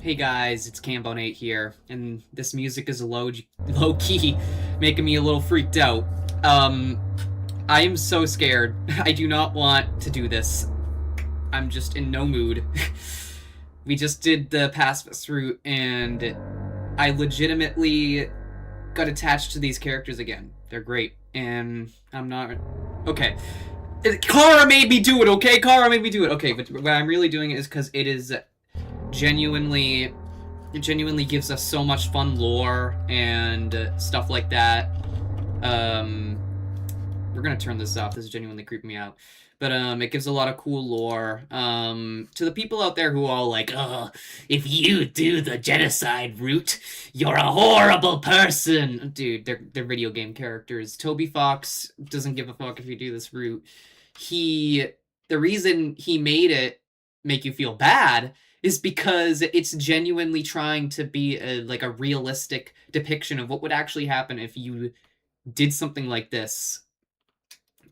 Hey guys, it's Cambonate here, and this music is low key, making me a little freaked out. Um, I am so scared. I do not want to do this. I'm just in no mood. We just did the pacifist route, and I legitimately got attached to these characters again. They're great, and I'm not. Okay. Kara made me do it, okay? Kara made me do it. Okay, but what I'm really doing it is because it is genuinely it genuinely gives us so much fun lore and stuff like that. We're gonna turn this off. This is genuinely creeping me out. But it gives a lot of cool lore. To the people out there who are all like, "Oh, if you do the genocide route, you're a horrible person." Dude, they're video game characters. Toby Fox doesn't give a fuck if you do this route. The reason he made it make you feel bad is because it's genuinely trying to be like a realistic depiction of what would actually happen if you did something like this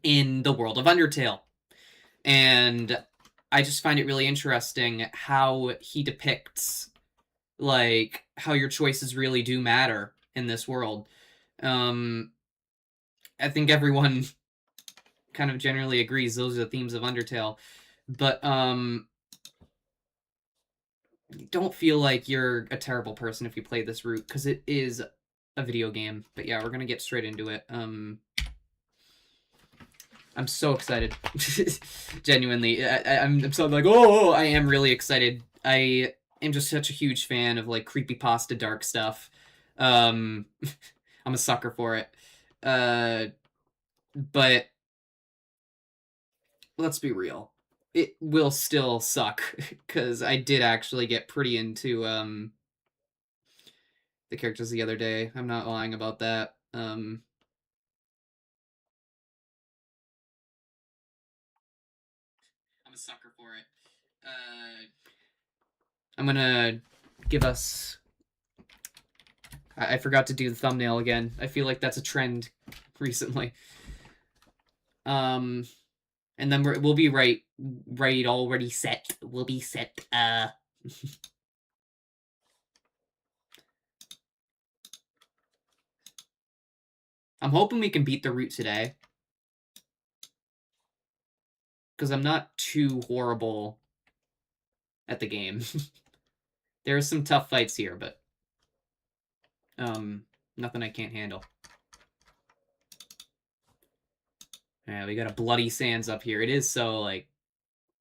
in the world of Undertale. And I just find it really interesting how he depicts like how your choices really do matter in this world. I think everyone kind of generally agrees those are the themes of Undertale. But don't feel like you're a terrible person if you play this route, because it is a video game. But yeah, we're gonna get straight into it. I'm so excited. Genuinely, I'm so like, oh, I am really excited. I am just such a huge fan of like creepypasta dark stuff. I'm a sucker for it. But let's be real. It will still suck, because I did actually get pretty into the characters the other day. I'm not lying about that. I'm a sucker for it. I'm gonna give us. I forgot to do the thumbnail again. I feel like that's a trend recently. And then we'll be right already set. We'll be set. I'm hoping we can beat the route today, because I'm not too horrible at the game. There are some tough fights here, but nothing I can't handle. Yeah, we got a Bloody Sands up here. It is so, like,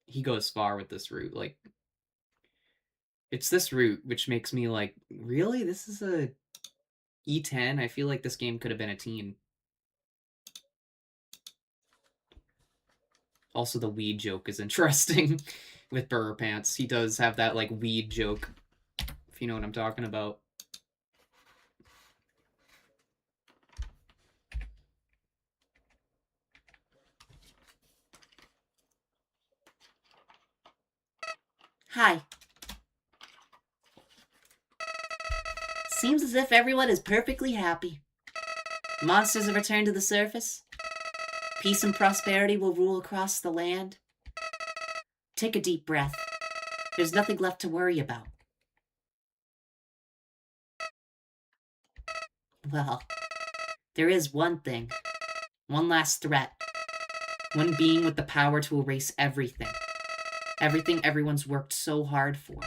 he goes far with this route. Like, it's this route which makes me like, really? This is a E10? I feel like this game could have been a teen. Also, the weed joke is interesting with Burger Pants. He does have that, like, weed joke, if you know what I'm talking about. Hi. Seems as if everyone is perfectly happy. Monsters have returned to the surface. Peace and prosperity will rule across the land. Take a deep breath. There's nothing left to worry about. Well, there is one thing. One last threat. One being with the power to erase everything. Everything everyone's worked so hard for.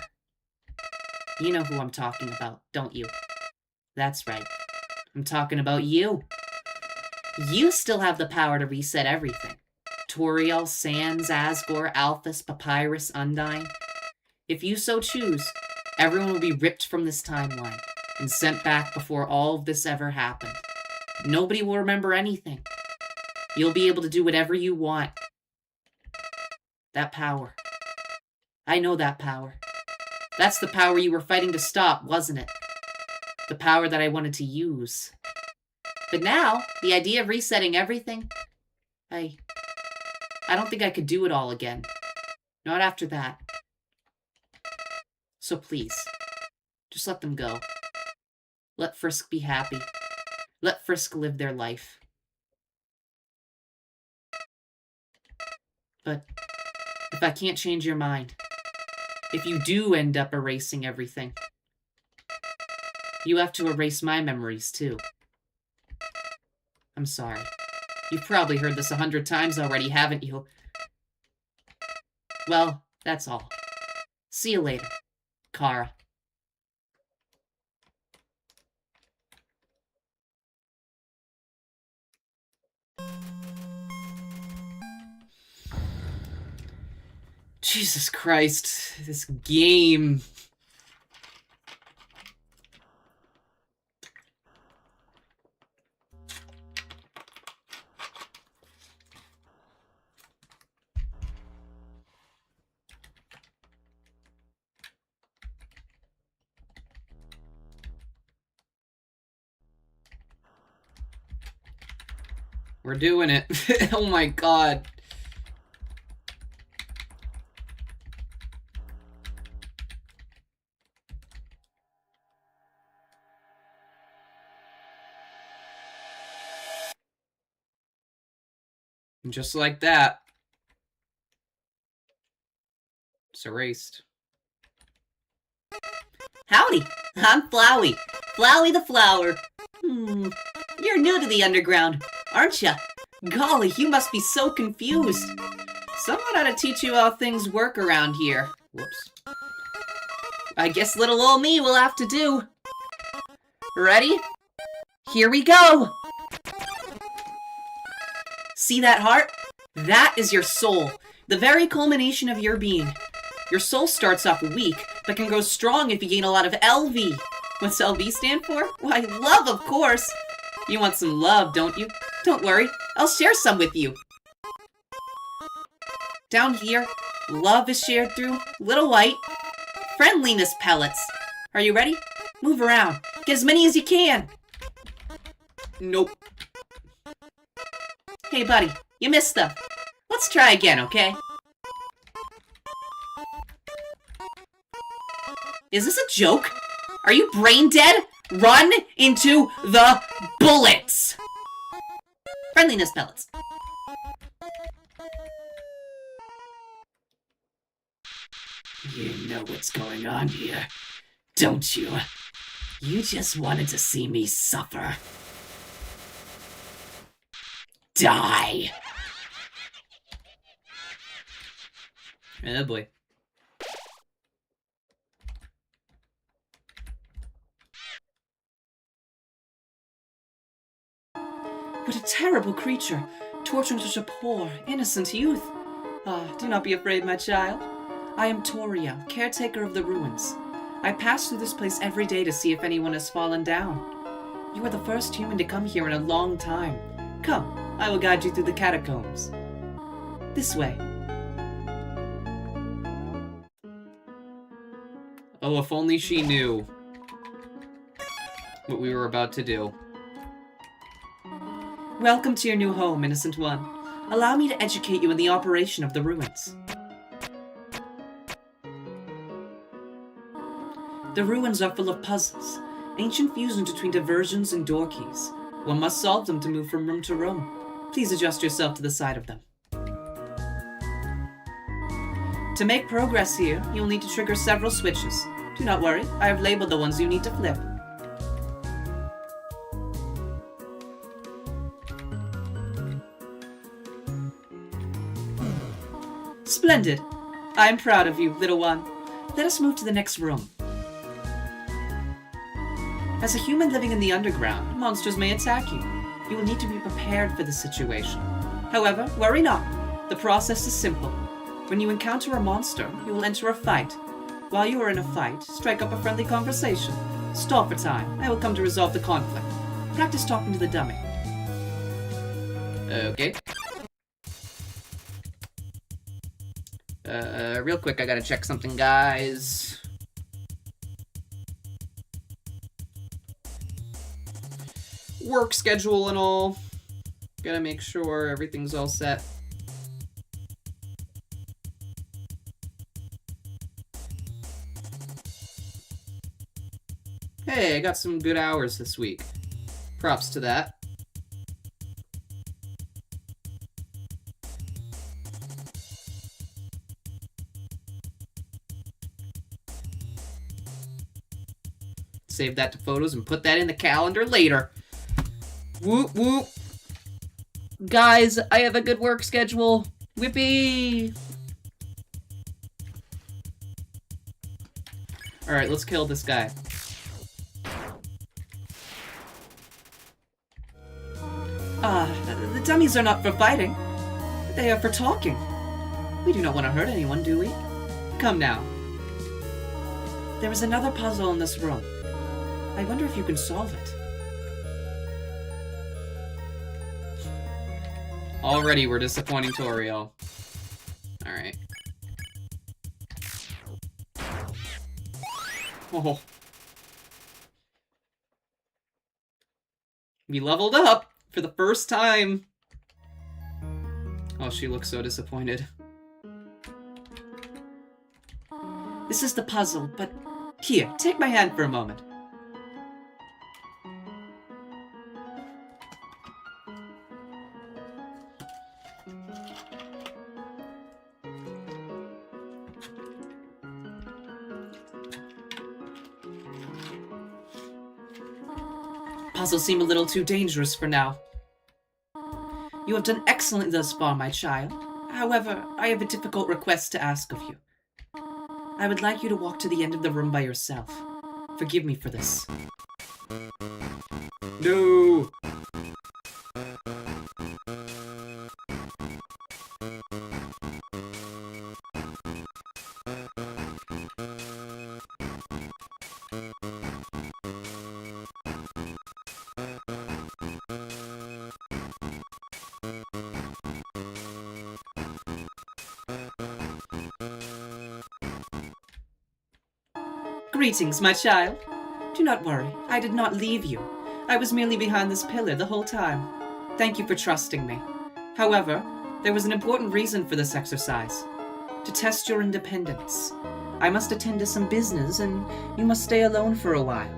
You know who I'm talking about, don't you? That's right. I'm talking about you. You still have the power to reset everything. Toriel, Sans, Asgore, Alphys, Papyrus, Undyne. If you so choose, everyone will be ripped from this timeline and sent back before all of this ever happened. Nobody will remember anything. You'll be able to do whatever you want. That power. I know that power. That's the power you were fighting to stop, wasn't it? The power that I wanted to use. But now, the idea of resetting everything, I don't think I could do it all again. Not after that. So please, just let them go. Let Frisk be happy. Let Frisk live their life. But if I can't change your mind, if you do end up erasing everything, you have to erase my memories too. I'm sorry. You've probably heard this 100 times already, haven't you? Well, that's all. See you later, Kara. Jesus Christ, this game. We're doing it. Oh my god. And just like that, it's erased. Howdy, I'm Flowey. Flowey the Flower. You're new to the underground, aren't ya? Golly, you must be so confused. Someone ought to teach you how things work around here. Whoops. I guess little old me will have to do. Ready? Here we go! See that heart? That is your soul, the very culmination of your being. Your soul starts off weak, but can grow strong if you gain a lot of LV. What's LV stand for? Why, love, of course. You want some love, don't you? Don't worry, I'll share some with you. Down here, love is shared through little white friendliness pellets. Are you ready? Move around. Get as many as you can. Nope. Hey, buddy, you missed them. Let's try again, okay? Is this a joke? Are you brain dead? Run into the bullets! Friendliness pellets. You know what's going on here, don't you? You just wanted to see me suffer. Die! Oh boy. What a terrible creature, torturing such a poor, innocent youth. Do not be afraid, my child. I am Toria, caretaker of the ruins. I pass through this place every day to see if anyone has fallen down. You are the first human to come here in a long time. Come, I will guide you through the catacombs. This way. Oh, if only she knew what we were about to do. Welcome to your new home, innocent one. Allow me to educate you in the operation of the ruins. The ruins are full of puzzles, ancient fusions between diversions and door keys. One must solve them to move from room to room. Please adjust yourself to the side of them. To make progress here, you'll need to trigger several switches. Do not worry, I have labeled the ones you need to flip. Splendid! I am proud of you, little one. Let us move to the next room. As a human living in the underground, monsters may attack you. You will need to be prepared for the situation. However, worry not. The process is simple. When you encounter a monster, you will enter a fight. While you are in a fight, strike up a friendly conversation. Stall for time. I will come to resolve the conflict. Practice talking to the dummy. Okay. Real quick, I gotta check something, guys. Work schedule and all. Gotta make sure everything's all set. Hey, I got some good hours this week. Props to that. save that to photos and put that in the calendar later. Whoop whoop. Guys, I have a good work schedule. Whippy! Alright, let's kill this guy. The dummies are not for fighting. They are for talking. We do not want to hurt anyone, do we? Come now. There is another puzzle in this room. I wonder if you can solve it. Already, we're disappointing Toriel. Alright. Oh. We leveled up for the first time. Oh, she looks so disappointed. This is the puzzle, but here, take my hand for a moment. Puzzles seem a little too dangerous for now. You have done excellently thus far, my child. However, I have a difficult request to ask of you. I would like you to walk to the end of the room by yourself. Forgive me for this. No! Greetings, my child. Do not worry, I did not leave you. I was merely behind this pillar the whole time. Thank you for trusting me. However, there was an important reason for this exercise. To test your independence. I must attend to some business, and you must stay alone for a while.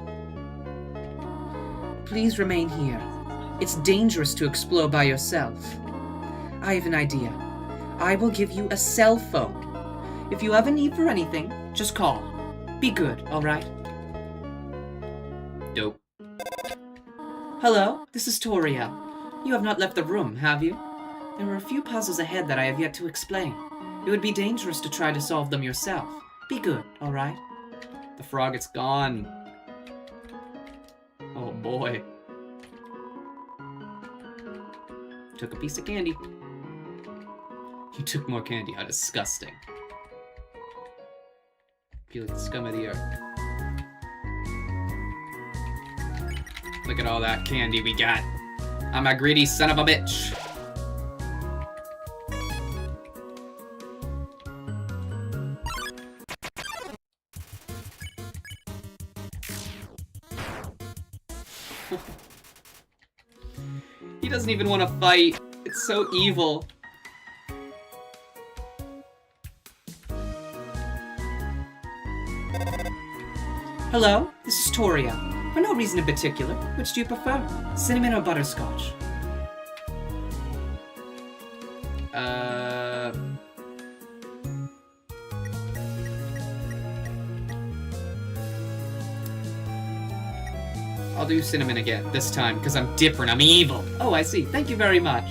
Please remain here. It's dangerous to explore by yourself. I have an idea. I will give you a cell phone. If you have a need for anything, just call. Be good, alright? Dope. Hello, this is Toriel. You have not left the room, have you? There are a few puzzles ahead that I have yet to explain. It would be dangerous to try to solve them yourself. Be good, alright? The frog, it's gone. Oh boy. Took a piece of candy. You took more candy. How disgusting. Feel like the scum of the earth. Look at all that candy we got. I'm a greedy son of a bitch. He doesn't even want to fight. It's so evil. Hello, this is Toriel. For no reason in particular, which do you prefer? Cinnamon or butterscotch? I'll do cinnamon again, this time, because I'm different, I'm evil. Oh, I see. Thank you very much.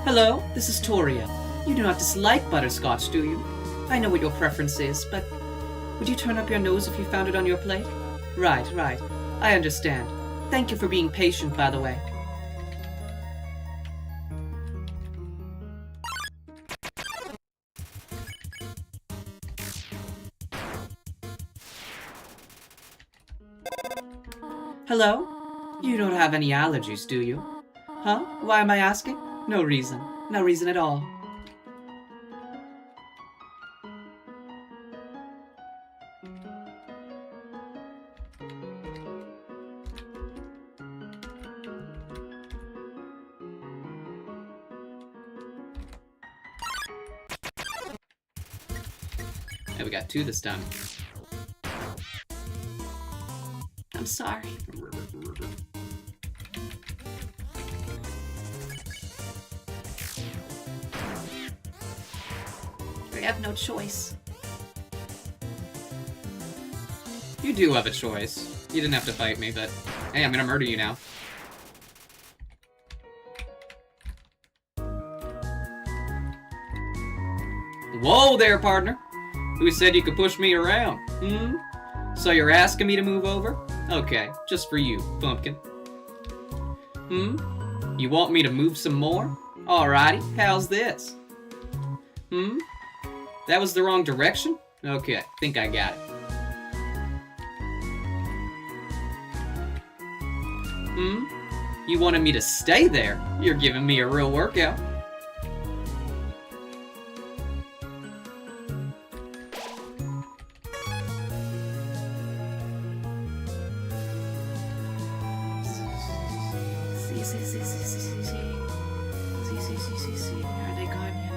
Hello, this is Toriel. You do not dislike butterscotch, do you? I know what your preference is, but would you turn up your nose if you found it on your plate? Right. I understand. Thank you for being patient, by the way. Hello? You don't have any allergies, do you? Huh? Why am I asking? No reason. No reason at all. Yeah, we got two this time. I'm sorry. I have no choice. You do have a choice. You didn't have to fight me, but hey, I'm gonna murder you now. Whoa there, partner. Who said you could push me around? So you're asking me to move over? Okay, just for you, pumpkin. You want me to move some more? Alrighty, how's this? That was the wrong direction? Okay, think I got it. You wanted me to stay there? You're giving me a real workout. Are they gone yet?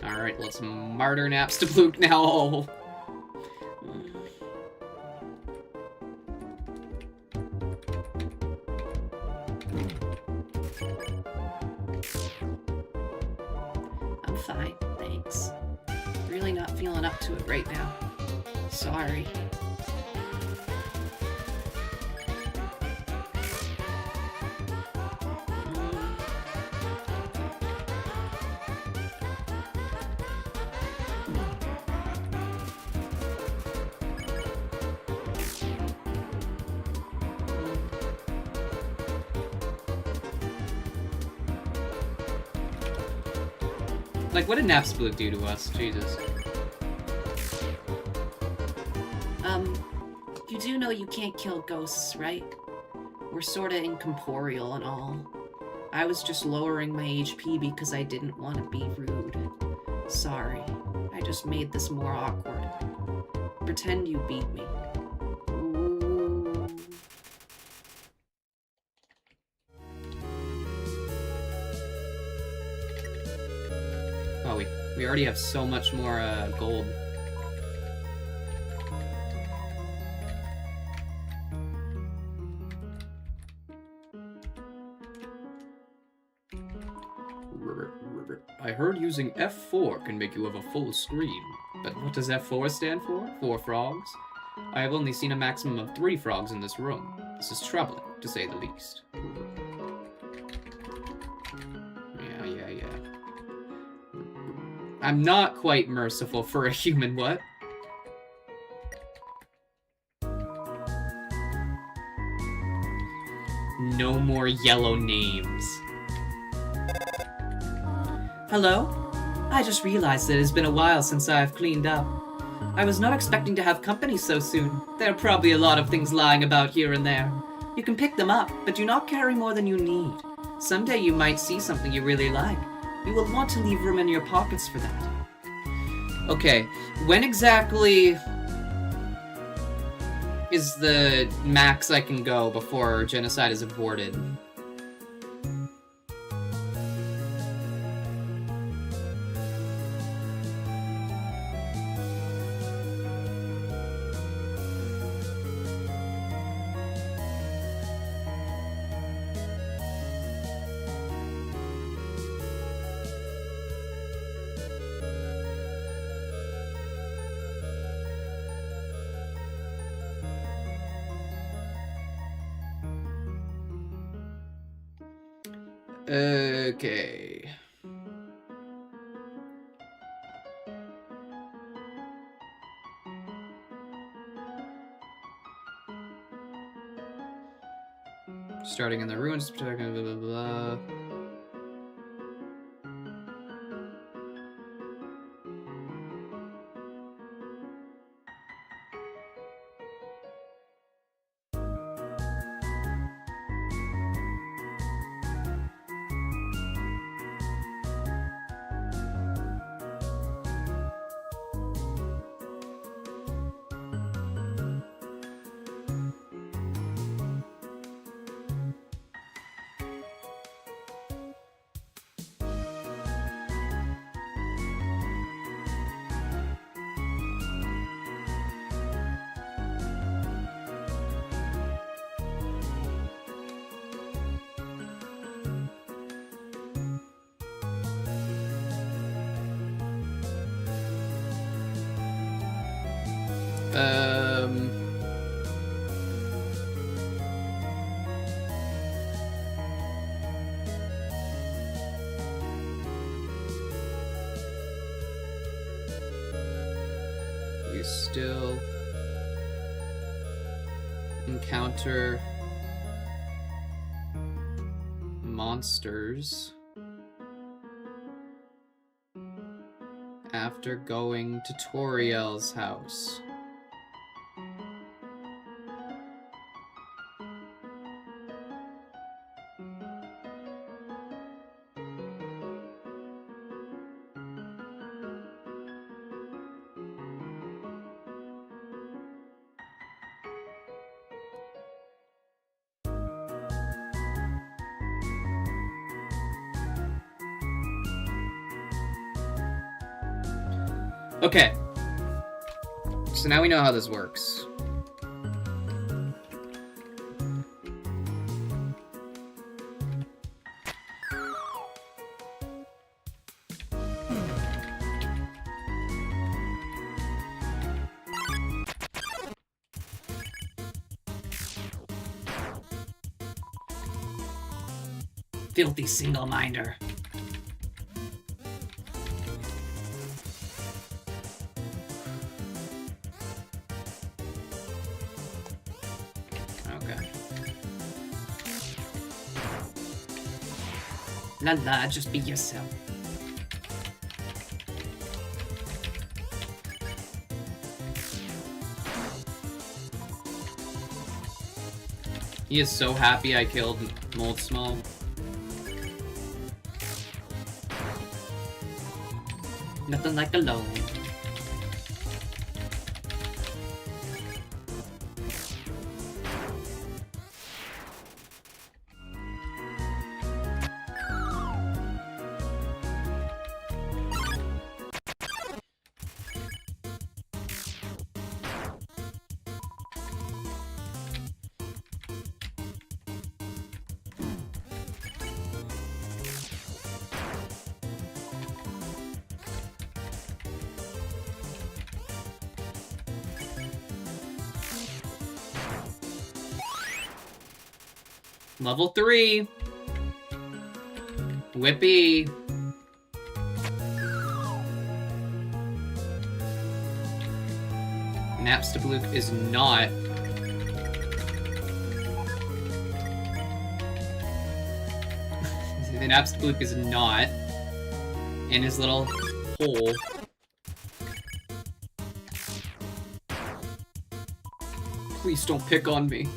Alright, let's martyr Napstablook now. I'm fine, thanks. Really not feeling up to it right now. Sorry. Like, what did Napstablook do to us? Jesus. You do know you can't kill ghosts, right? We're sorta incorporeal and all. I was just lowering my HP because I didn't want to be rude. Sorry. I just made this more awkward. Pretend you beat me. Ooh. Oh, we already have so much more gold. I heard using F4 can make you have a full screen. But what does F4 stand for? 4 frogs? I have only seen a maximum of 3 frogs in this room. This is troubling, to say the least. Yeah. I'm not quite merciful for a human, what? No more yellow names. Hello? I just realized that it has been a while since I've cleaned up. I was not expecting to have company so soon. There are probably a lot of things lying about here and there. You can pick them up, but do not carry more than you need. Someday you might see something you really like. You will want to leave room in your pockets for that. Okay, when exactly is the max I can go before genocide is aborted? Okay. Starting in the ruins, blah, blah, blah, blah. be still. Encounter monsters after going to Toriel's house. Okay. So now we know how this works. Filthy single-minder. La la, just be yourself. He is so happy I killed Moldsmal. Nothing like alone. Level 3. Whippy. Napstablook is not. The Napstablook is not in his little hole. Please don't pick on me.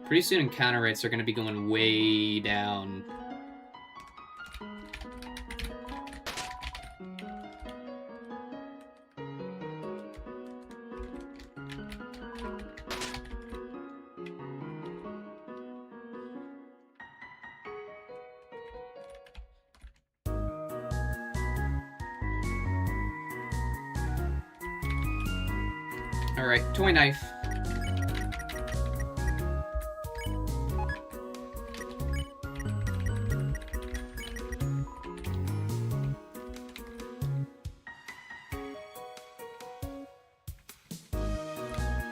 Pretty soon encounter rates are going to be going way down. Alright, toy knife.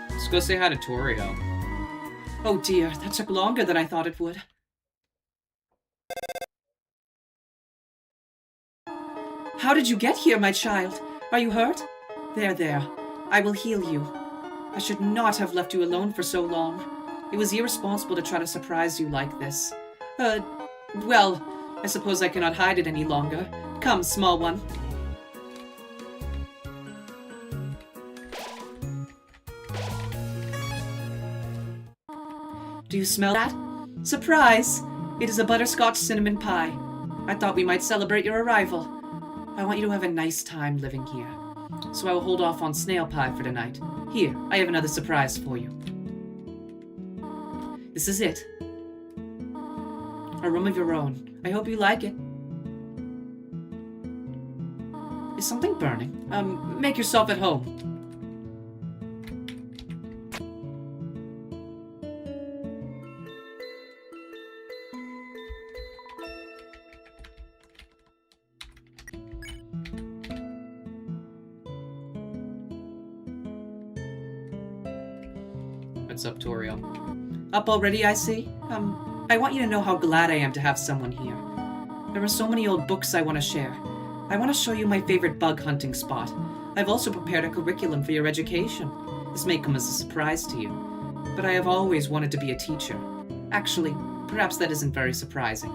Let's go say hi to Torio. Oh dear, that took longer than I thought it would. How did you get here, my child? Are you hurt? There, there. I will heal you. I should not have left you alone for so long. It was irresponsible to try to surprise you like this. Well, I suppose I cannot hide it any longer. Come, small one. Do you smell that? Surprise! It is a butterscotch cinnamon pie. I thought we might celebrate your arrival. I want you to have a nice time living here. So I will hold off on snail pie for tonight. Here, I have another surprise for you. This is it. A room of your own. I hope you like it. Is something burning? Make yourself at home. What's up, Toriel? Up already, I see? I want you to know how glad I am to have someone here. There are so many old books I want to share. I want to show you my favorite bug hunting spot. I've also prepared a curriculum for your education. This may come as a surprise to you, but I have always wanted to be a teacher. Actually, perhaps that isn't very surprising.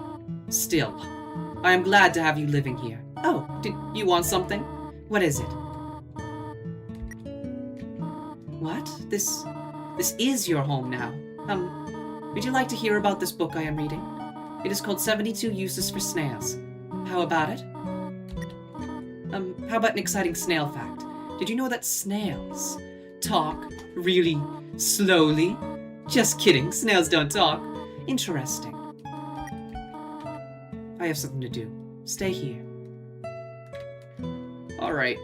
Still, I am glad to have you living here. Oh, did you want something? What is it? What? This is your home now. Would you like to hear about this book I am reading? It is called 72 Uses for Snails. How about it? How about an exciting snail fact? Did you know that snails talk really slowly? Just kidding, snails don't talk. Interesting. I have something to do. Stay here. Alright.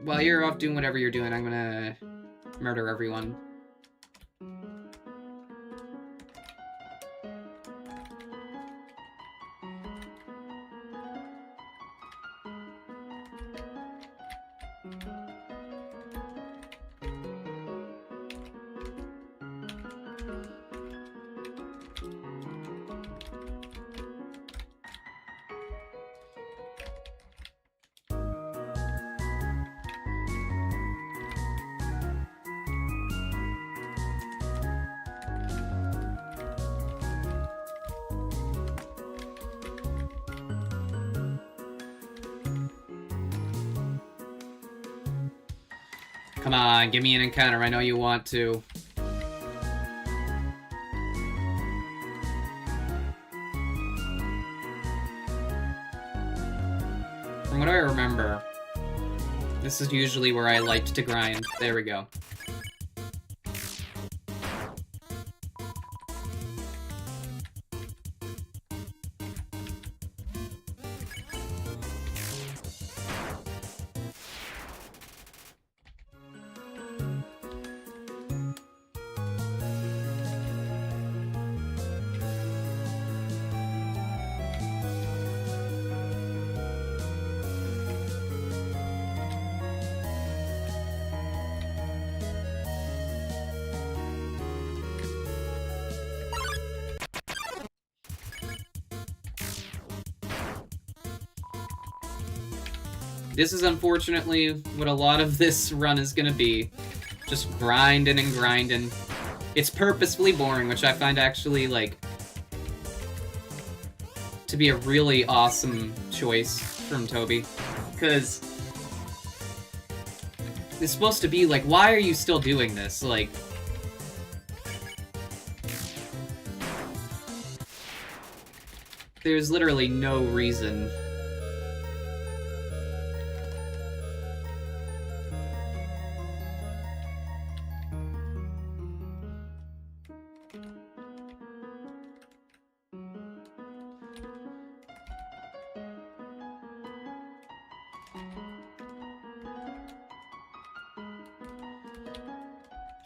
While you're off doing whatever you're doing, I'm gonna murder everyone. Come on, give me an encounter. I know you want to. From what I remember, this is usually where I liked to grind. There we go. This is unfortunately what a lot of this run is gonna be. Just grinding and grinding. It's purposefully boring, which I find actually, like, to be a really awesome choice from Toby. Because it's supposed to be like, why are you still doing this? Like, there's literally no reason.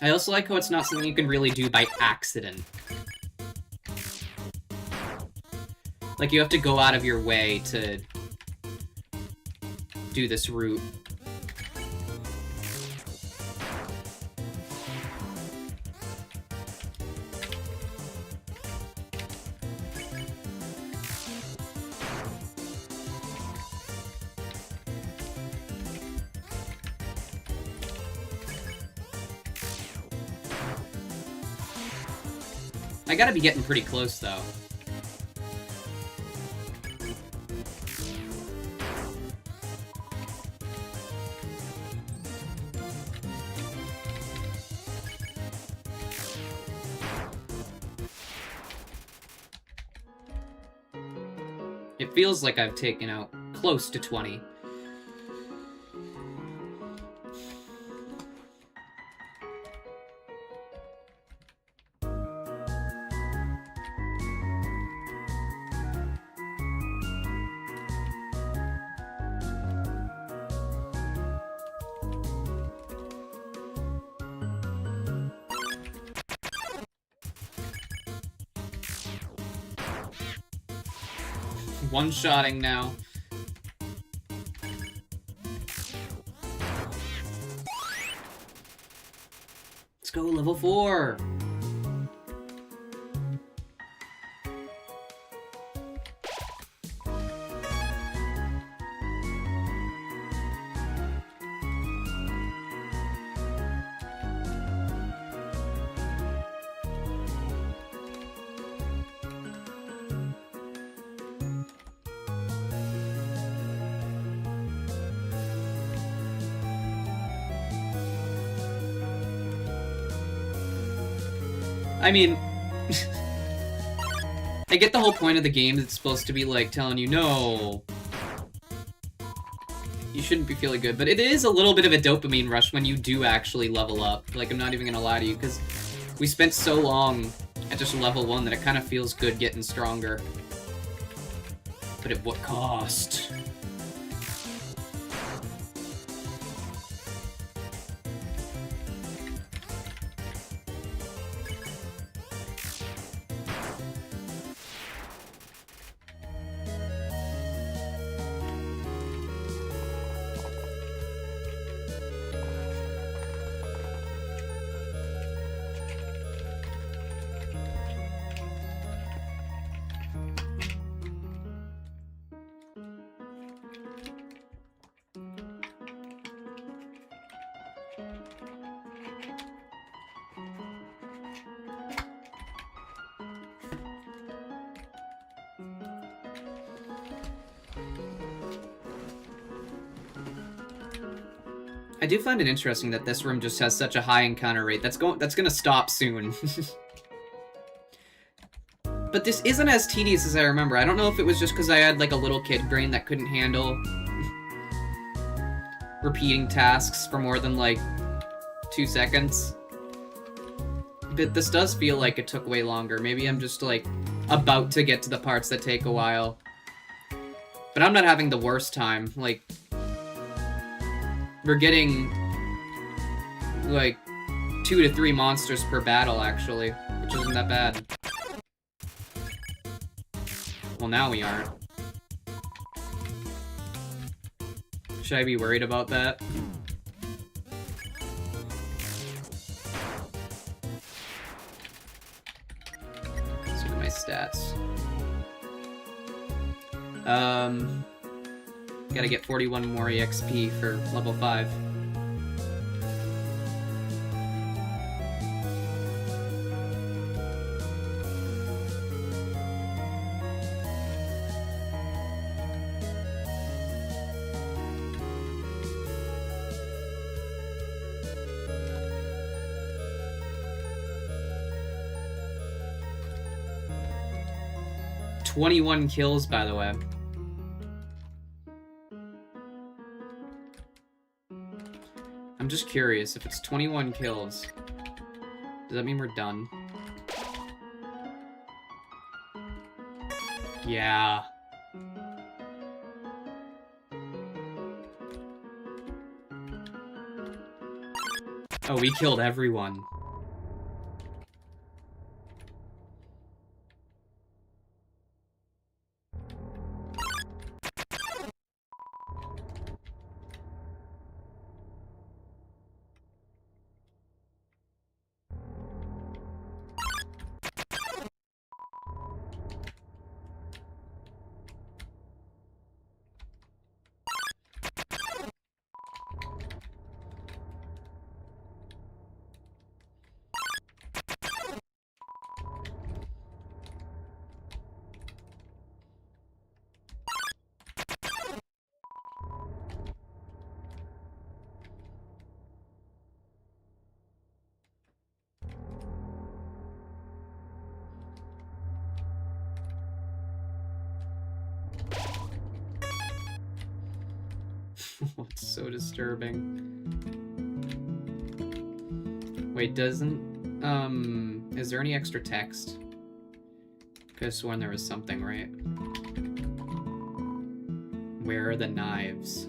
I also like how it's not something you can really do by accident. Like, you have to go out of your way to do this route. I gotta be getting pretty close, though. It feels like I've taken out close to 20. One-shotting now. Let's go, level 4. I mean, I get the whole point of the game. It's supposed to be, like, telling you, no, you shouldn't be feeling good. But it is a little bit of a dopamine rush when you do actually level up. Like, I'm not even gonna lie to you, because we spent so long at just level 1 that it kind of feels good getting stronger. But at what cost? I do find it interesting that this room just has such a high encounter rate. That's gonna stop soon. But this isn't as tedious as I remember. I don't know if it was just because I had like a little kid brain that couldn't handle repeating tasks for more than like 2 seconds. But this does feel like it took way longer. Maybe I'm just like about to get to the parts that take a while. But I'm not having the worst time. Like, we're getting like 2 to 3 monsters per battle, actually, which isn't that bad. Well, now we aren't. Should I be worried about that? Let's look at my stats. Gotta get 41 more EXP for level 5. "21 kills, by the way. I'm just curious, if it's 21 kills, does that mean we're done? Yeah. Oh, we killed everyone. Oh, it's so disturbing. Wait, is there any extra text? Could have sworn there was something, right? Where are the knives?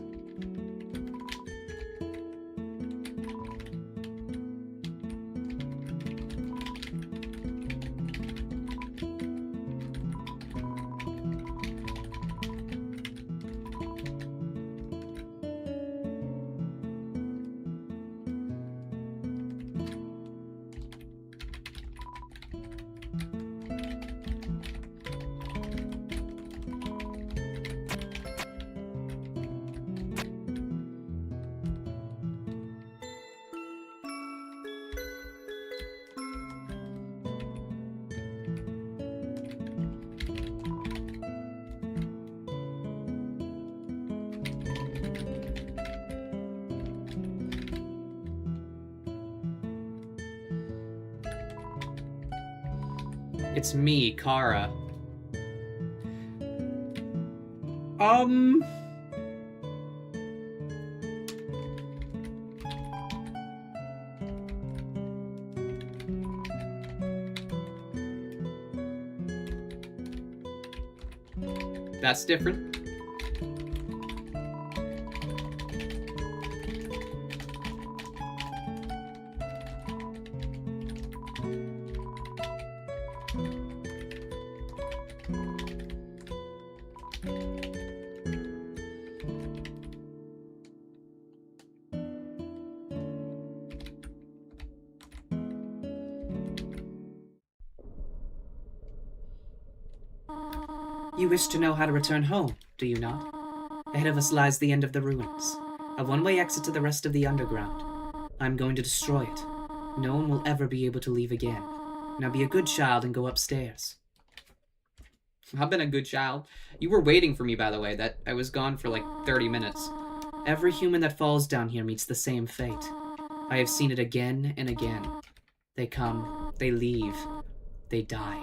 It's me, Kara. That's different. You wish to know how to return home, do you not? Ahead of us lies the end of the ruins, a one-way exit to the rest of the underground. I'm going to destroy it. No one will ever be able to leave again. Now be a good child and go upstairs. I've been a good child. You were waiting for me, by the way. That I was gone for like 30 minutes. Every human that falls down here meets the same fate. I have seen it again and again. They come, they leave, they die.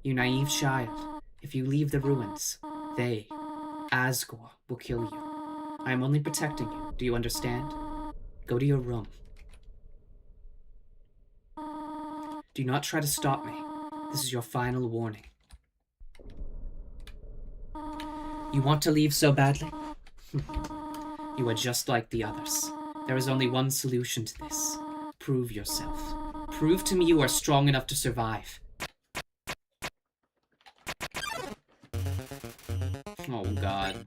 You naive child, if you leave the ruins, they, Asgore, will kill you. I am only protecting you, do you understand? Go to your room. Do not try to stop me. This is your final warning. You want to leave so badly? You are just like the others. There is only one solution to this. Prove yourself. Prove to me you are strong enough to survive. Oh, God.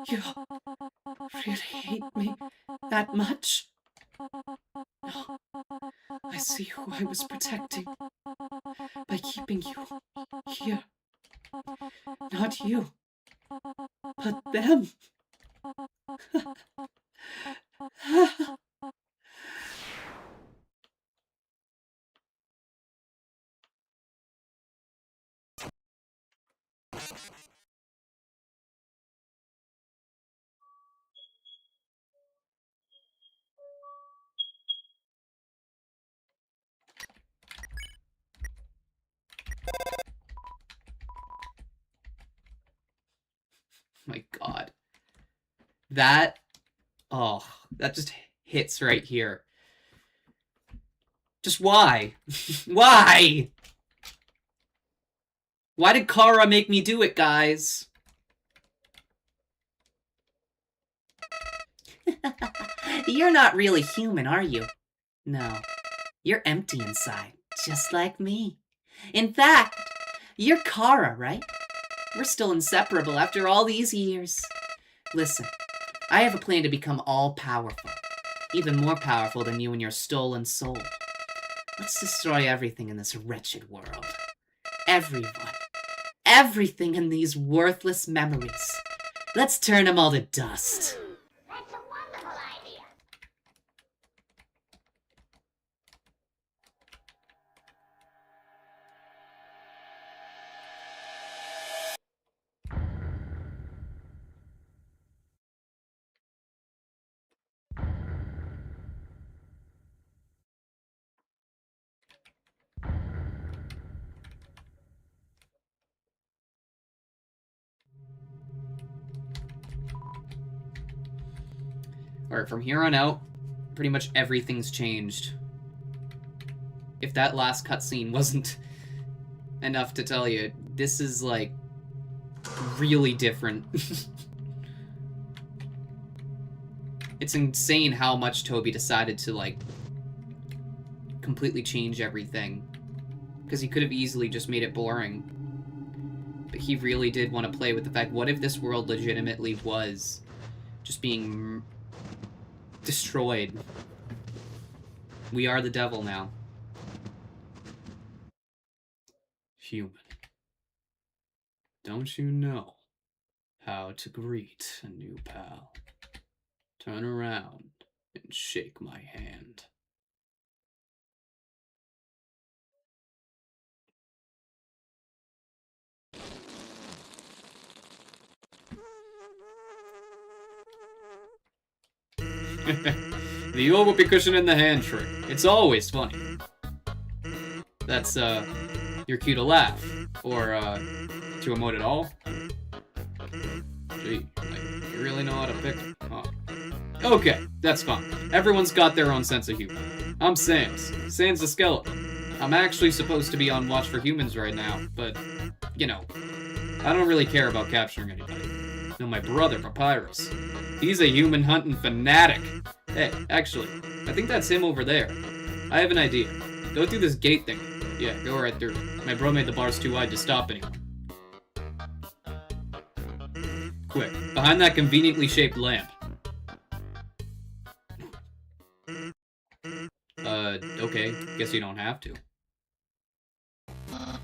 You really hate me that much? I see who I was protecting by keeping you here. Not you, but them. My God. That just hits right here. Just why? Why? Why did Kara make me do it, guys? You're not really human, are you? No. You're empty inside, just like me. In fact, you're Kara, right? We're still inseparable after all these years. Listen, I have a plan to become all-powerful. Even more powerful than you and your stolen soul. Let's destroy everything in this wretched world. Everyone. Everything in these worthless memories. Let's turn them all to dust. That's a wonderful idea. Alright, from here on out, pretty much everything's changed. If that last cutscene wasn't enough to tell you, this is, like, really different. It's insane how much Toby decided to, like, completely change everything. Because he could have easily just made it boring. But he really did want to play with the fact, what if this world legitimately was just being destroyed? We are the devil now. Human. Don't you know how to greet a new pal? Turn around and shake my hand. The old whoopee cushion in the hand trick. It's always funny. That's, your cue to laugh. Or, to emote at all. Gee, like, you really know how to pick? Oh. Okay, that's fine. Everyone's got their own sense of humor. I'm Sans. Sans the skeleton. I'm actually supposed to be on watch for humans right now, but, you know, I don't really care about capturing anybody. No, my brother, Papyrus. He's a human hunting fanatic. Hey, actually, I think that's him over there. I have an idea. Go through this gate thing. Yeah, go right through. My bro made the bars too wide to stop anyone. Quick, behind that conveniently shaped lamp. Okay, guess you don't have to.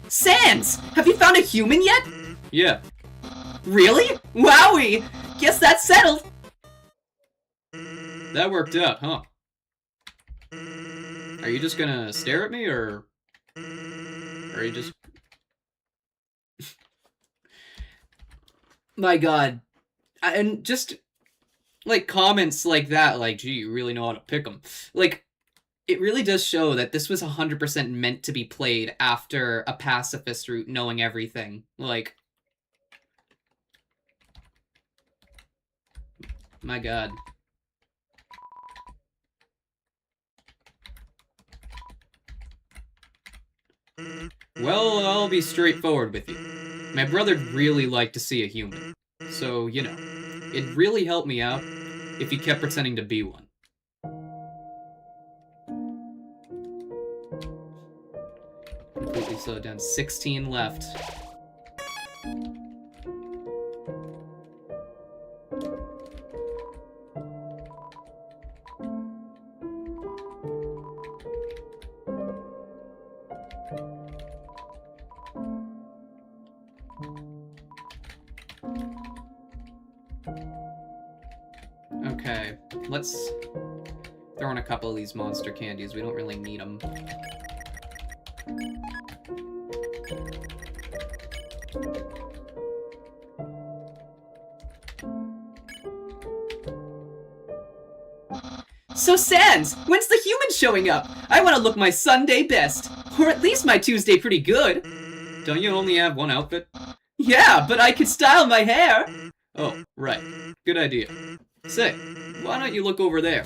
Sans! Have you found a human yet? Yeah. Really? Wowie! Guess that's settled! That worked out, huh? Are you just gonna stare at me, or are you just... My god. And just, like, comments like that, like, gee, you really know how to pick them. Like, it really does show that this was 100% meant to be played after a pacifist route, knowing everything. Like... My god. Well, I'll be straightforward with you. My brother'd really like to see a human. So, you know, it'd really help me out if he kept pretending to be one. Completely slowed down. 16 left. Okay, let's throw in a couple of these monster candies. We don't really need them. So Sans, when's the human showing up? I want to look my Sunday best. Or at least my Tuesday pretty good. Don't you only have one outfit? Yeah, but I could style my hair. Oh, right. Good idea. Say, why don't you look over there?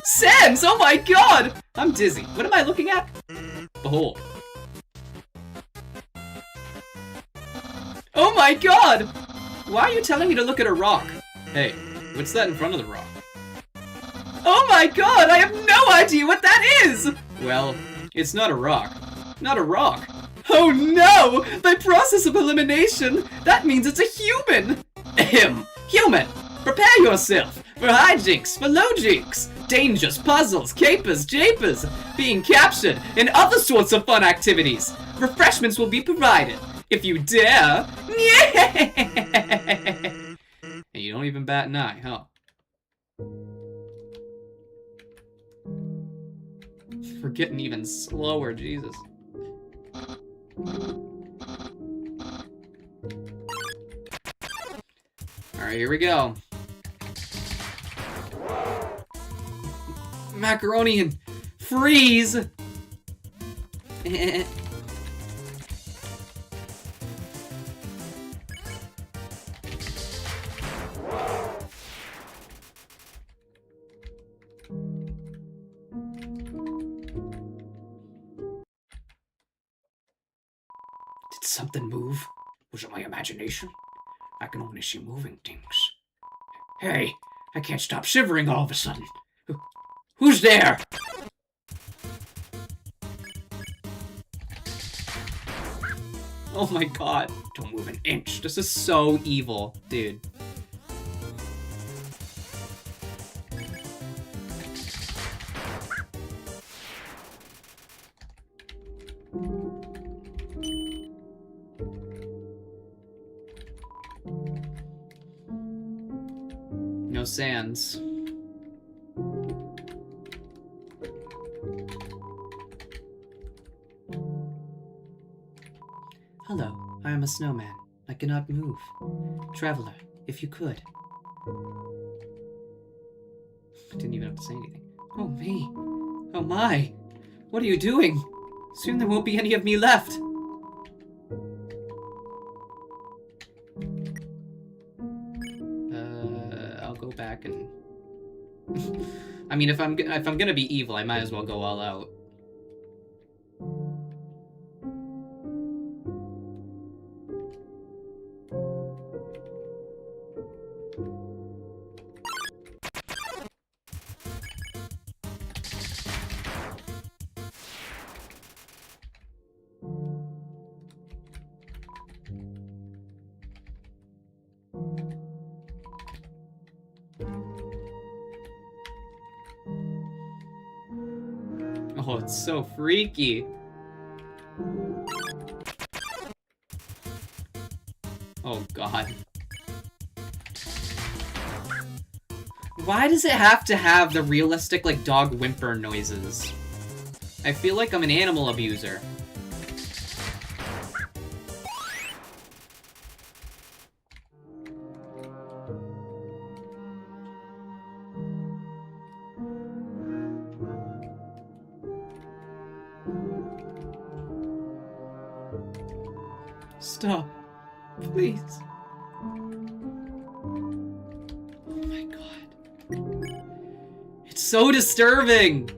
Sans, oh my god! I'm dizzy. What am I looking at? Behold. Oh my god! Why are you telling me to look at a rock? Hey, what's that in front of the rock? Oh my god, I have no idea what that is! Well, it's not a rock. Not a rock. Oh no! By process of elimination, that means it's a human! Ahem! Human! Prepare yourself for hijinks, for low-jinks, dangers, puzzles, capers, japers, being captured, and other sorts of fun activities. Refreshments will be provided, if you dare. And you don't even bat an eye, huh? We're getting even slower, Jesus. Alright, here we go. macaroni and freeze! Did something move? Was it my imagination? I can only see moving things. Hey, I can't stop shivering all of a sudden. Who's there? Oh my god. Don't move an inch. This is so evil, dude. No sands. Hello, I am a snowman. I cannot move. Traveler, if you could. I didn't even have to say anything. Oh me. Oh my. What are you doing? Soon there won't be any of me left. I'll go back and... I mean, if I'm gonna be evil, I might as well go all out. Oh, it's so freaky. Oh, God. Why does it have to have the realistic, like, dog whimper noises? I feel like I'm an animal abuser. Stop. Please. Oh my god. It's so disturbing!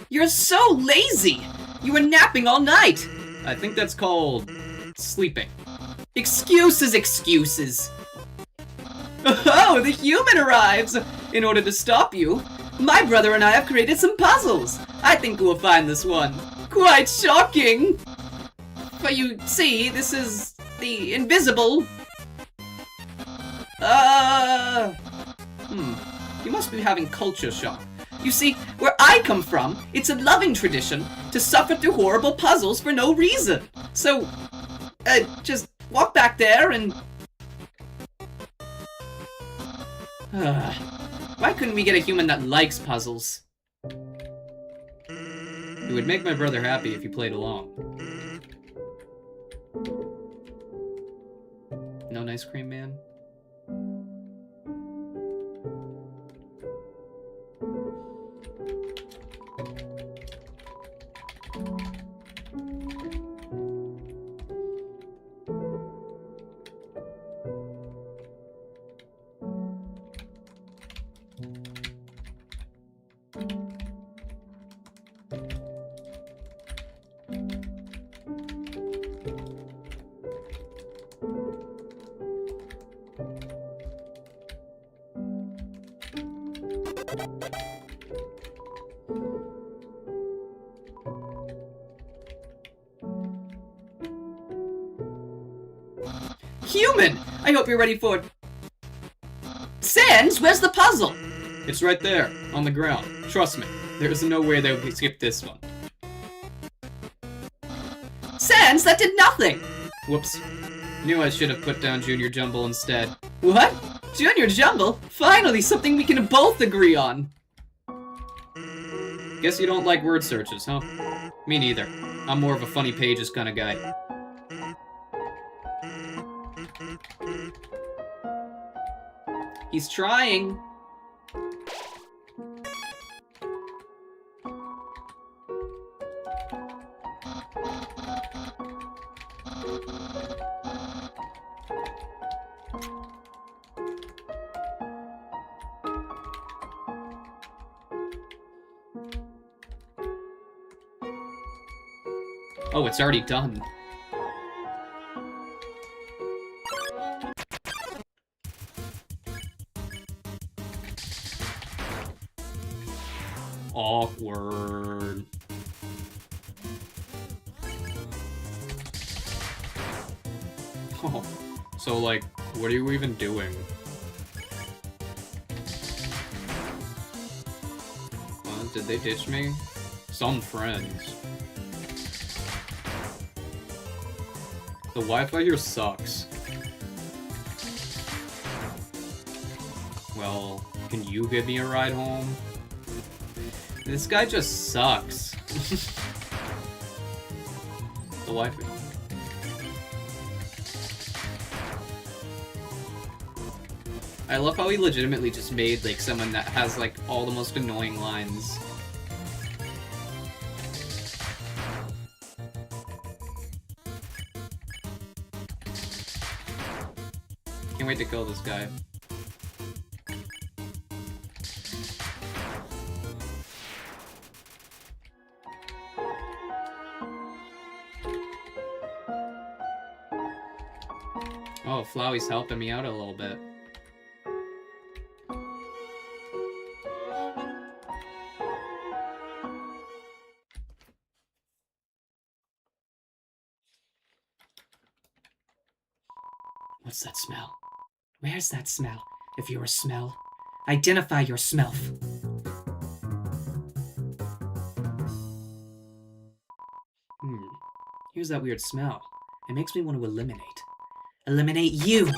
You're so lazy! You were napping all night! I think that's called... sleeping. Excuses, excuses! Oh, the human arrives! In order to stop you, my brother and I have created some puzzles. I think we'll find this one quite shocking. But you see, this is the invisible... You must be having culture shock. You see, where I come from, it's a loving tradition to suffer through horrible puzzles for no reason. So, just walk back there and... Why couldn't we get a human that likes puzzles? It would make my brother happy if you played along. No ice cream man? Human! I hope you're ready for it. Sans, where's the puzzle? It's right there, on the ground. Trust me, there's no way they would skip this one. Sans, that did nothing! Whoops. Knew I should have put down Junior Jumble instead. What? Junior Jumble? Finally, something we can both agree on! Guess you don't like word searches, huh? Me neither. I'm more of a funny pages kind of guy. He's trying. Oh, it's already done. Awkward. Oh, so like, what are you even doing? What? Did they ditch me? Some friends. The Wi-Fi here sucks. Well, can you give me a ride home? This guy just sucks. The Wi-Fi. I love how he legitimately just made, like, someone that has, like, all the most annoying lines. Can't wait to kill this guy. Oh, Flowey's helping me out a little bit. What's that smell? Where's that smell? If you're a smell, identify your smell. Here's that weird smell. It makes me want to eliminate. Eliminate you! Do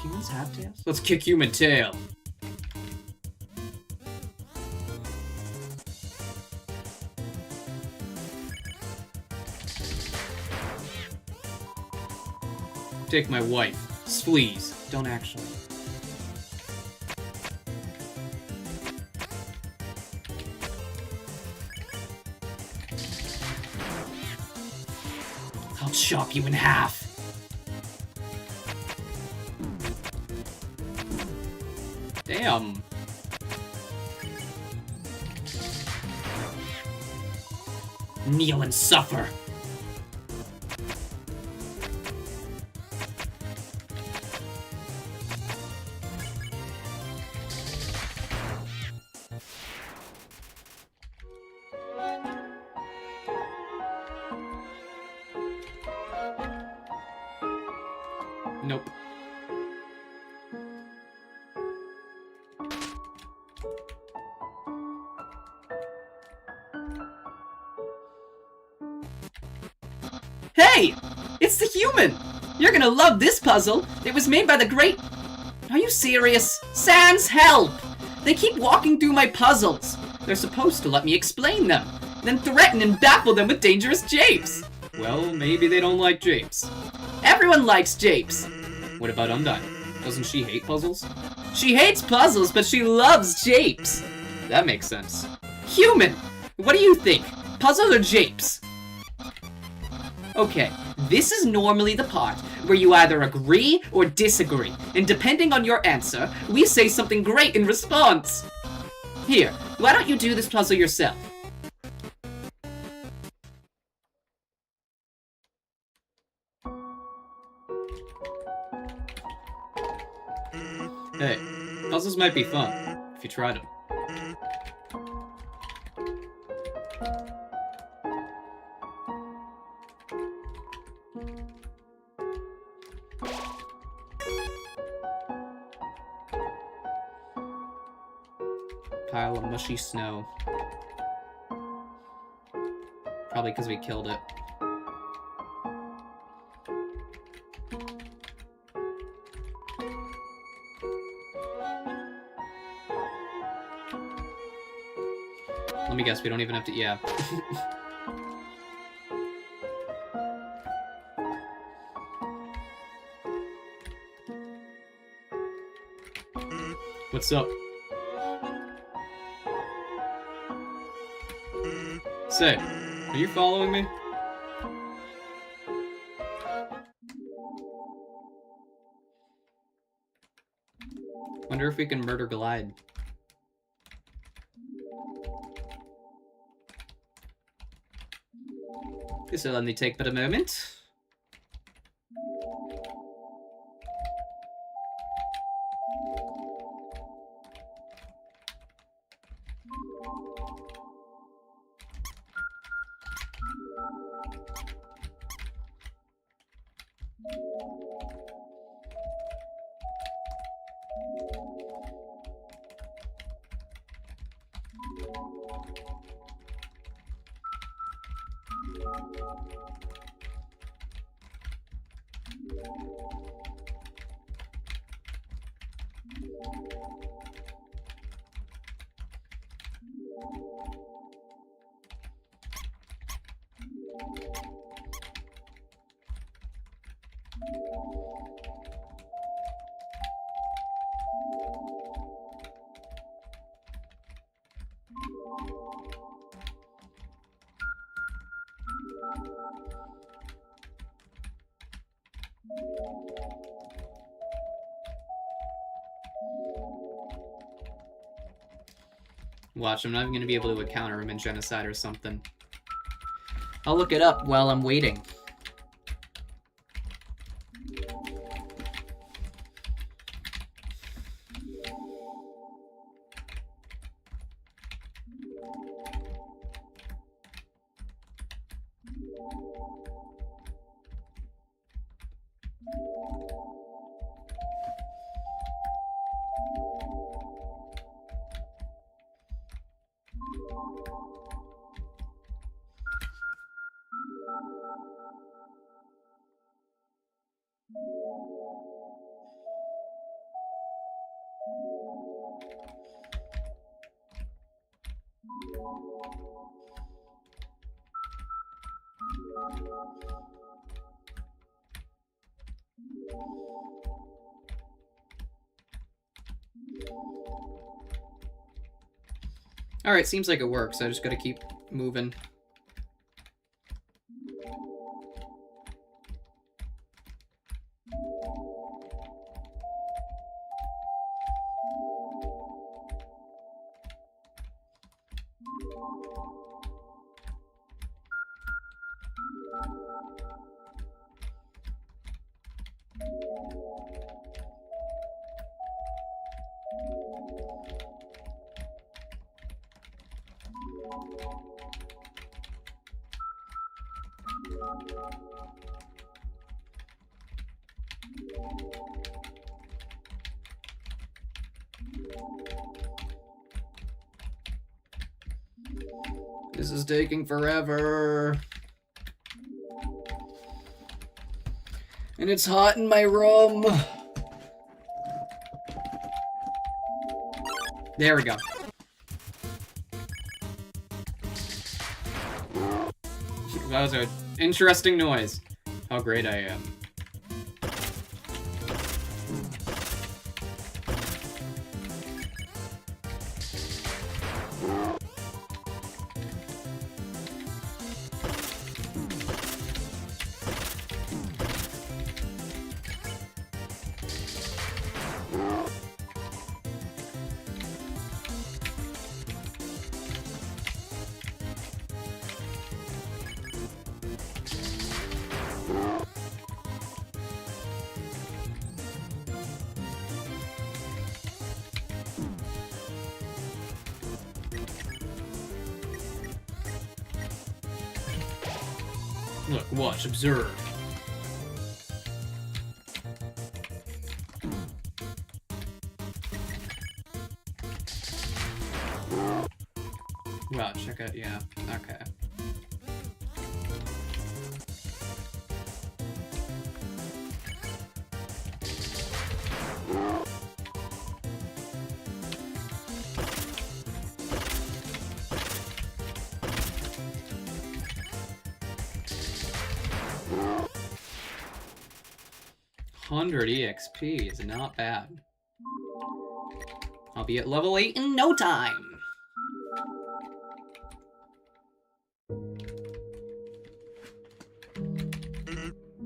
humans have tails? Let's kick human tail. Take my wife, please. Don't actually. I'll chop you in half. Damn. Kneel and suffer. Nope. Hey! It's the human! You're gonna love this puzzle! It was made by the great... Are you serious? Sans, help! They keep walking through my puzzles! They're supposed to let me explain them, then threaten and baffle them with dangerous japes! Well, maybe they don't like japes. Everyone likes japes! What about Undyne? Doesn't she hate puzzles? She hates puzzles, but she loves japes! That makes sense. Human! What do you think? Puzzles or japes? Okay, this is normally the part where you either agree or disagree, and depending on your answer, we say something great in response. Here, why don't you do this puzzle yourself? Hey, puzzles might be fun, if you try them. Pile of mushy snow. Probably because we killed it. Let me guess, we don't even have to... Yeah. What's up? Say, are you following me? Wonder if we can murder Glide. This will only take but a moment. Watch, I'm not even gonna be able to encounter him in Genocide or something. I'll look it up while I'm waiting. Alright, seems like it works. I just gotta keep moving. This is taking forever. And it's hot in my room. There we go. That was an interesting noise. How great I am. Look, watch, observe. Wow, check out, yeah, okay. $100 EXP is not bad. I'll be at level 8 in no time.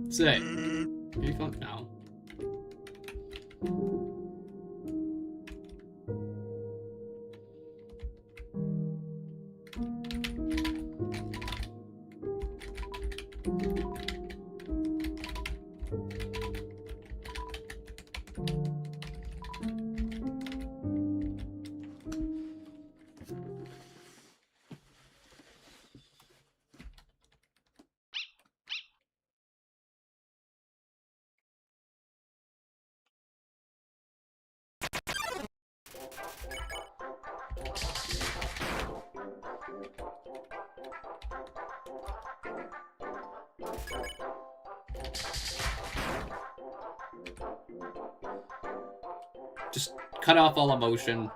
Say, are you fun? No. Just cut off all emotion.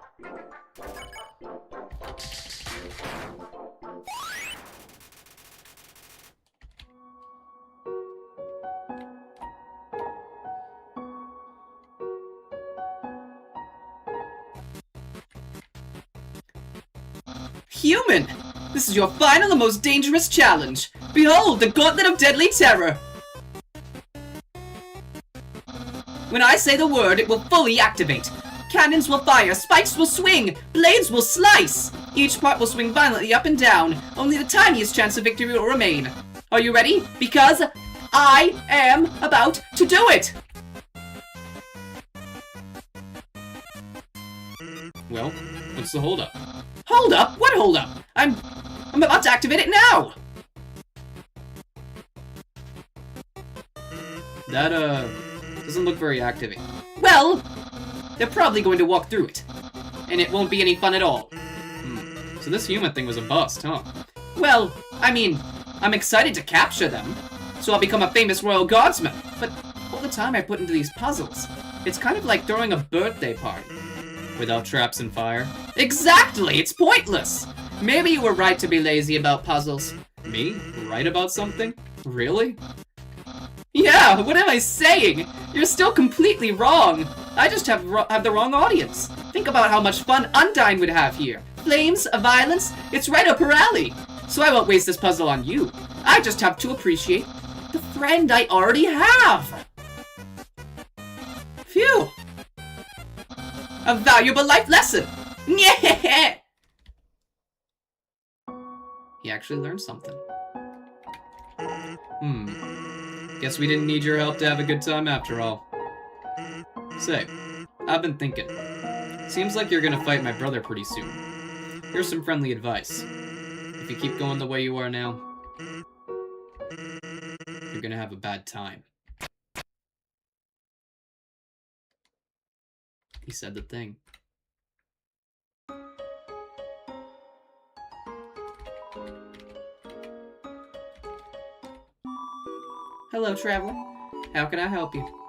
Human! This is your final and most dangerous challenge. Behold, the Gauntlet of Deadly Terror! When I say the word, it will fully activate. Cannons will fire, spikes will swing, blades will slice! Each part will swing violently up and down. Only the tiniest chance of victory will remain. Are you ready? Because I am about to do it! Well, what's the holdup? Hold up? What hold up? I'm about to activate it now! That, doesn't look very activating. Well, they're probably going to walk through it. And it won't be any fun at all. So this human thing was a bust, huh? Well, I mean, I'm excited to capture them. So I'll become a famous royal guardsman. But all the time I put into these puzzles, it's kind of like throwing a birthday party. Without traps and fire. Exactly! It's pointless! Maybe you were right to be lazy about puzzles. Me? Right about something? Really? Yeah, what am I saying? You're still completely wrong. I just have the wrong audience. Think about how much fun Undyne would have here. Flames, violence, it's right up her alley. So I won't waste this puzzle on you. I just have to appreciate the friend I already have. Phew. A valuable life lesson! Yeah! He actually learned something. Guess we didn't need your help to have a good time after all. Say, I've been thinking. Seems like you're gonna fight my brother pretty soon. Here's some friendly advice. If you keep going the way you are now, you're gonna have a bad time. He said the thing. Hello, traveler. How can I help you?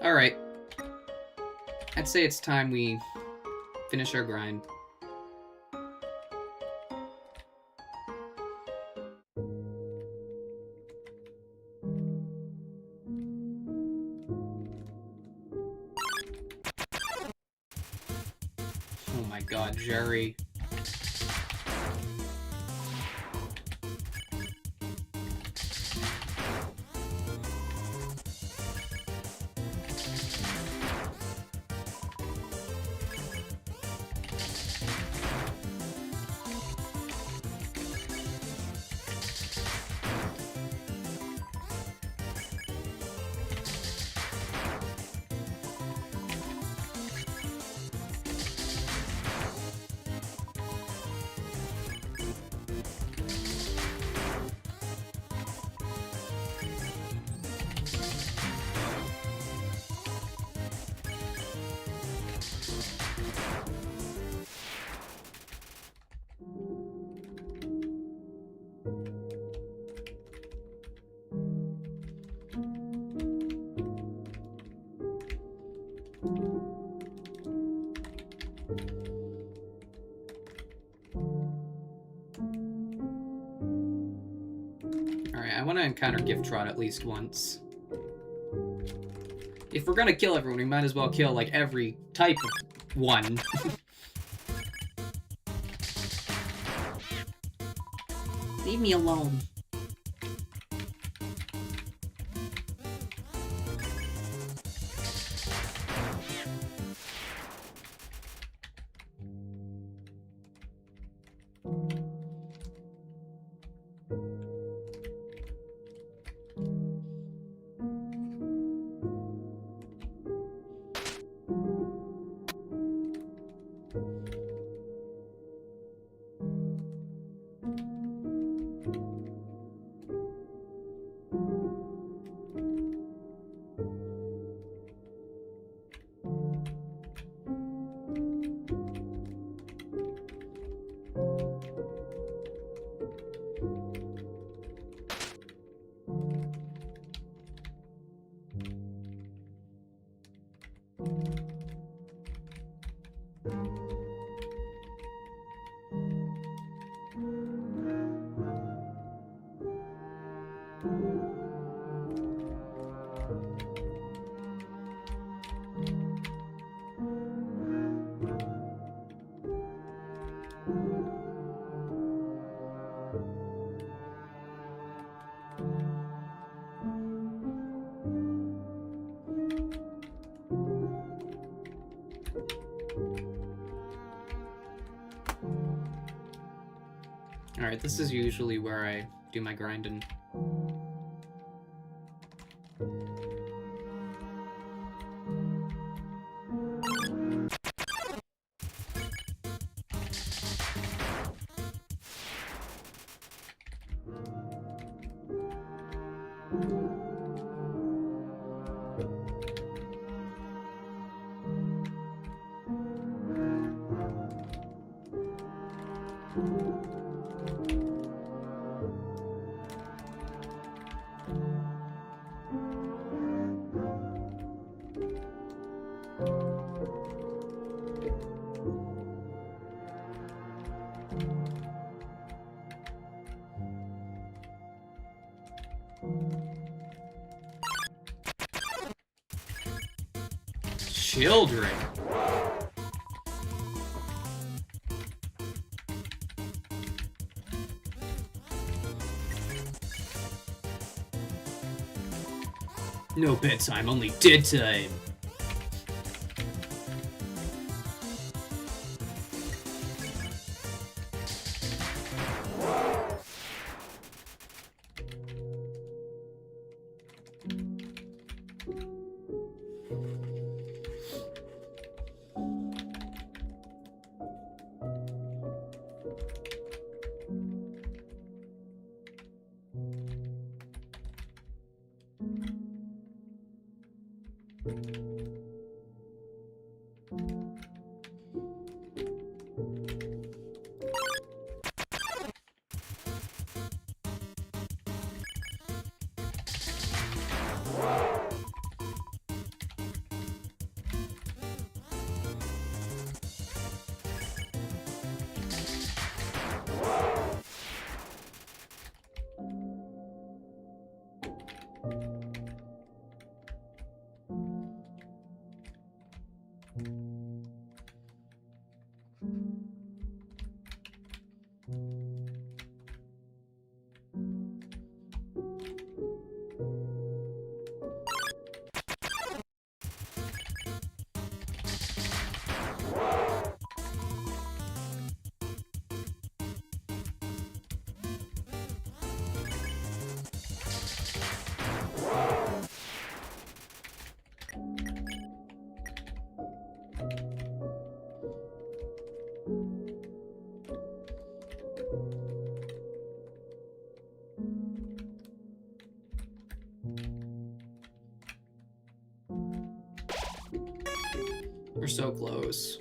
Alright. I'd say it's time we finish our grind. Oh my god, Jerry. Alright, I want to encounter Gift Trot at least once. If we're gonna kill everyone, we might as well kill, like, every type of one. Leave me alone. Alright, this is usually where I do my grinding. Children. No bedtime, only dead time. We're so close.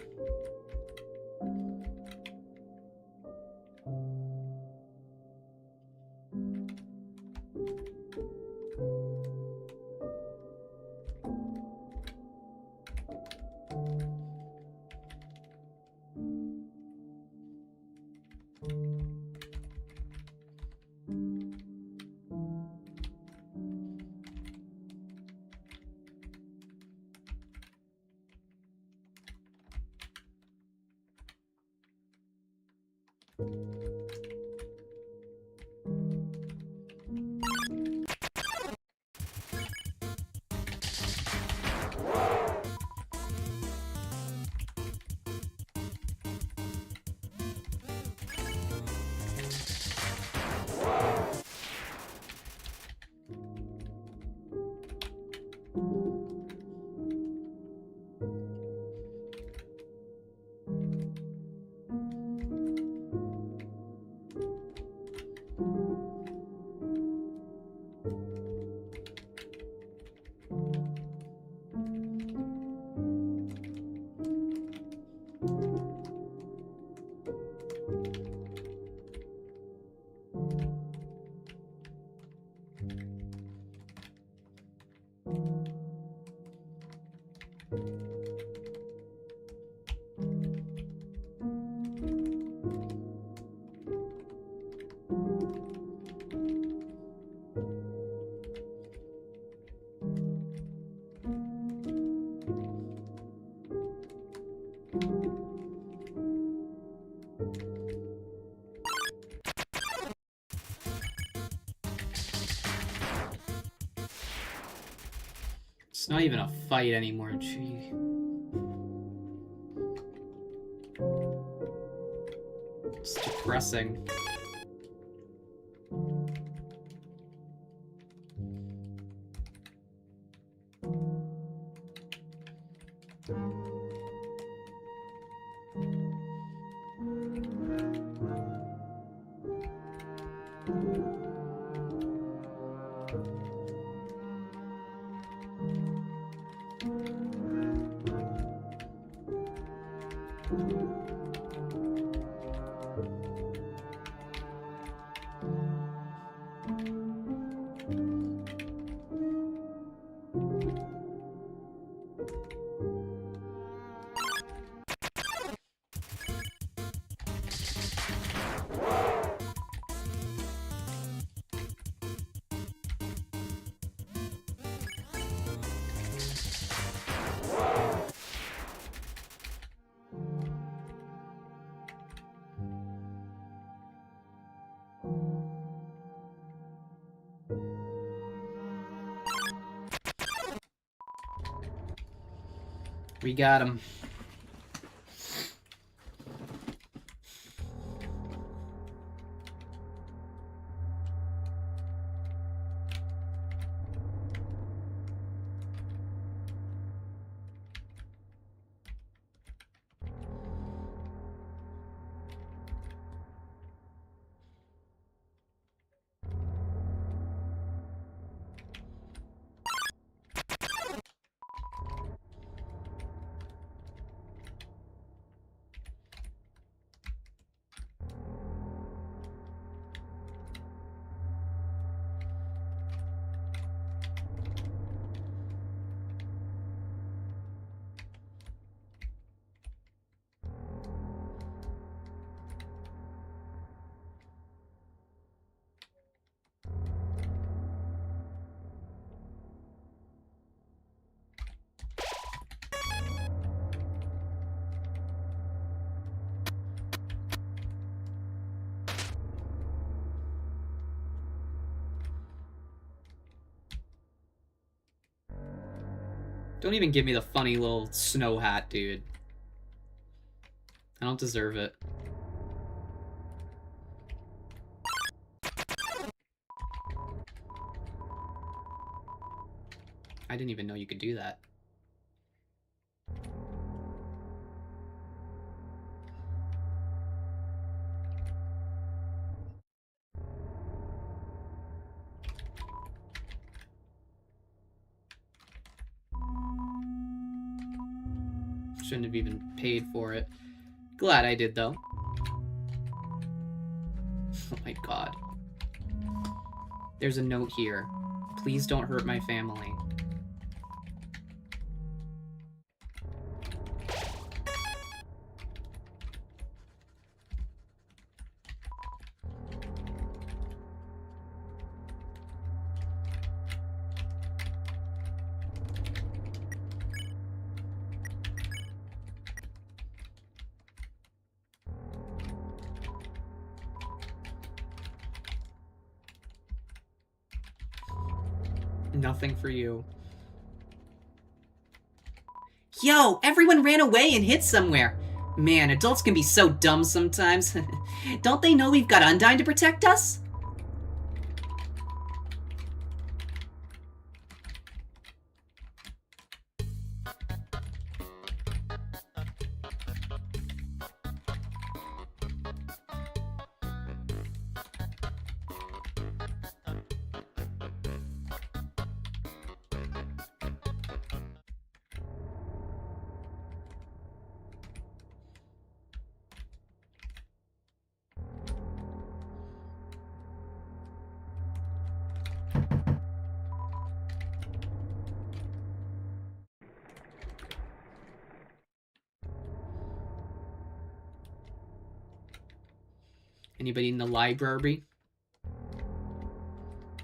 It's not even a fight anymore, gee. It's depressing. We got him. Don't even give me the funny little snow hat, dude. I don't deserve it. I didn't even know you could do that. Shouldn't have even paid for it. Glad I did, though. Oh my god. There's a note here. Please don't hurt my family. Nothing for you. Yo, everyone ran away and hid somewhere. Man, adults can be so dumb sometimes. Don't they know we've got Undyne to protect us? Anybody in the library?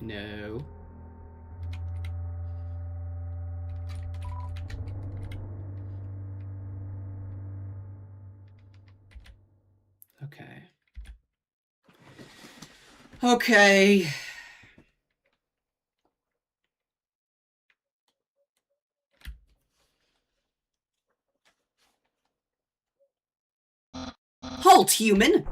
No. Okay. Okay. Halt, human!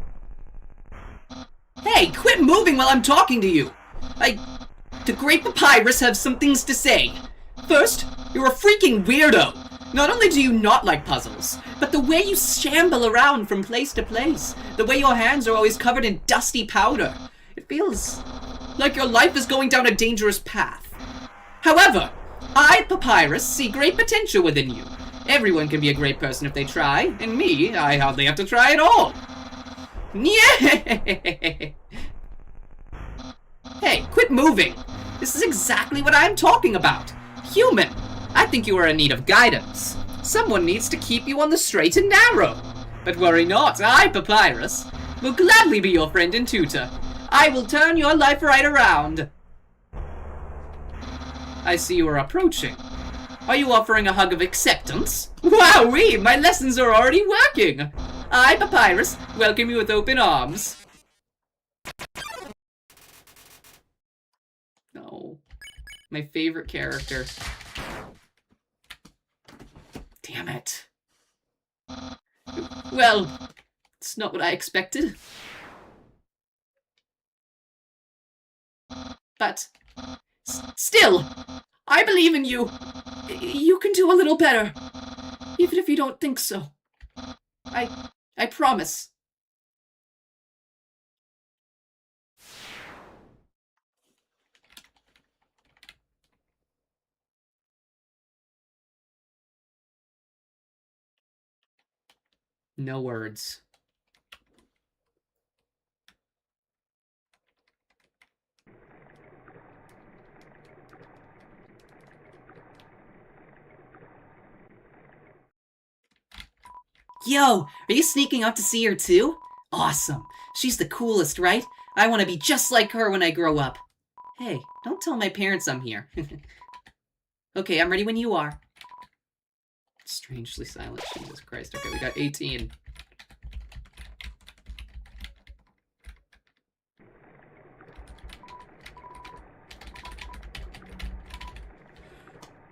Hey, quit moving while I'm talking to you! The Great Papyrus have some things to say. First, you're a freaking weirdo! Not only do you not like puzzles, but the way you shamble around from place to place, the way your hands are always covered in dusty powder, it feels like your life is going down a dangerous path. However, I, Papyrus, see great potential within you. Everyone can be a great person if they try, and me, I hardly have to try at all. Yeah! Hey, quit moving! This is exactly what I'm talking about. Human, I think you are in need of guidance. Someone needs to keep you on the straight and narrow. But worry not, I, Papyrus, will gladly be your friend and tutor. I will turn your life right around. I see you are approaching. Are you offering a hug of acceptance? Wowee, my lessons are already working. I, Papyrus, welcome you with open arms. No. My favorite character. Damn it. Well, it's not what I expected. But, still, I believe in you. You can do a little better. Even if you don't think so. I promise. No words. Yo, are you sneaking up to see her too? Awesome. She's the coolest, right? I want to be just like her when I grow up. Hey, don't tell my parents I'm here. Okay, I'm ready when you are. Strangely silent. Jesus Christ. Okay, we got 18.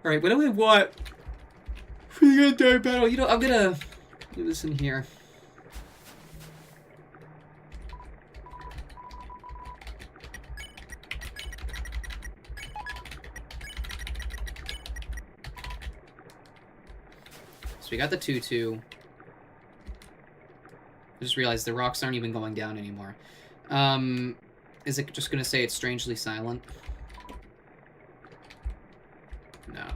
Alright, what do I want? We got dark battle. You know, I'm gonna do this in here. So we got the tutu. I just realized the rocks aren't even going down anymore. Is it just gonna say it's strangely silent? No.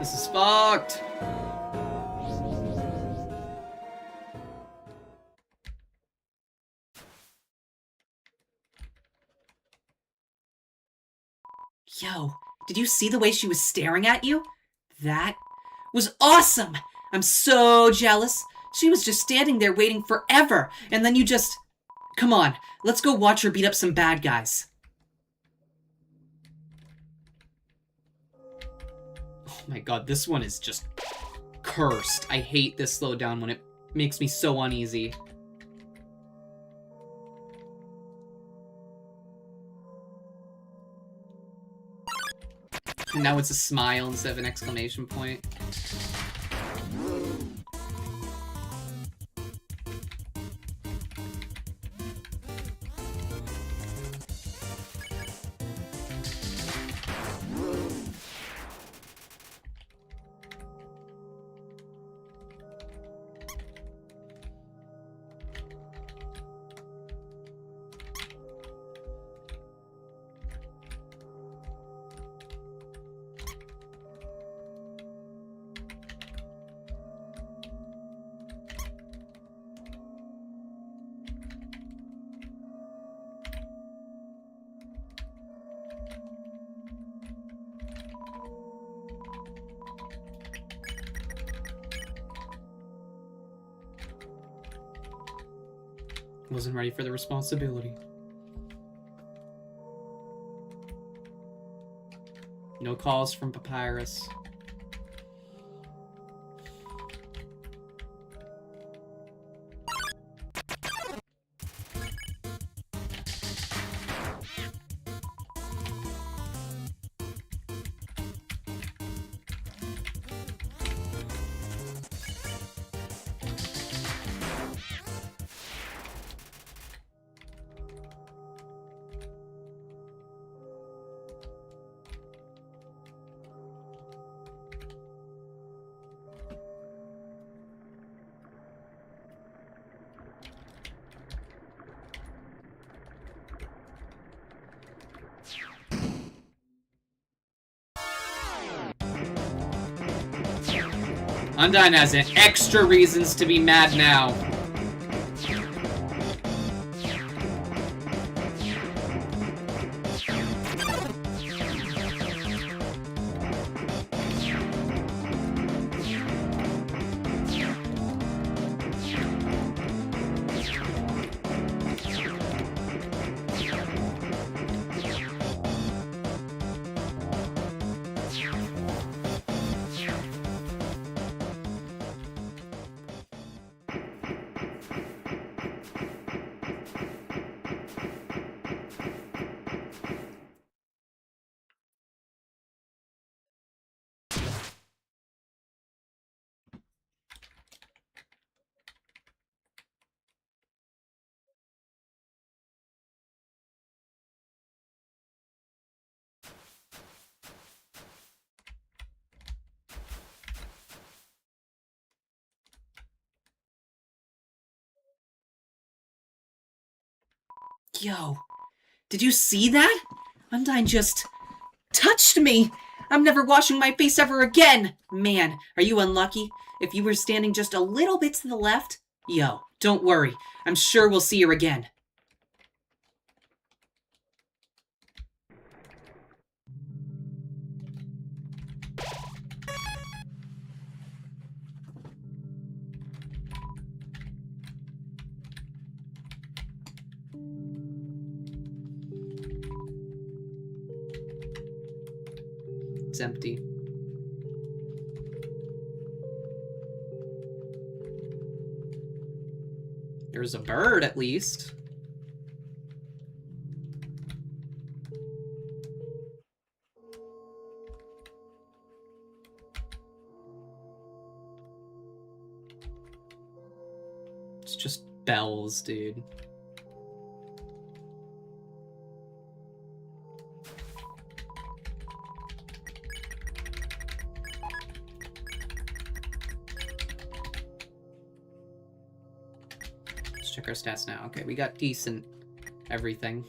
This is fucked. Yo, did you see the way she was staring at you? That was awesome! I'm so jealous. She was just standing there waiting forever, and then you just... Come on, let's go watch her beat up some bad guys. Oh my god, this one is just cursed. I hate this slowdown when it makes me so uneasy. And now it's a smile instead of an exclamation point. Wasn't ready for the responsibility. No calls from Papyrus. Undyne has an extra reasons to be mad now. Yo, did you see that? Undyne just touched me. I'm never washing my face ever again. Man, are you unlucky? If you were standing just a little bit to the left, yo, don't worry. I'm sure we'll see her again. It's empty. There's a bird, at least. It's just bells, dude. Check our stats now. Okay, we got decent everything.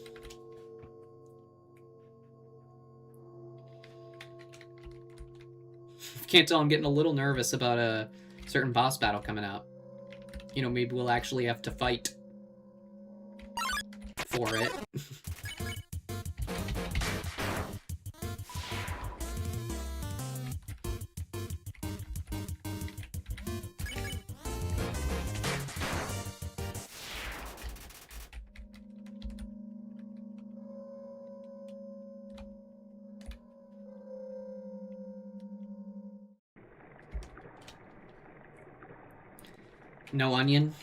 Can't tell, I'm getting a little nervous about a certain boss battle coming out. You know, maybe we'll actually have to fight for it. No onion.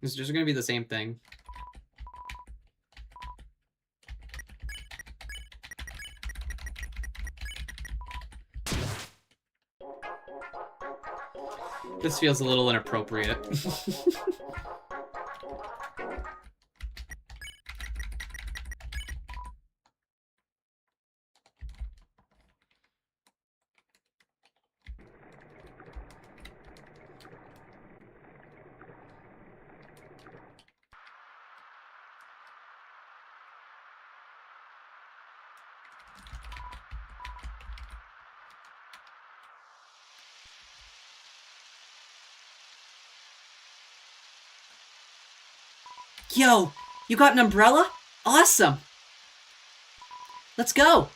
It's just gonna be the same thing. This feels a little inappropriate. Yo, you got an umbrella? Awesome! Let's go!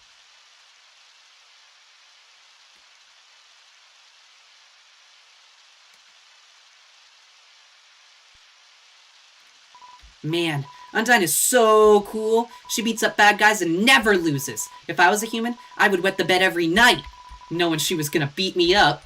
Man, Undyne is so cool. She beats up bad guys and never loses. If I was a human, I would wet the bed every night, knowing she was gonna beat me up.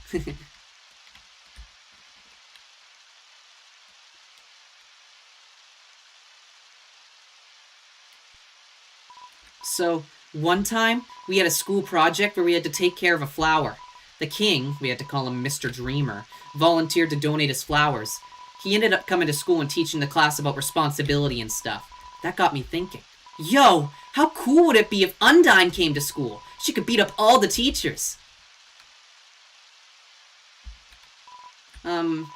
So, one time, we had a school project where we had to take care of a flower. The king, we had to call him Mr. Dreamer, volunteered to donate his flowers. He ended up coming to school and teaching the class about responsibility and stuff. That got me thinking. Yo, how cool would it be if Undyne came to school? She could beat up all the teachers.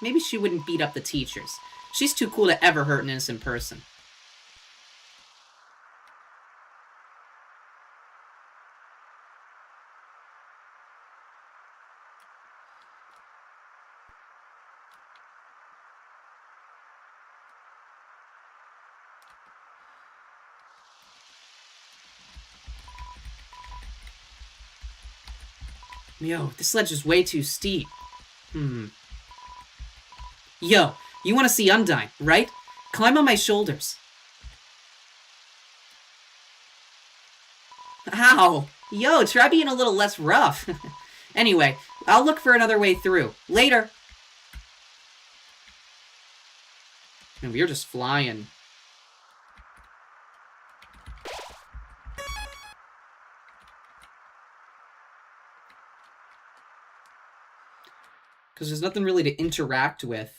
Maybe she wouldn't beat up the teachers. She's too cool to ever hurt an innocent person. Yo, this ledge is way too steep. Yo, you want to see Undyne, right? Climb on my shoulders. Ow! Yo, try being a little less rough. Anyway, I'll look for another way through. Later! And we're just flying. Because there's nothing really to interact with.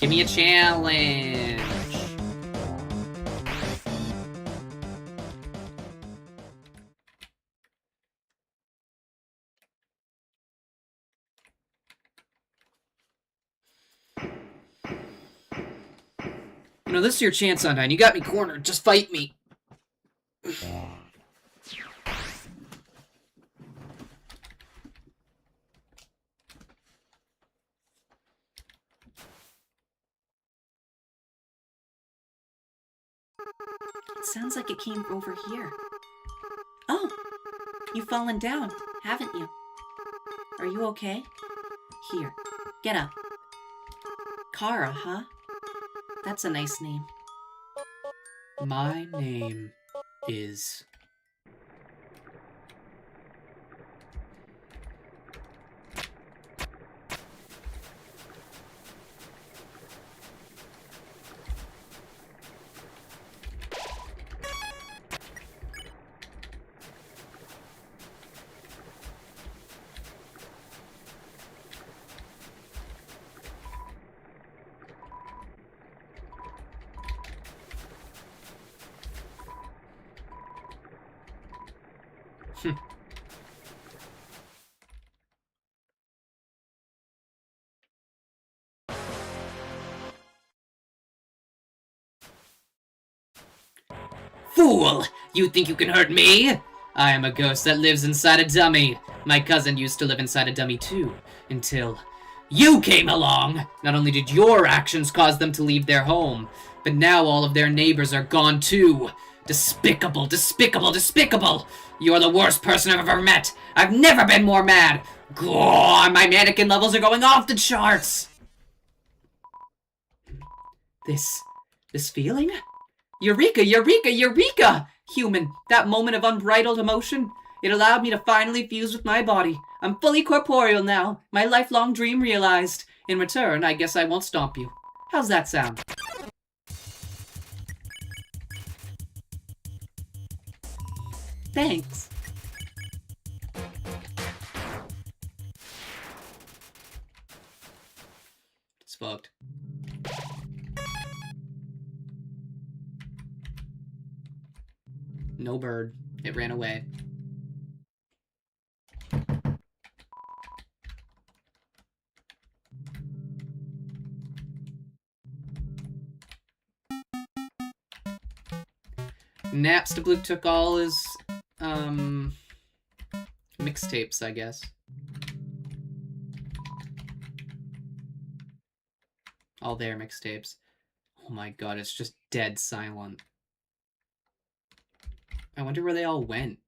Give me a challenge. You know, this is your chance, Undyne. You got me cornered. Just fight me. It sounds like it came over here. Oh, you've fallen down, haven't you? Are you okay? Here, get up. Kara, huh? That's a nice name. My name is... Fool! You think you can hurt me? I am a ghost that lives inside a dummy. My cousin used to live inside a dummy too, until you came along. Not only did your actions cause them to leave their home, but now all of their neighbors are gone too. Despicable, despicable, despicable! You're the worst person I've ever met. I've never been more mad. God, my mannequin levels are going off the charts. This feeling? Eureka! Eureka! Eureka! Human, that moment of unbridled emotion, it allowed me to finally fuse with my body. I'm fully corporeal now. My lifelong dream realized. In return, I guess I won't stomp you. How's that sound? Thanks. It's fucked. No bird. It ran away. Napstablook took all his, mixtapes, I guess. All their mixtapes. Oh my god, it's just dead silent. I wonder where they all went.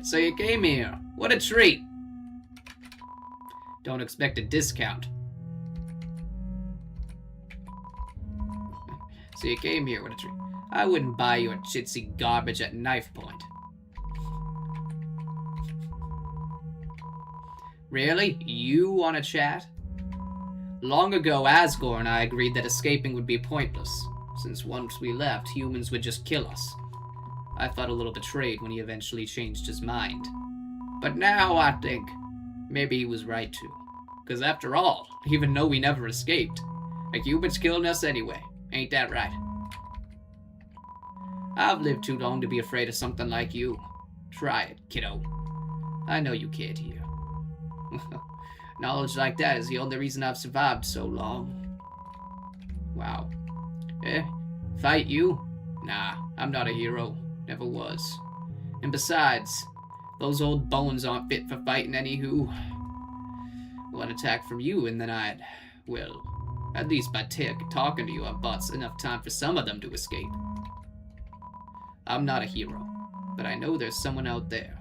So you came here. What a treat. Don't expect a discount. So you came here, what a treat. I wouldn't buy your chitsy garbage at knife point. Really? You want to chat? Long ago, Asgore and I agreed that escaping would be pointless, since once we left, humans would just kill us. I felt a little betrayed when he eventually changed his mind. But now I think maybe he was right to. Because after all, even though we never escaped, a human's killing us anyway. Ain't that right? I've lived too long to be afraid of something like you. Try it, kiddo. I know you can't hear. Knowledge like that is the only reason I've survived so long. Wow. Fight you? Nah, I'm not a hero. Never was. And besides, those old bones aren't fit for fighting anywho. One attack from you and then I'd... well, at least by talking to you I've bought enough time for some of them to escape. I'm not a hero, but I know there's someone out there.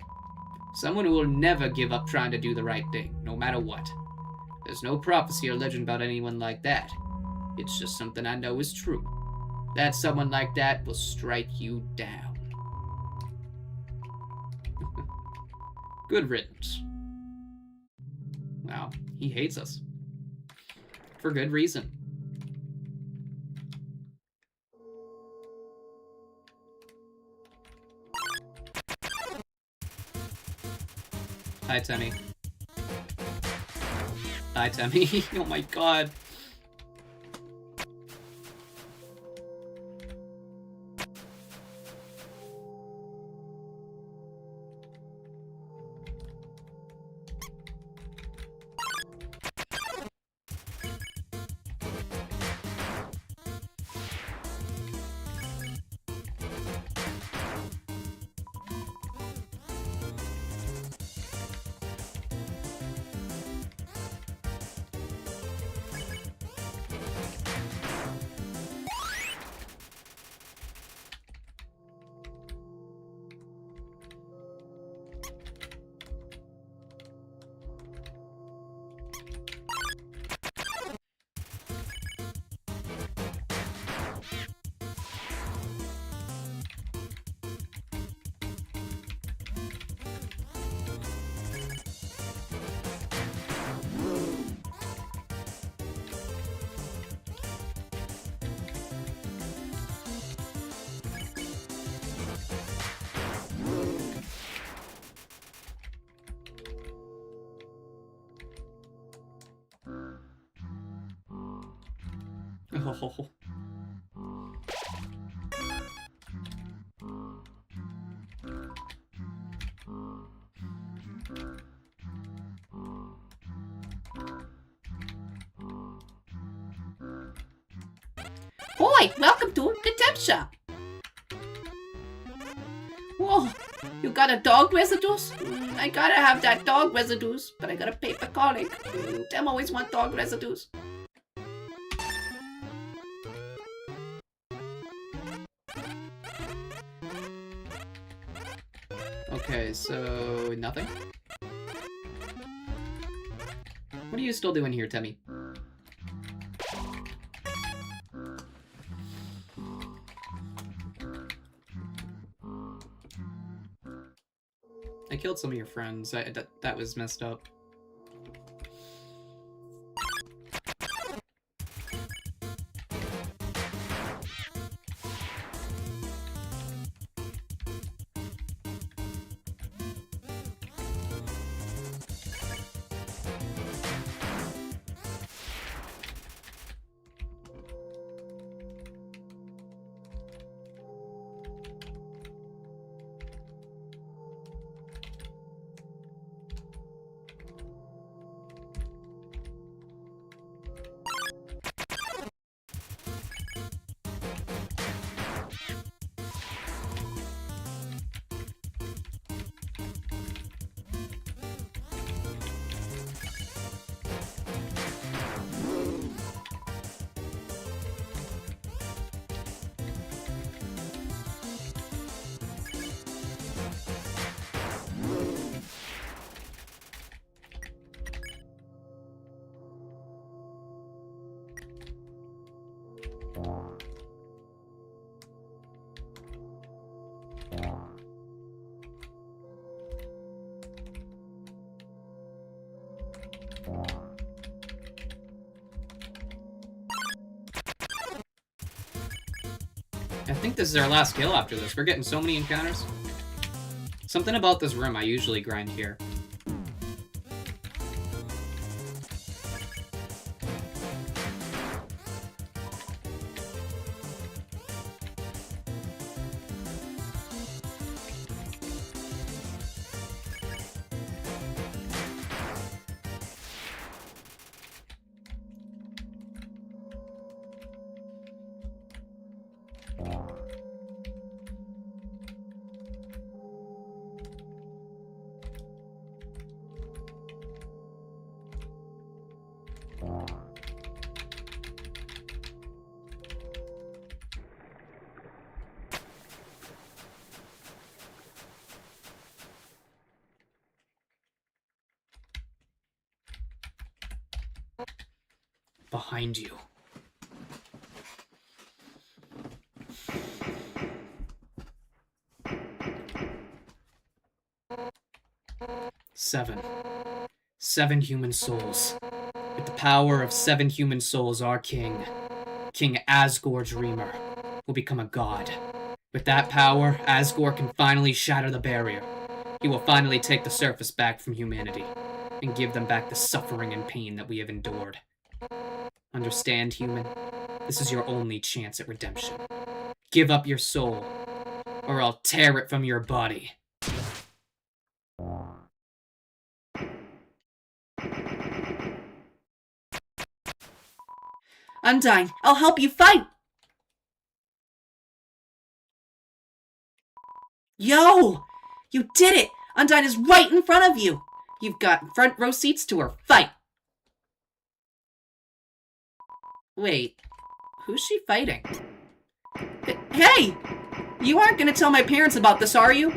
Someone who will never give up trying to do the right thing, no matter what. There's no prophecy or legend about anyone like that. It's just something I know is true. That someone like that will strike you down. Good riddance. Wow, he hates us. For good reason. Hi, Temmie. Hi, Temmie. Oh my god. Oh. Boy, welcome to the temp shop. Whoa, you got a dog residues? I gotta have that dog residues, but I gotta pay for calling. Them always want dog residues. Okay, so nothing? What are you still doing here, Temmie? I killed some of your friends. That was messed up. I think this is our last kill after this. We're getting so many encounters. Something about this room, I usually grind here. Behind you. Seven human souls. With the power of 7 human souls, our king, King Asgore Dreamer, will become a god. With that power, Asgore can finally shatter the barrier. he will finally take the surface back from humanity and give them back the suffering and pain that we have endured. Understand, human? This is your only chance at redemption. Give up your soul, or I'll tear it from your body. Undyne, I'll help you fight! Yo! You did it! Undyne is right in front of you! You've got front row seats to her fight! Wait, who's she fighting? Hey! You aren't gonna tell my parents about this, are you?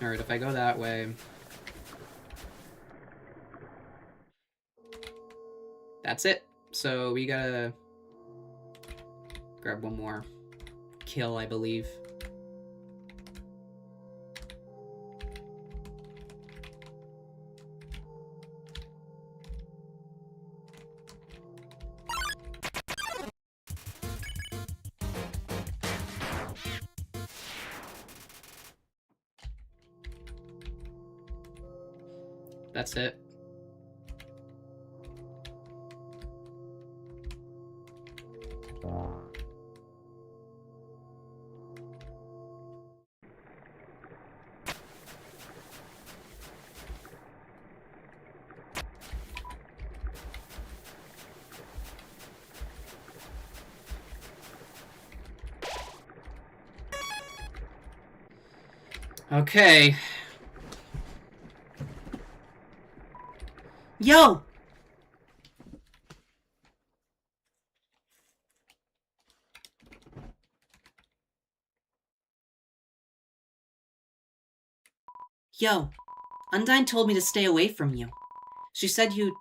Alright, if I go that way... That's it. So we gotta... grab one more kill, I believe. That's it. Okay. Yo! Yo, Undyne told me to stay away from you. She said you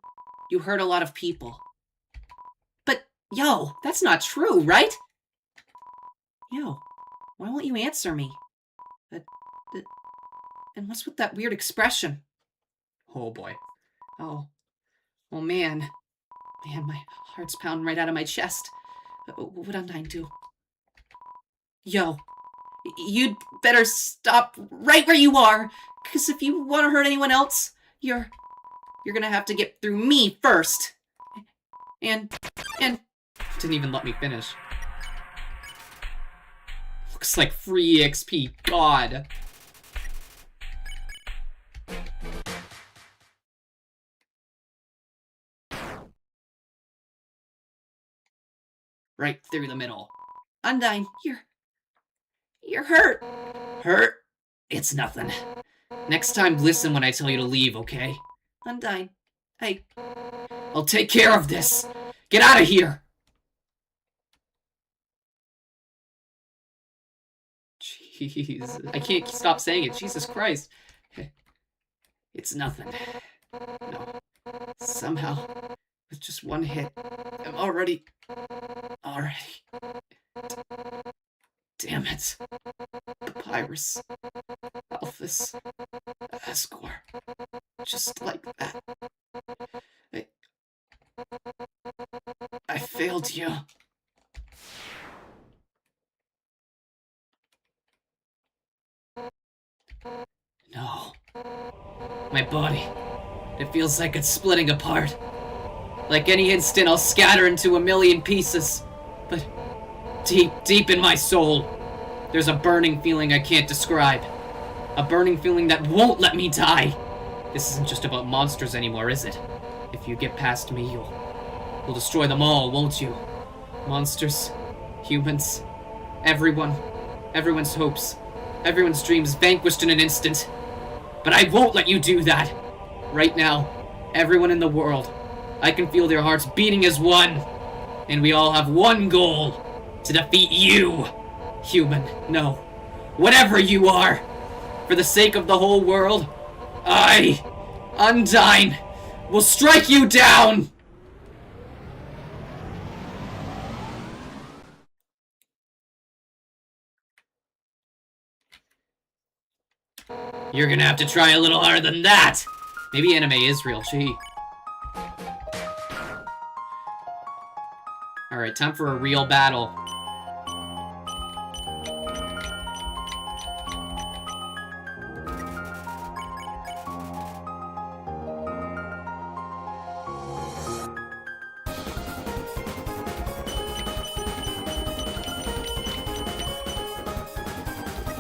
hurt a lot of people. But, yo, that's not true, right? Yo, why won't you answer me? And what's with that weird expression? Oh boy. Oh man. Man, my heart's pounding right out of my chest. What'd Undyne do? Yo, you'd better stop right where you are, because if you want to hurt anyone else, you're gonna have to get through me first. And... Didn't even let me finish. Looks like free EXP. God. Right through the middle. Undyne, you're hurt. Hurt? It's nothing. Next time, listen when I tell you to leave, okay? Undyne, I'll take care of this. Get out of here. Jeez, I can't stop saying it. Jesus Christ. It's nothing. No. Somehow, with just one hit, I'm already... Damn it. Papyrus. Alphys. Asgore. Just like that. I failed you. No. My body. It feels like it's splitting apart. Like any instant I'll scatter into a million pieces. But deep in my soul, there's a burning feeling I can't describe. A burning feeling that won't let me die. This isn't just about monsters anymore, is it? If you get past me, you'll destroy them all, won't you? Monsters, humans, everyone's hopes, everyone's dreams vanquished in an instant. But I won't let you do that. Right now, everyone in the world, I can feel their hearts beating as one. And we all have one goal, to defeat you, human, no, whatever you are. For the sake of the whole world, I, Undyne, will strike you down! You're gonna have to try a little harder than that! Maybe anime is real, gee. Alright, time for a real battle.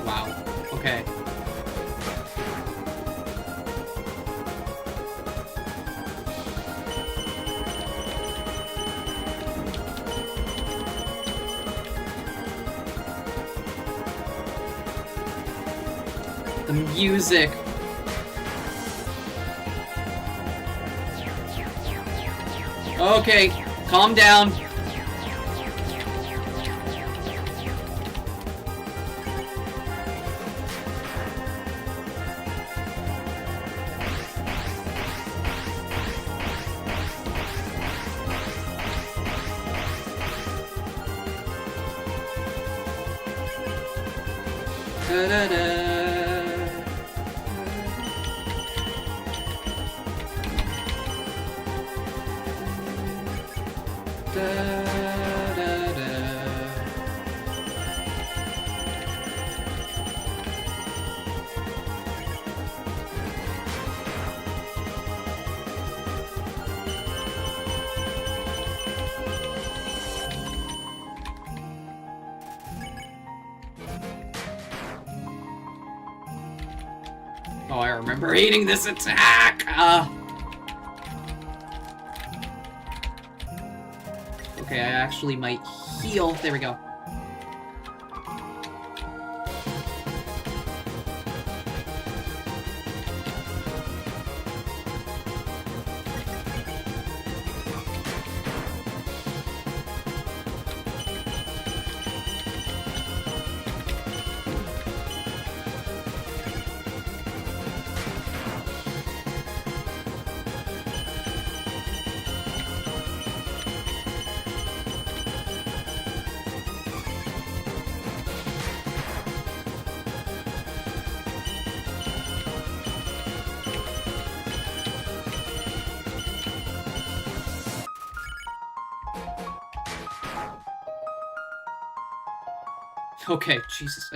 Wow. Okay. The music. Okay, calm down. Da-da-da. Da-da-da. Oh, I remember hating this attack! Okay, I actually might heal. There we go. Okay, Jesus.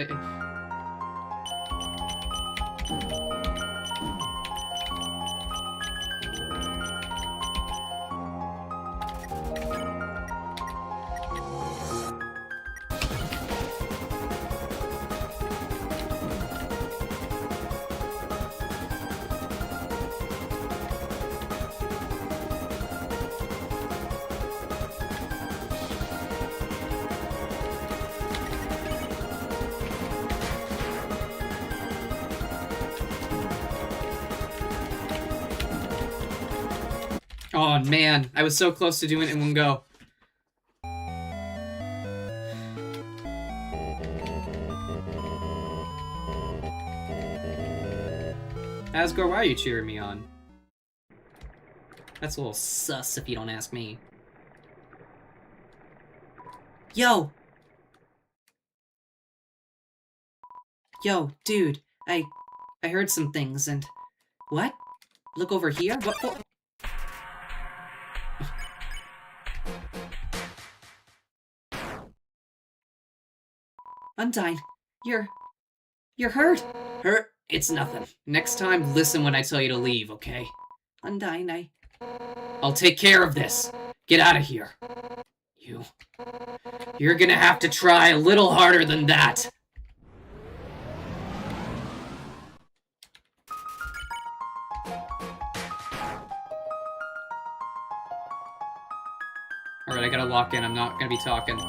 Oh, man. I was so close to doing it in one go. Asgore, why are you cheering me on? That's a little sus if you don't ask me. Yo! Yo, dude. I heard some things and... What? Look over here? What? Undyne, you're hurt. Hurt? It's nothing. Next time, listen when I tell you to leave, okay? Undyne, I'll take care of this. Get out of here. You're gonna have to try a little harder than that. Alright, I gotta lock in. I'm not gonna be talking.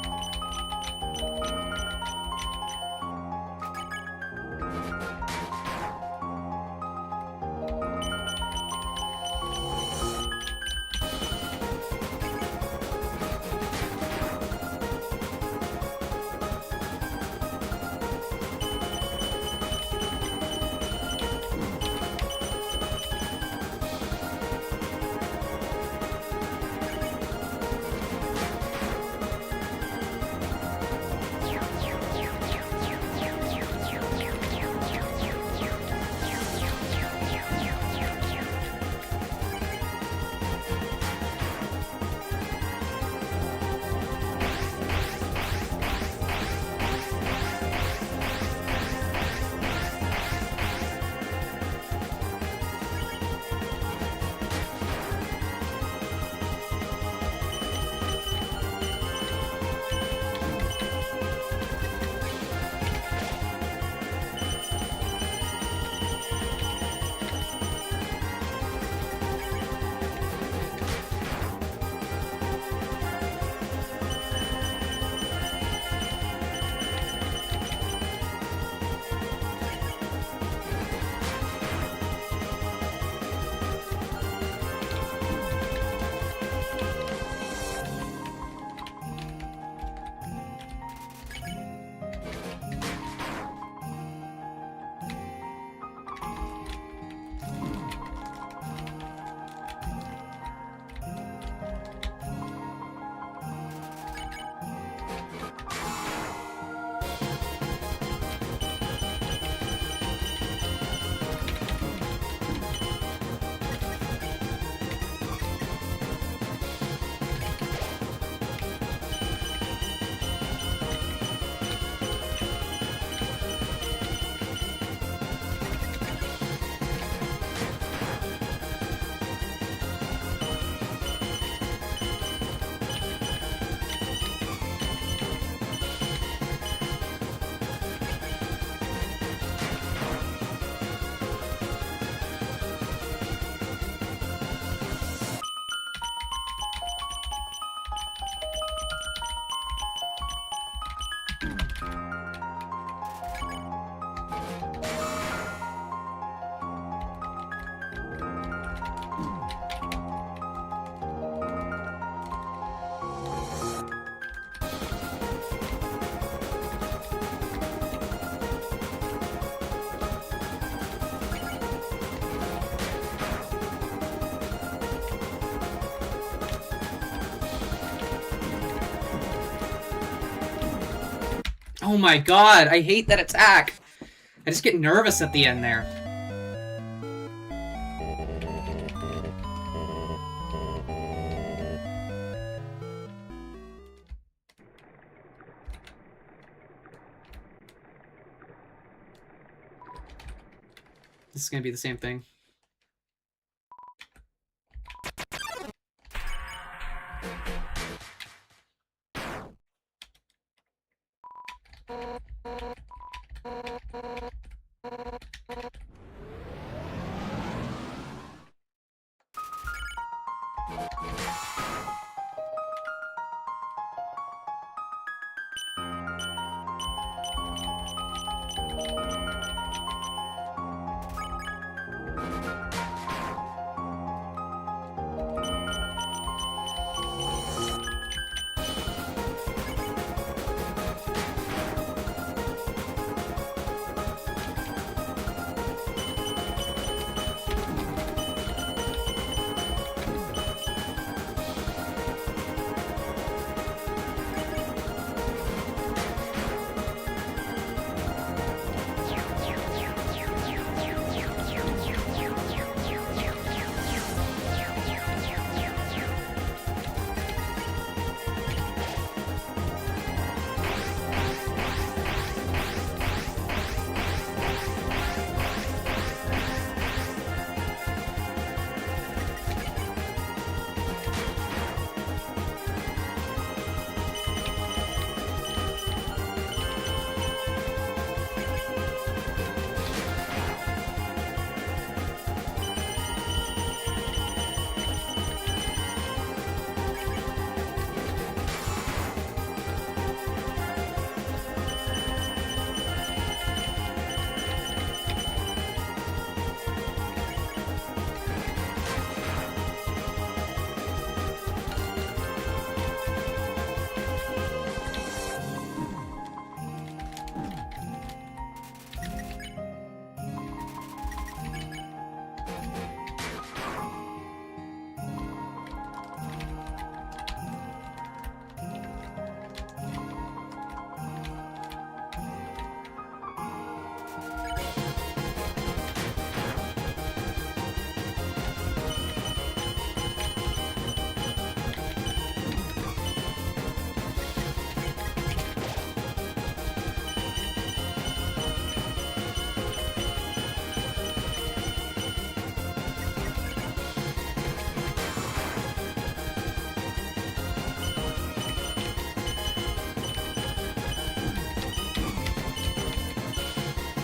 Oh my god, I hate that attack! I just get nervous at the end there. This is gonna be the same thing.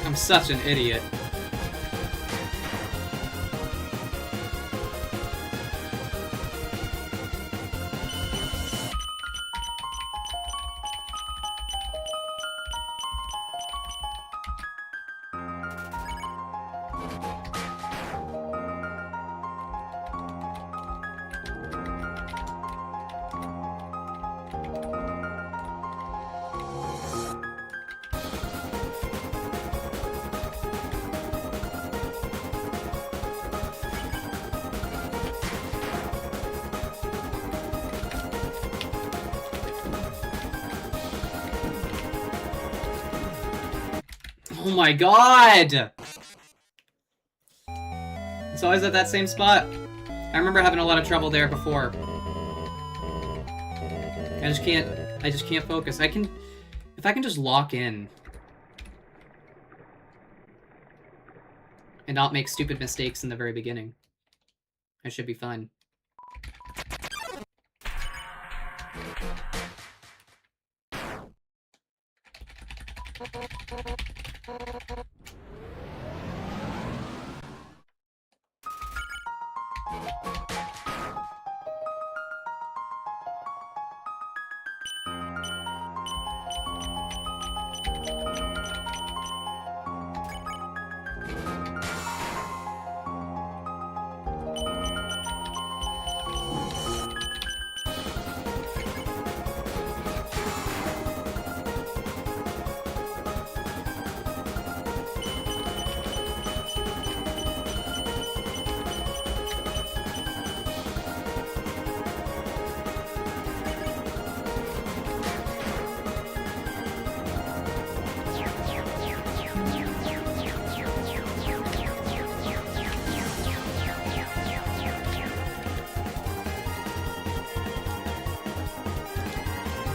I'm such an idiot. Oh my god! It's always at that same spot. I remember having a lot of trouble there before. I just can't focus. If I can just lock in and not make stupid mistakes in the very beginning, I should be fine.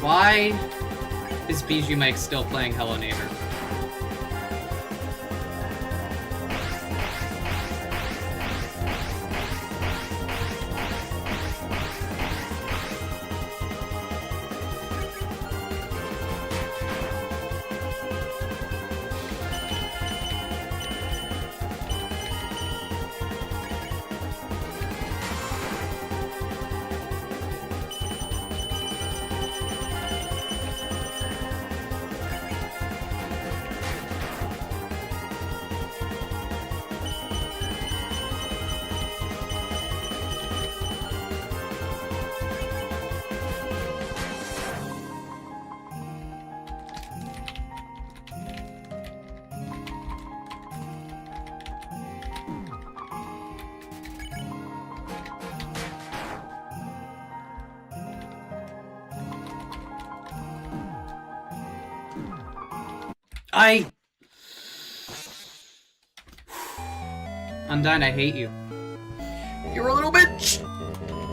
Why is Bijou Mike still playing Hello Neighbor? Undyne, I hate you. You're a little bitch!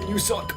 You suck.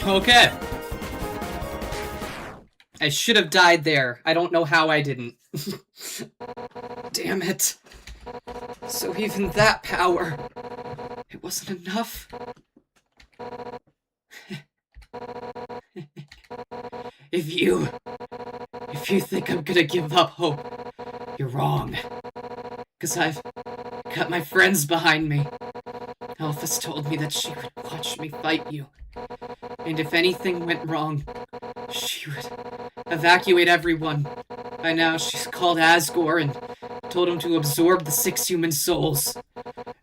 Okay. I should have died there. I don't know how I didn't. Damn it. So even that power, it wasn't enough? If you think I'm gonna give up hope, you're wrong. 'Cause I've got my friends behind me. Alphys told me that she would watch me fight you. And if anything went wrong, she would evacuate everyone. By now, she's called Asgore and told him to absorb the 6 human souls.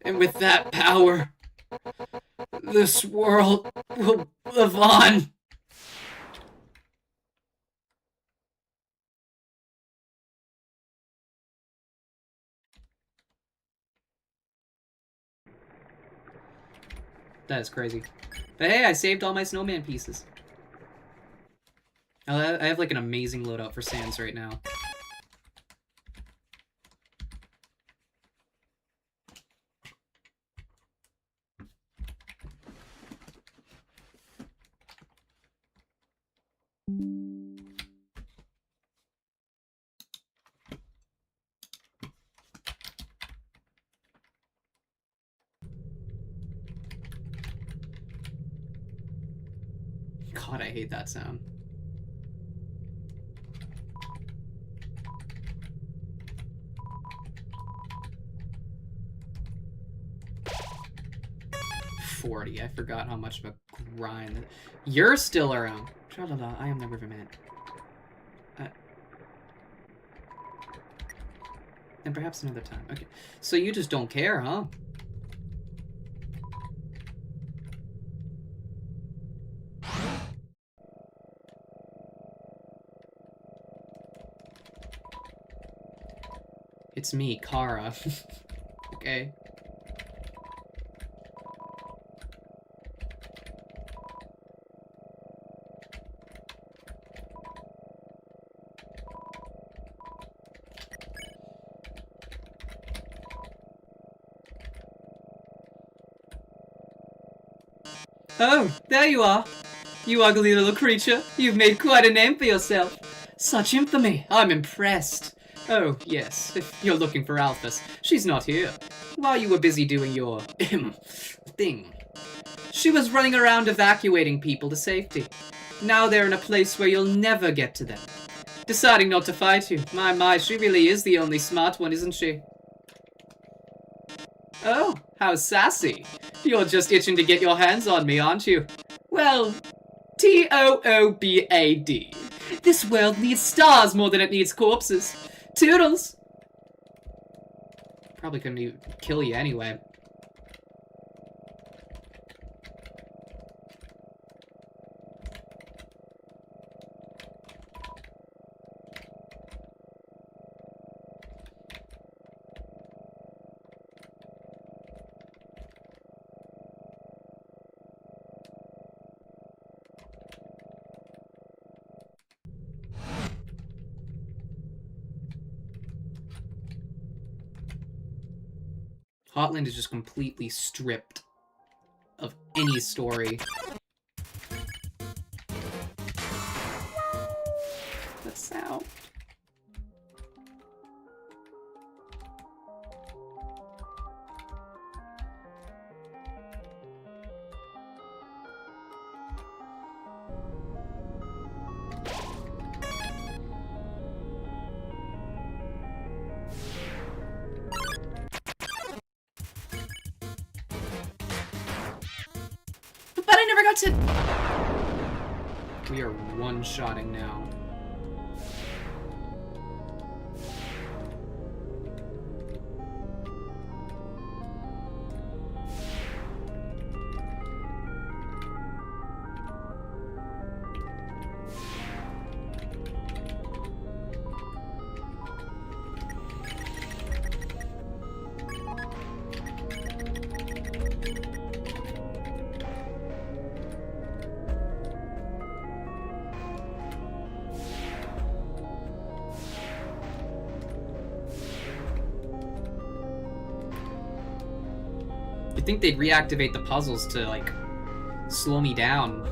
And with that power, this world will live on. That is crazy. But hey, I saved all my snowman pieces. I have like an amazing loadout for Sans right now. God, I hate that sound. I forgot how much of a grind. You're still around. Tra-la-la, I am the Riverman. And perhaps another time. Okay. So you just don't care, huh? It's me, Kara. Okay. Oh, there you are. You ugly little creature. You've made quite a name for yourself. Such infamy. I'm impressed. Oh, yes, if you're looking for Alphys, she's not here. While you were busy doing your, thing. She was running around evacuating people to safety. Now they're in a place where you'll never get to them. Deciding not to fight you. My, she really is the only smart one, isn't she? Oh, how sassy. You're just itching to get your hands on me, aren't you? Well, Toobad. This world needs stars more than it needs corpses. Toodles! Probably couldn't even kill you anyway. Hotland is just completely stripped of any story. That sound. But I never got to... We are one-shotting now. You'd think they'd reactivate the puzzles to, like, slow me down.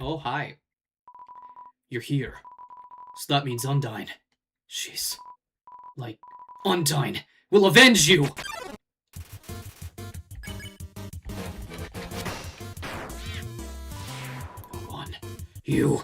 Oh, hi. You're here. So that means Undyne. She's... like... Undyne will avenge you! Go on. You...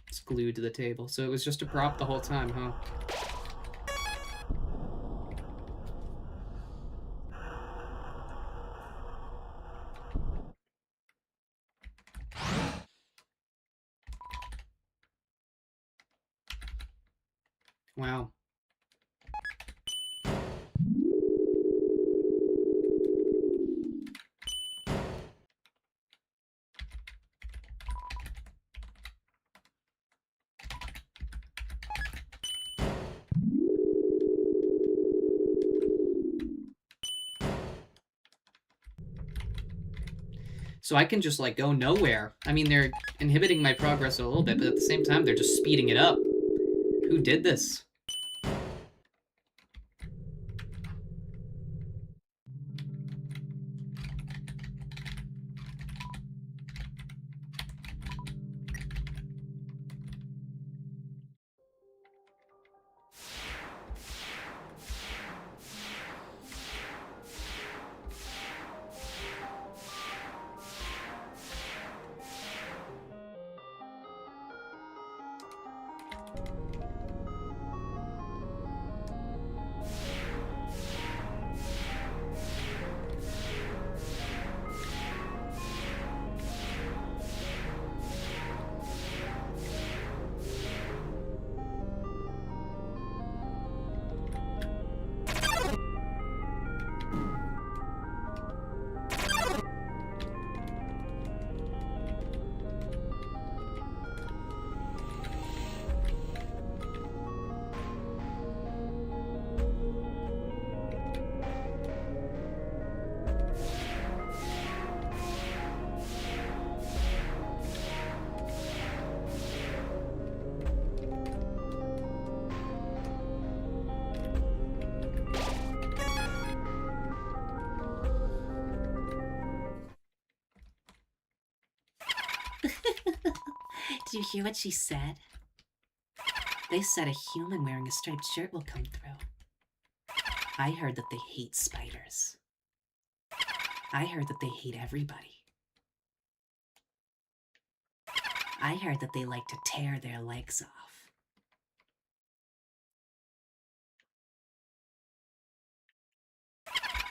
It's glued to the table, so it was just a prop the whole time, huh? Wow. So I can just, like, go nowhere. I mean, they're inhibiting my progress a little bit, but at the same time, they're just speeding it up. Who did this? Did you hear what she said? They said a human wearing a striped shirt will come through. I heard that they hate spiders. I heard that they hate everybody. I heard that they like to tear their legs off.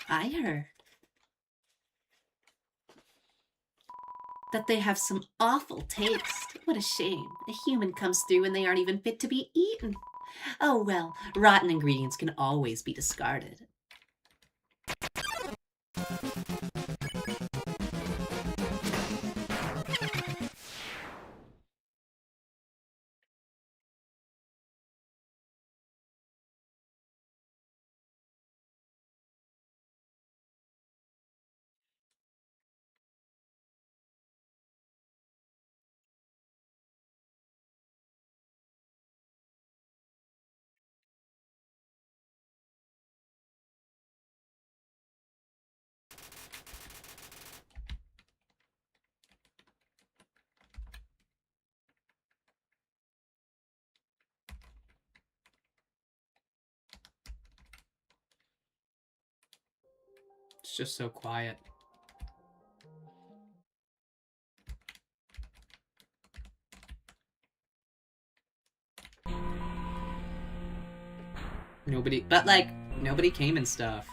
I heard that they have some awful taste. What a shame. A human comes through and they aren't even fit to be eaten. Oh well, rotten ingredients can always be discarded. It's just so quiet. Nobody, but like, nobody came and stuff.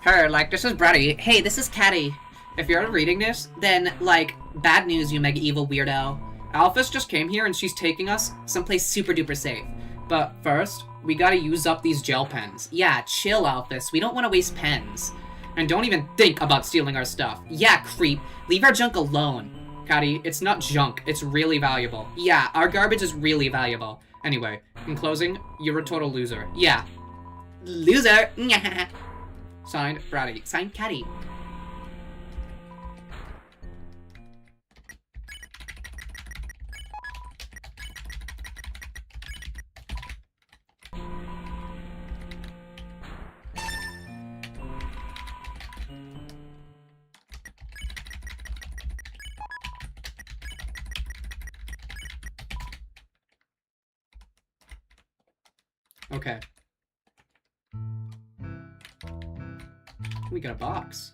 Her, like, this is Brady. Hey, this is Caddy. if you're reading this, then, like, bad news, you mega evil weirdo. Alphys just came here and she's taking us someplace super duper safe. But first, we gotta use up these gel pens. Yeah, chill, Alphys. We don't want to waste pens. And don't even think about stealing our stuff. Yeah, creep. Leave our junk alone. Caddy, it's not junk. It's really valuable. Yeah, our garbage is really valuable. Anyway, in closing, you're a total loser. Yeah. Loser! Signed, Brady. Signed, Caddy. Okay. We got a box.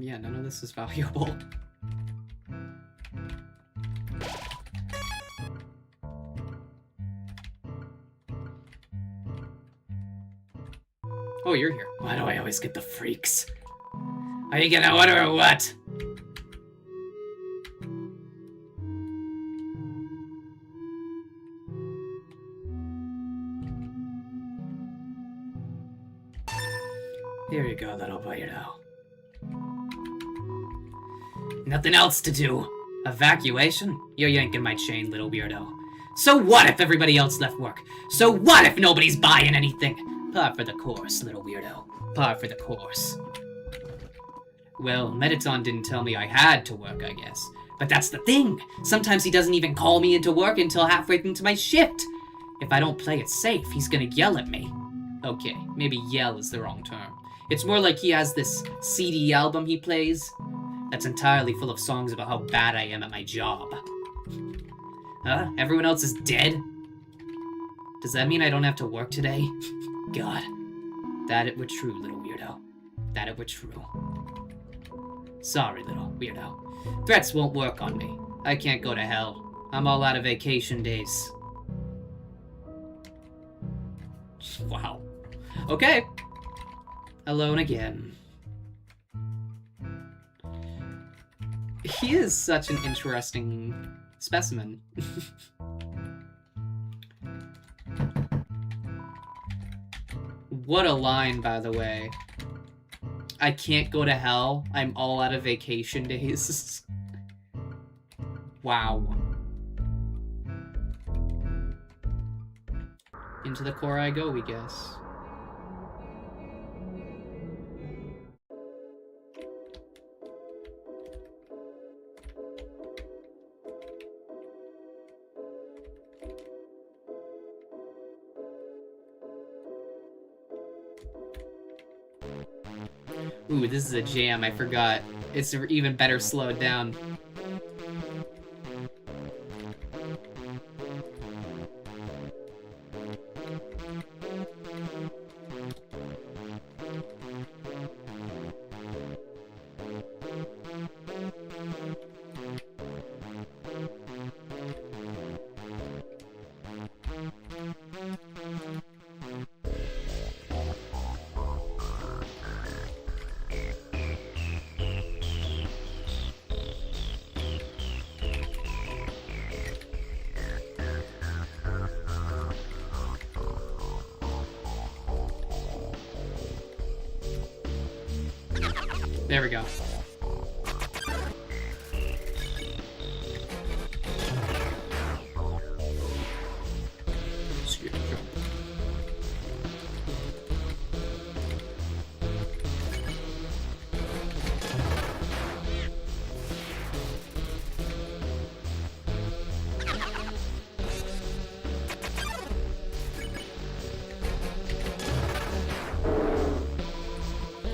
Yeah, none of this is valuable. Oh, you're here. Why do I always get the freaks? Are you gonna order or what? Here you go, little weirdo. Nothing else to do. Evacuation? You're yanking my chain, little weirdo. So what if everybody else left work? So what if nobody's buying anything? Par for the course, little weirdo. Par for the course. Well, Mediton didn't tell me I had to work, I guess. But that's the thing. Sometimes he doesn't even call me into work until halfway into my shift. If I don't play it safe, he's gonna yell at me. Okay, maybe yell is the wrong term. It's more like he has this CD album he plays that's entirely full of songs about how bad I am at my job. Huh? Everyone else is dead? Does that mean I don't have to work today? God. That it were true, little weirdo. That it were true. Sorry, little weirdo. Threats won't work on me. I can't go to hell. I'm all out of vacation days. Wow. Okay. Alone again. He is such an interesting specimen. What a line, by the way. I can't go to hell. I'm all out of vacation days. Wow. Into the core I go, we guess. Ooh, this is a jam, I forgot. It's even better slowed down. There we go.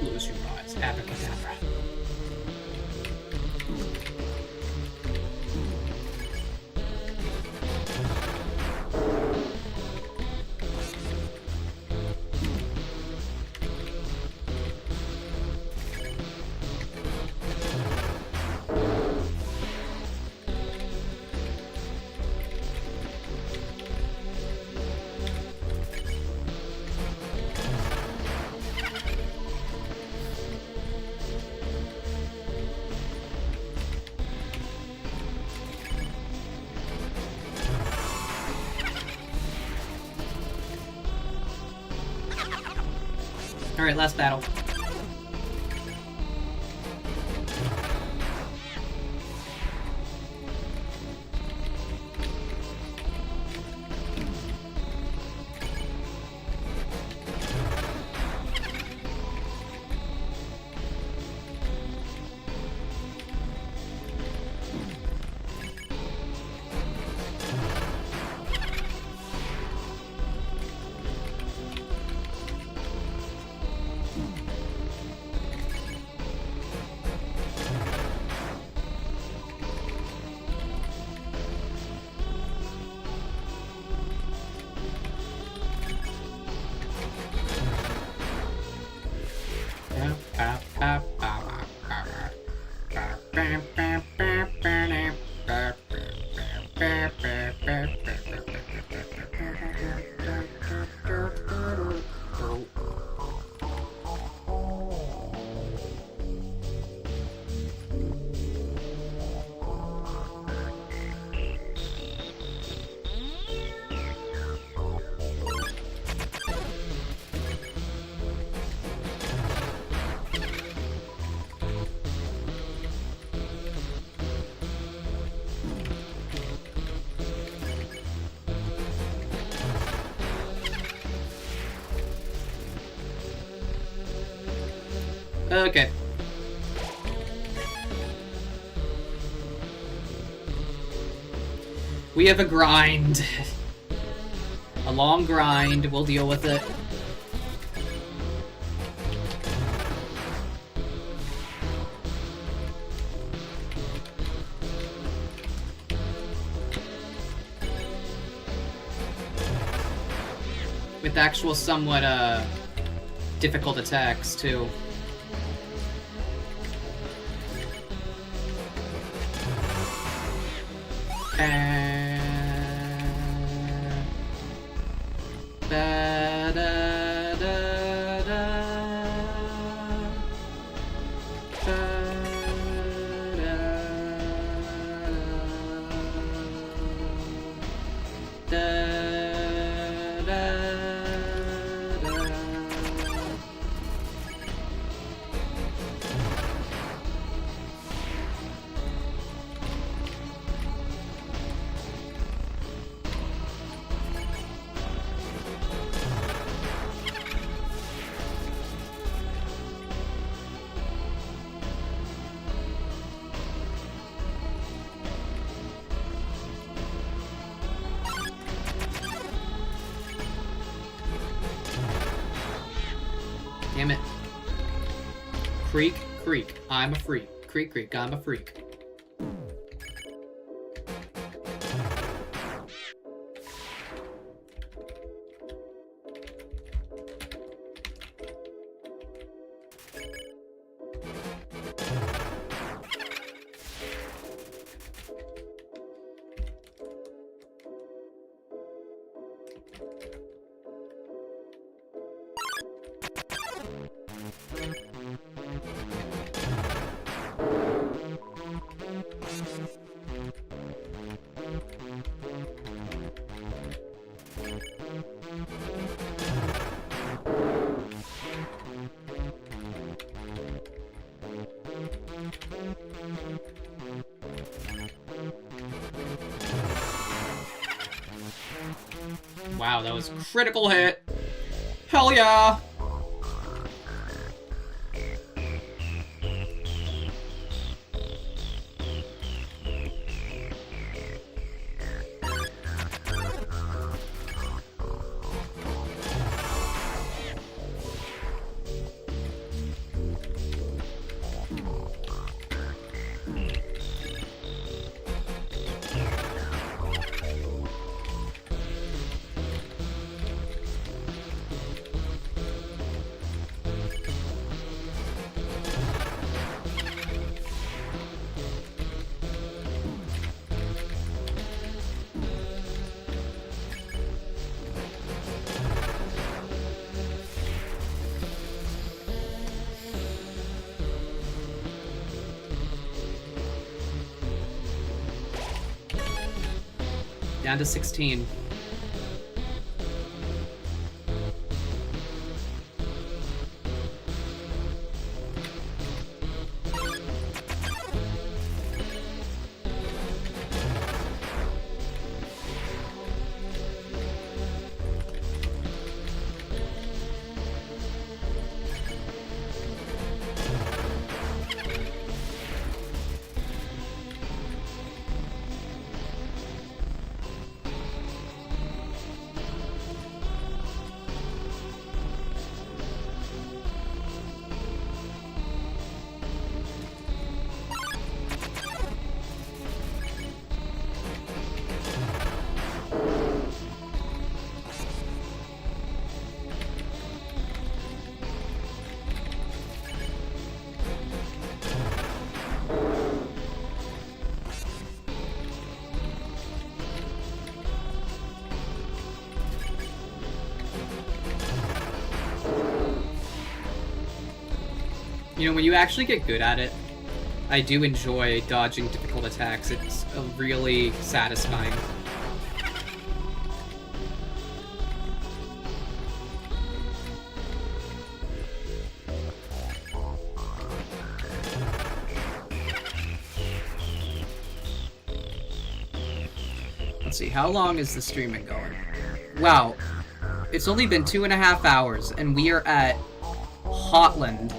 Lose your eyes, abracadabra. Alright, last battle. Okay. We have a grind. A long grind. We'll deal with it. With actual somewhat, difficult attacks, too. Damn it. Creek, creek, I'm a freak. Creek, creek, I'm a freak. Wow, that was a critical hit. Hell yeah! Down to 16. You know, when you actually get good at it, I do enjoy dodging difficult attacks. It's really satisfying. Let's see, how long is the streaming going? Wow, it's only been 2.5 hours, and we are at Hotland.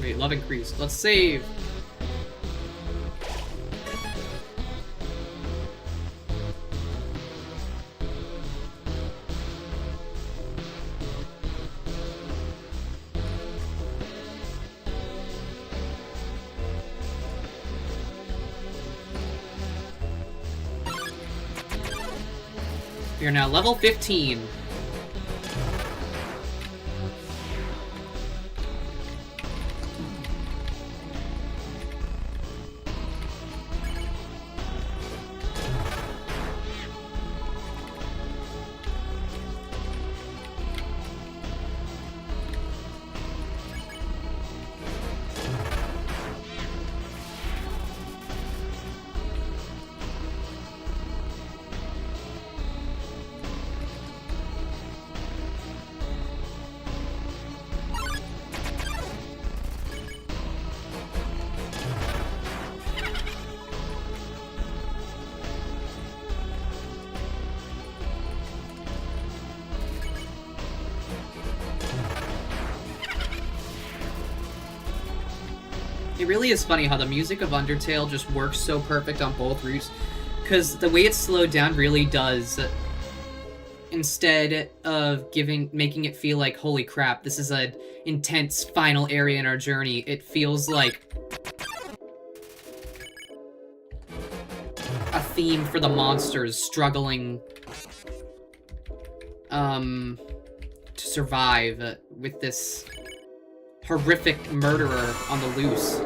Wait, love increased. Let's save. We are now level 15. It really is funny how the music of Undertale just works so perfect on both routes, because the way it's slowed down really does, instead of making it feel like, holy crap, this is an intense final area in our journey, it feels like a theme for the monsters struggling to survive with this horrific murderer on the loose.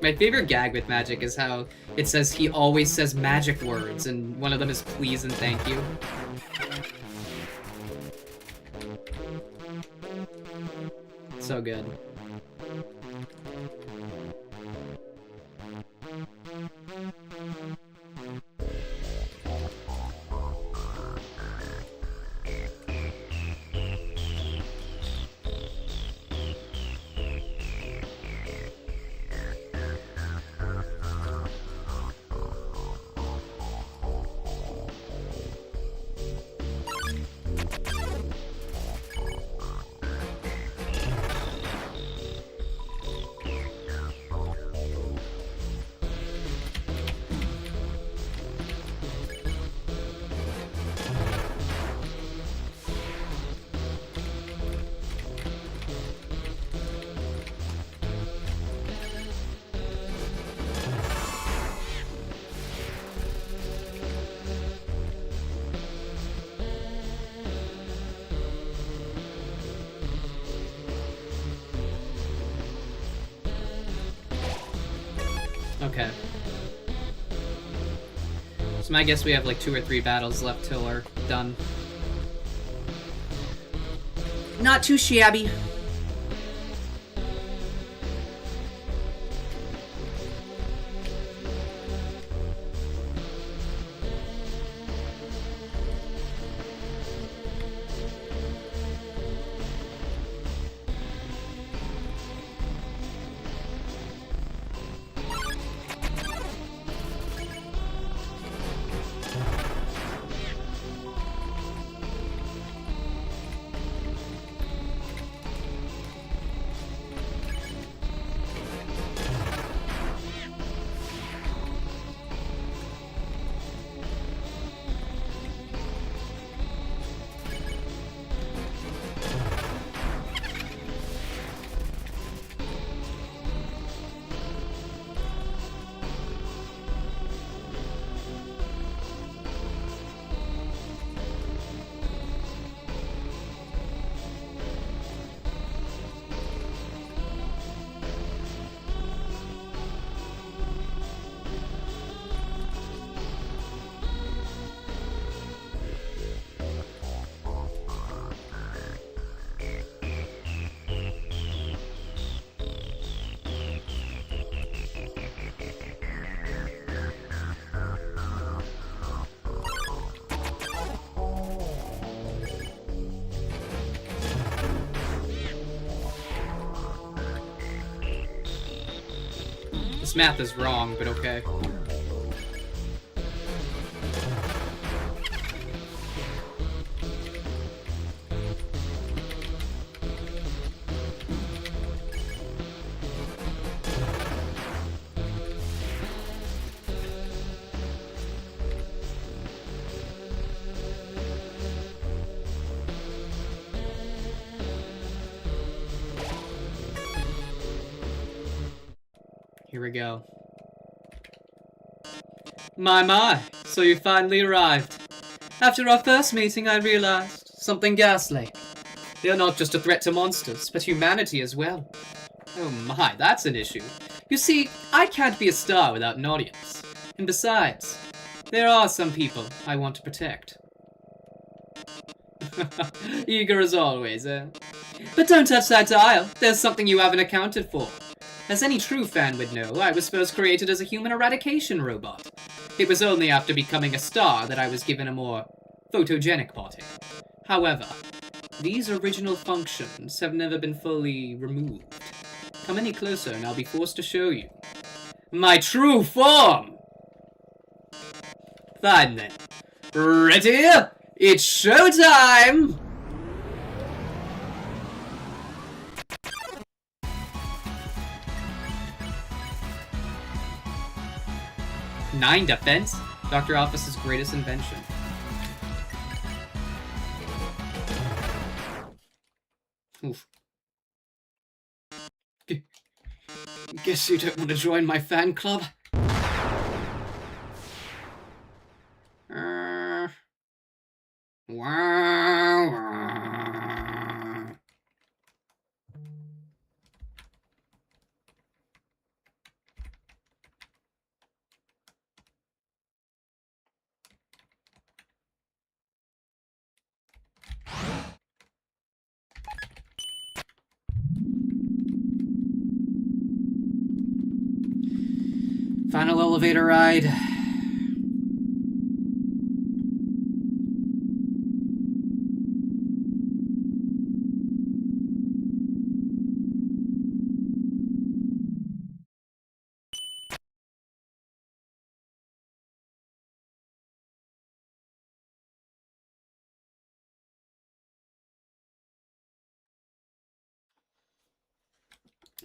My favorite gag with magic is how it says he always says magic words, and one of them is please and thank you. So good. Okay. So my guess we have like 2 or 3 battles left till we're done. Not too shabby. This math is wrong, but okay. Here we go. My, so you finally arrived. After our first meeting, I realized something ghastly. You're not just a threat to monsters, but humanity as well. Oh my, that's an issue. You see, I can't be a star without an audience. And besides, there are some people I want to protect. Eager as always, eh? But don't touch that dial. There's something you haven't accounted for. As any true fan would know, I was first created as a human eradication robot. It was only after becoming a star that I was given a more photogenic body. However, these original functions have never been fully removed. Come any closer and I'll be forced to show you my true form! Fine then. Ready? It's showtime! Nine defense? Dr. Office's greatest invention. Oof. Guess you don't want to join my fan club? Final elevator ride.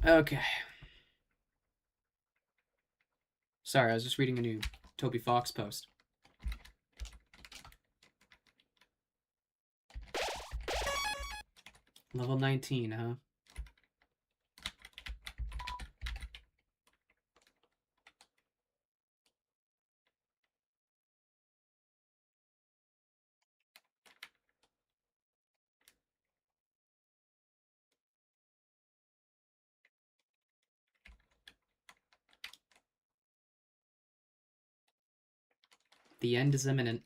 Okay. Sorry, I was just reading a new Toby Fox post. Level 19, huh? The end is imminent.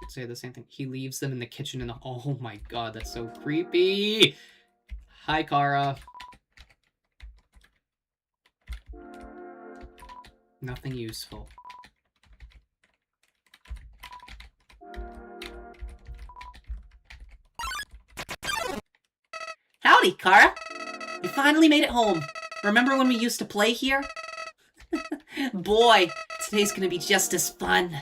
Say the same thing. He leaves them in the kitchen in the... Oh my god, that's so creepy! Hi, Kara. Nothing useful. Howdy, Kara. You finally made it home. Remember when we used to play here? Boy, today's gonna be just as fun.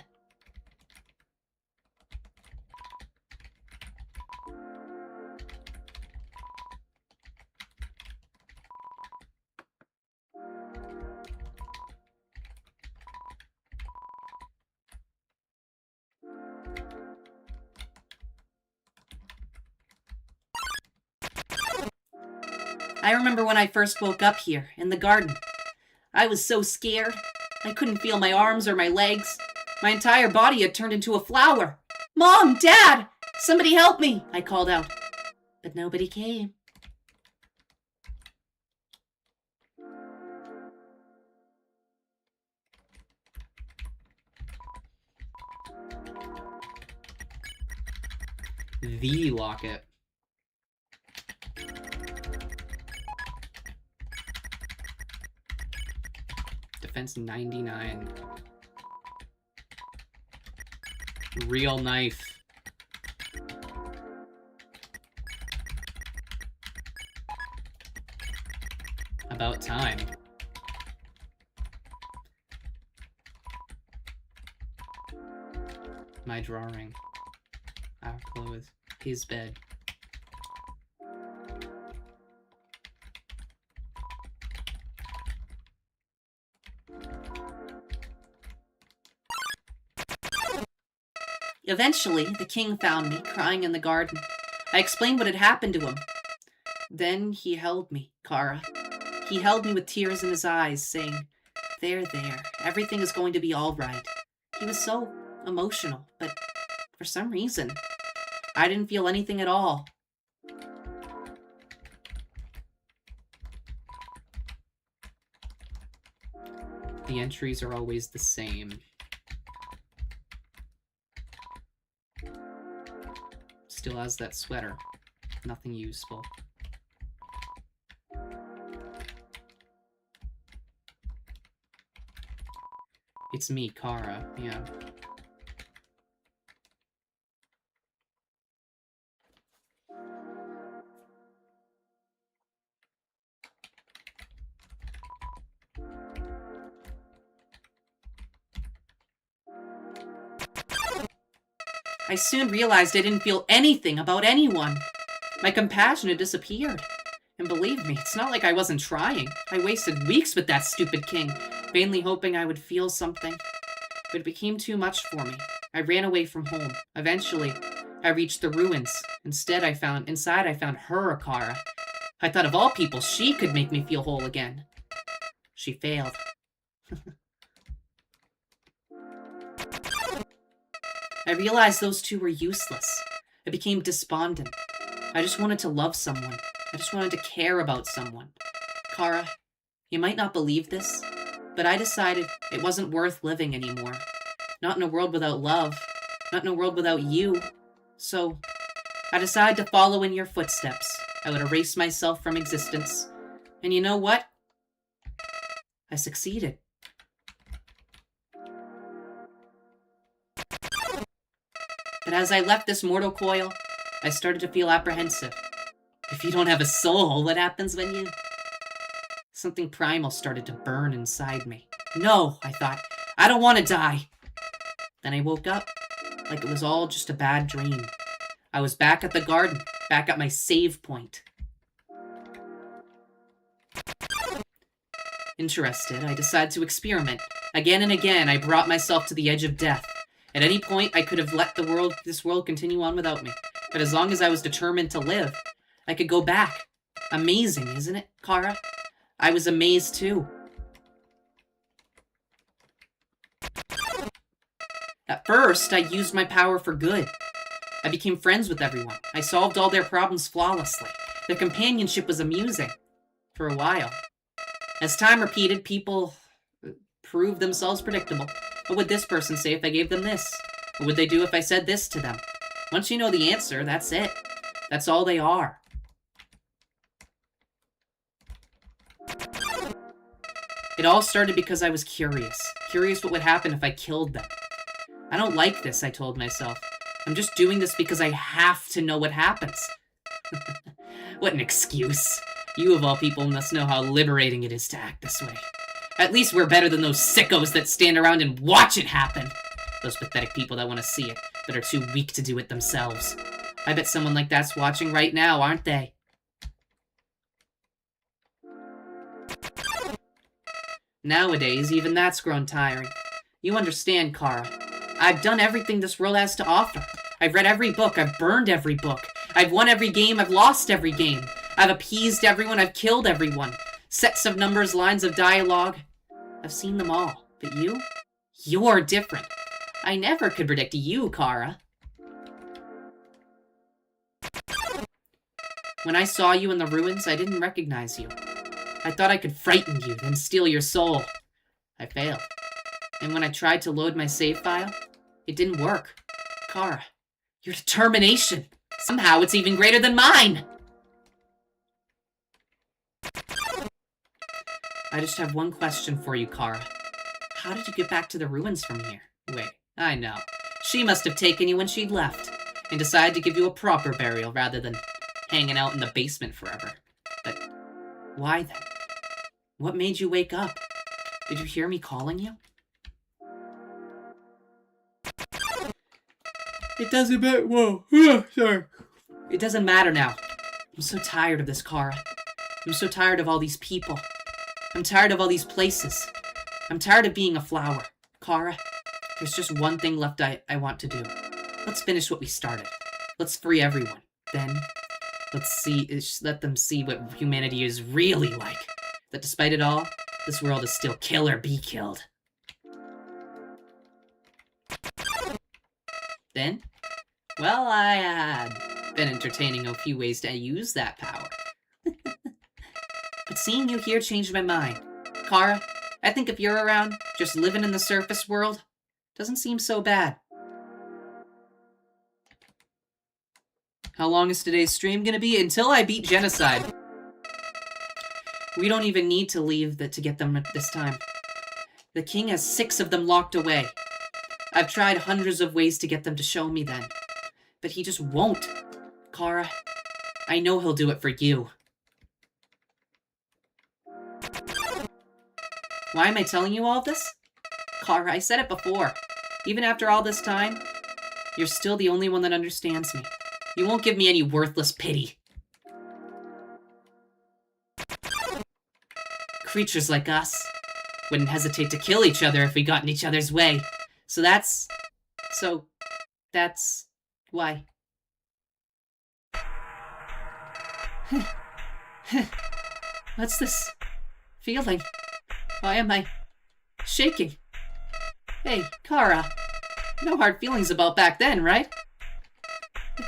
I remember when I first woke up here, in the garden. I was so scared. I couldn't feel my arms or my legs. My entire body had turned into a flower. Mom! Dad! Somebody help me! I called out. But nobody came. the locket. Defense 99. Real knife. About time. My drawing. Our clothes. His bed. Eventually, the king found me, crying in the garden. I explained what had happened to him. Then he held me, Kara. He held me with tears in his eyes, saying, there, everything is going to be all right. He was so emotional, but for some reason, I didn't feel anything at all. The entries are always the same. Still has that sweater. Nothing useful. It's me, Kara. Yeah. I soon realized I didn't feel anything about anyone. My compassion had disappeared. And believe me, it's not like I wasn't trying. I wasted weeks with that stupid king, vainly hoping I would feel something. But it became too much for me. I ran away from home. Eventually, I reached the ruins. Inside I found her, Kara. I thought of all people, she could make me feel whole again. She failed. I realized those two were useless. I became despondent. I just wanted to love someone. I just wanted to care about someone. Kara, you might not believe this, but I decided it wasn't worth living anymore. Not in a world without love. Not in a world without you. So, I decided to follow in your footsteps. I would erase myself from existence. And you know what? I succeeded. But as I left this mortal coil, I started to feel apprehensive. If you don't have a soul, what happens when you... Something primal started to burn inside me. No, I thought, I don't want to die. Then I woke up, like it was all just a bad dream. I was back at the garden, back at my save point. Interested, I decided to experiment. Again and again, I brought myself to the edge of death. At any point, I could have let this world continue on without me. But as long as I was determined to live, I could go back. Amazing, isn't it, Kara? I was amazed too. At first, I used my power for good. I became friends with everyone. I solved all their problems flawlessly. Their companionship was amusing. For a while. As time repeated, people proved themselves predictable. What would this person say if I gave them this? What would they do if I said this to them? Once you know the answer, that's it. That's all they are. It all started because I was curious. Curious what would happen if I killed them. I don't like this, I told myself. I'm just doing this because I have to know what happens. What an excuse. You of all people must know how liberating it is to act this way. At least we're better than those sickos that stand around and watch it happen. Those pathetic people that want to see it, but are too weak to do it themselves. I bet someone like that's watching right now, aren't they? Nowadays, even that's grown tiring. You understand, Kara. I've done everything this world has to offer. I've read every book, I've burned every book. I've won every game, I've lost every game. I've appeased everyone, I've killed everyone. Sets of numbers, lines of dialogue. I've seen them all. But you? You're different. I never could predict you, Kara. When I saw you in the ruins, I didn't recognize you. I thought I could frighten you, then steal your soul. I failed. And when I tried to load my save file, it didn't work. Kara, your determination. Somehow it's even greater than mine! I just have one question for you, Kara. How did you get back to the ruins from here? Wait, I know. She must have taken you when she left, and decided to give you a proper burial rather than hanging out in the basement forever. But why then? What made you wake up? Did you hear me calling you? It doesn't matter. Whoa. Sorry. It doesn't matter now. I'm so tired of this, Kara. I'm so tired of all these people. I'm tired of all these places. I'm tired of being a flower. Kara, there's just one thing left I want to do. Let's finish what we started. Let's free everyone. Then, let them see what humanity is really like. That despite it all, this world is still kill or be killed. Then, well, I had been entertaining a few ways to use that power. But seeing you here changed my mind. Kara, I think if you're around, just living in the surface world, doesn't seem so bad. How long is today's stream gonna be? Until I beat Genocide. We don't even need to leave to get them this time. The king has 6 of them locked away. I've tried hundreds of ways to get them to show me then. But he just won't. Kara, I know he'll do it for you. Why am I telling you all this? Kara, I said it before. Even after all this time, you're still the only one that understands me. You won't give me any worthless pity. Creatures like us wouldn't hesitate to kill each other if we got in each other's way. So that's why. What's this feeling? Why am I shaking? Hey, Kara. No hard feelings about back then, right?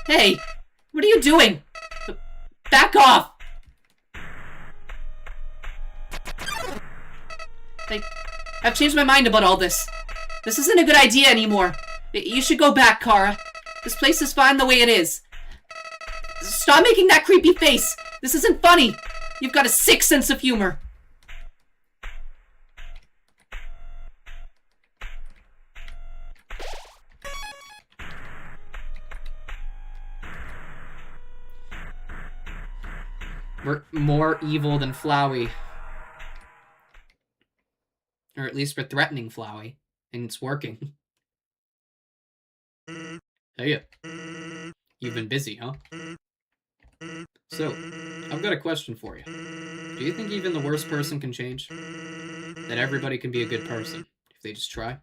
Hey, what are you doing? Back off! I've changed my mind about all this. This isn't a good idea anymore. You should go back, Kara. This place is fine the way it is. Stop making that creepy face. This isn't funny. You've got a sick sense of humor. We're more evil than Flowey. Or at least we're threatening Flowey. And it's working. Hey, you've been busy, huh? So, I've got a question for you. Do you think even the worst person can change? That everybody can be a good person, if they just try?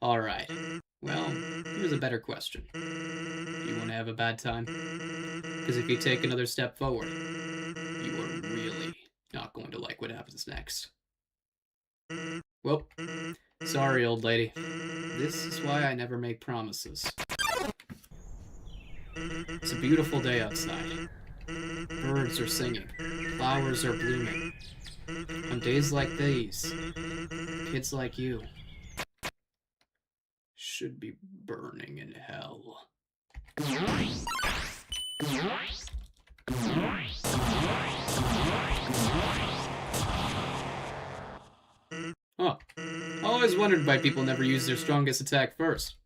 Alright. Well, here's a better question. Do you want to have a bad time? Because if you take another step forward, you are really not going to like what happens next. Well, sorry, old lady. This is why I never make promises. It's a beautiful day outside. Birds are singing. Flowers are blooming. On days like these, kids like you should be burning in hell. Huh. I always wondered why people never use their strongest attack first.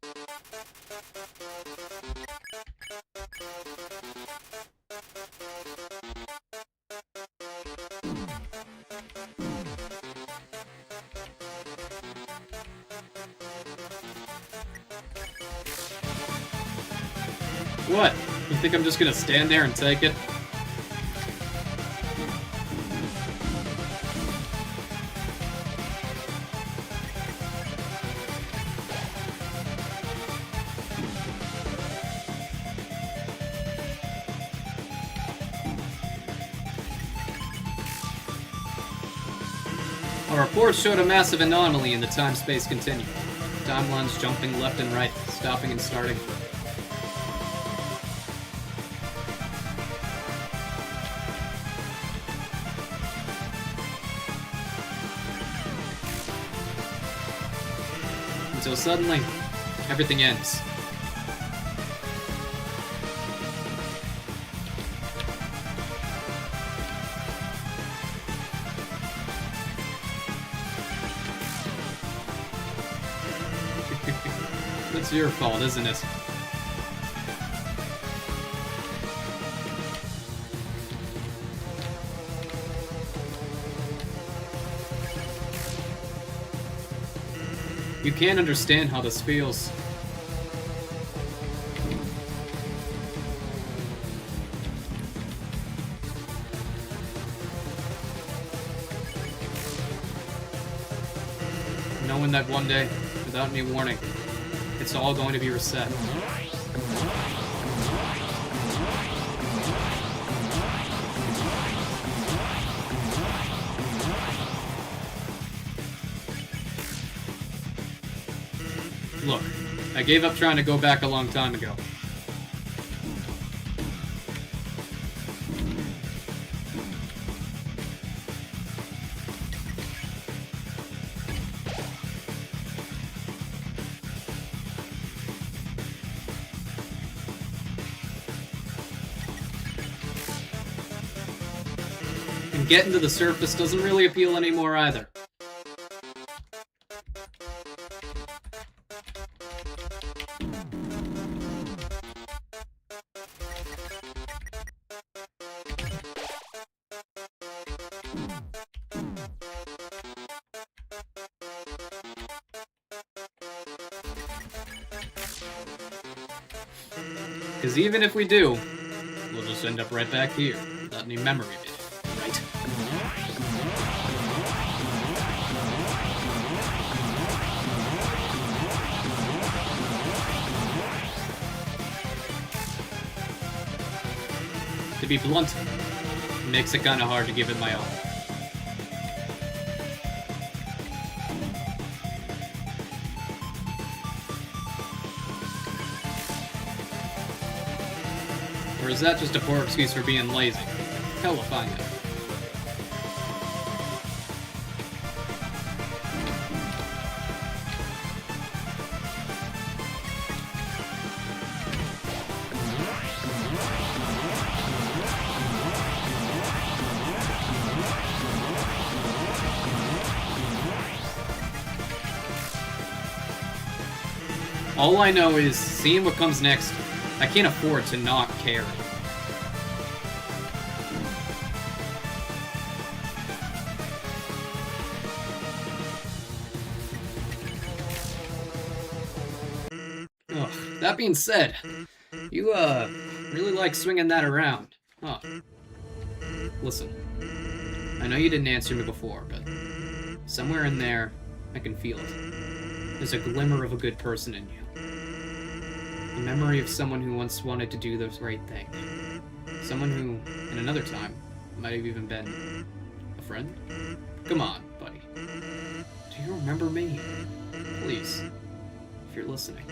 What? You think I'm just gonna stand there and take it? Our reports showed a massive anomaly in the time-space continuum. Timelines jumping left and right, stopping and starting. Until suddenly, everything ends. It's your fault, isn't it? You can't understand how this feels. Knowing that one day, without any warning, it's all going to be reset. Look, I gave up trying to go back a long time ago. And getting to the surface doesn't really appeal anymore either. Because even if we do, we'll just end up right back here, without any memory of it, right? To be blunt, it makes it kind of hard to give it my all. Or is that just a poor excuse for being lazy? Hell if I know. All I know is, seeing what comes next, I can't afford to not care. Ugh, that being said, you, really like swinging that around, huh? Listen, I know you didn't answer me before, but somewhere in there, I can feel it. There's a glimmer of a good person in you. A memory of someone who once wanted to do the right thing. Someone who, in another time, might have even been a friend. Come on, buddy. Do you remember me? Please, if you're listening,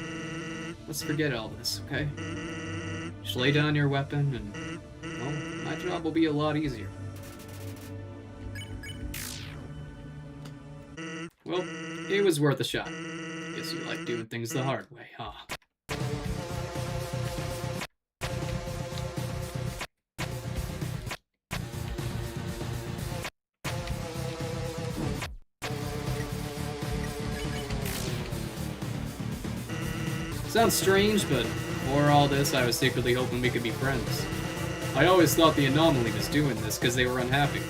let's forget all this, okay? Just lay down your weapon and, well, my job will be a lot easier. Well, it was worth a shot. Guess you like doing things the hard way, huh? Sounds strange, but before all this, I was secretly hoping we could be friends. I always thought the Anomaly was doing this because they were unhappy,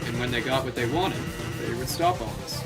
and when they got what they wanted, they would stop all this.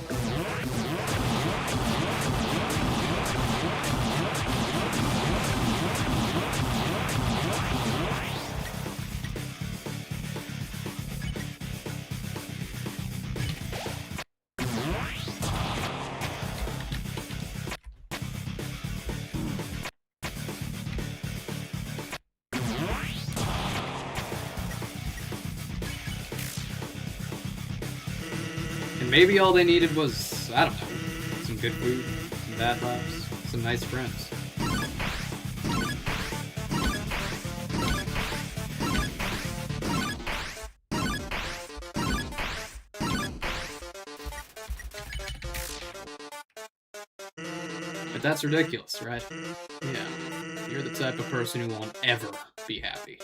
Maybe all they needed was, I don't know, some good food, some bad laughs, some nice friends. But that's ridiculous, right? Yeah, you're the type of person who won't ever be happy.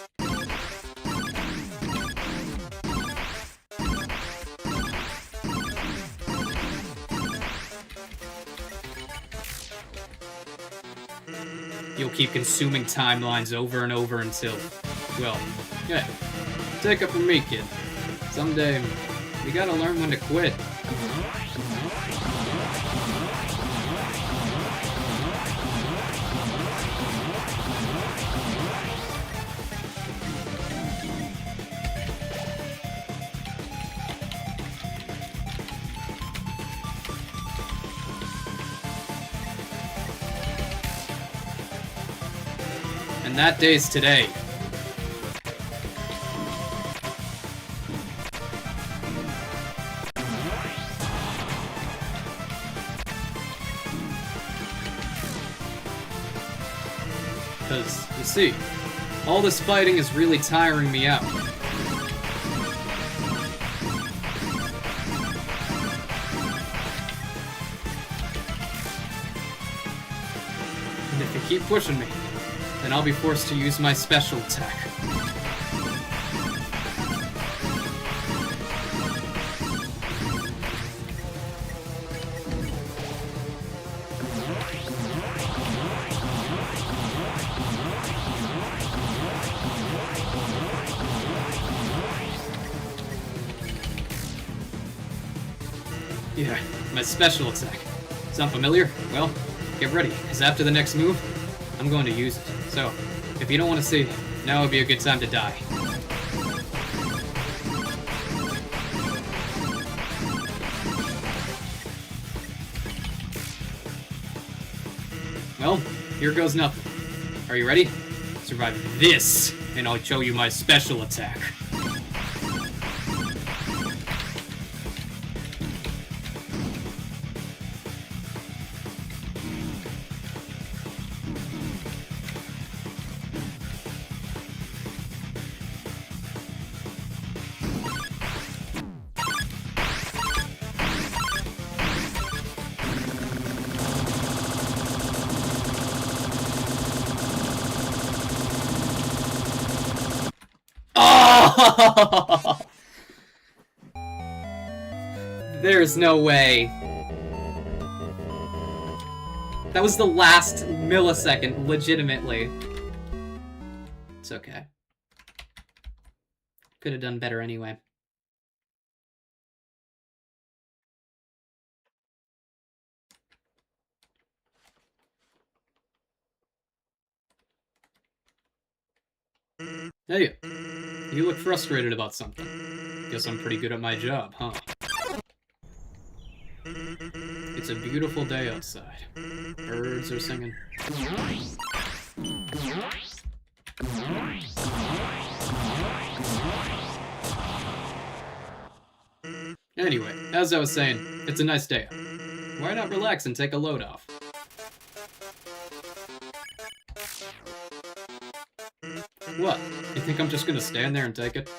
you'll keep consuming timelines over and over until, well, yeah, take it from me, kid. Someday, you gotta learn when to quit. And that day's today. Because, you see, all this fighting is really tiring me out. And if you keep pushing me, then I'll be forced to use my special attack. Yeah, my special attack. Sound familiar? Well, get ready, because after the next move, I'm going to use it. So, if you don't want to see, now would be a good time to die. Well, here goes nothing. Are you ready? Survive this, and I'll show you my special attack. Oh! There's no way. That was the last millisecond, legitimately. It's okay. Could have done better anyway. Hey, you look frustrated about something. Guess I'm pretty good at my job, huh? It's a beautiful day outside. Birds are singing. Anyway, as I was saying, it's a nice day out. Why not relax and take a load off? What? You think I'm just gonna stand there and take it?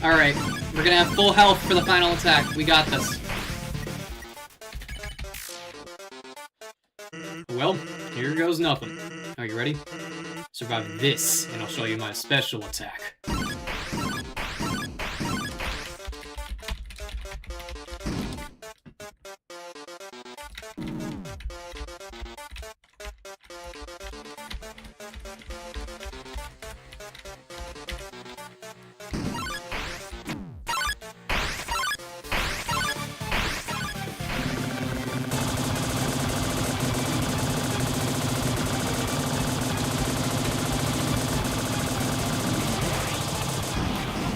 Alright, we're gonna have full health for the final attack. We got this. Well, here goes nothing. Are you ready? Survive this, and I'll show you my special attack.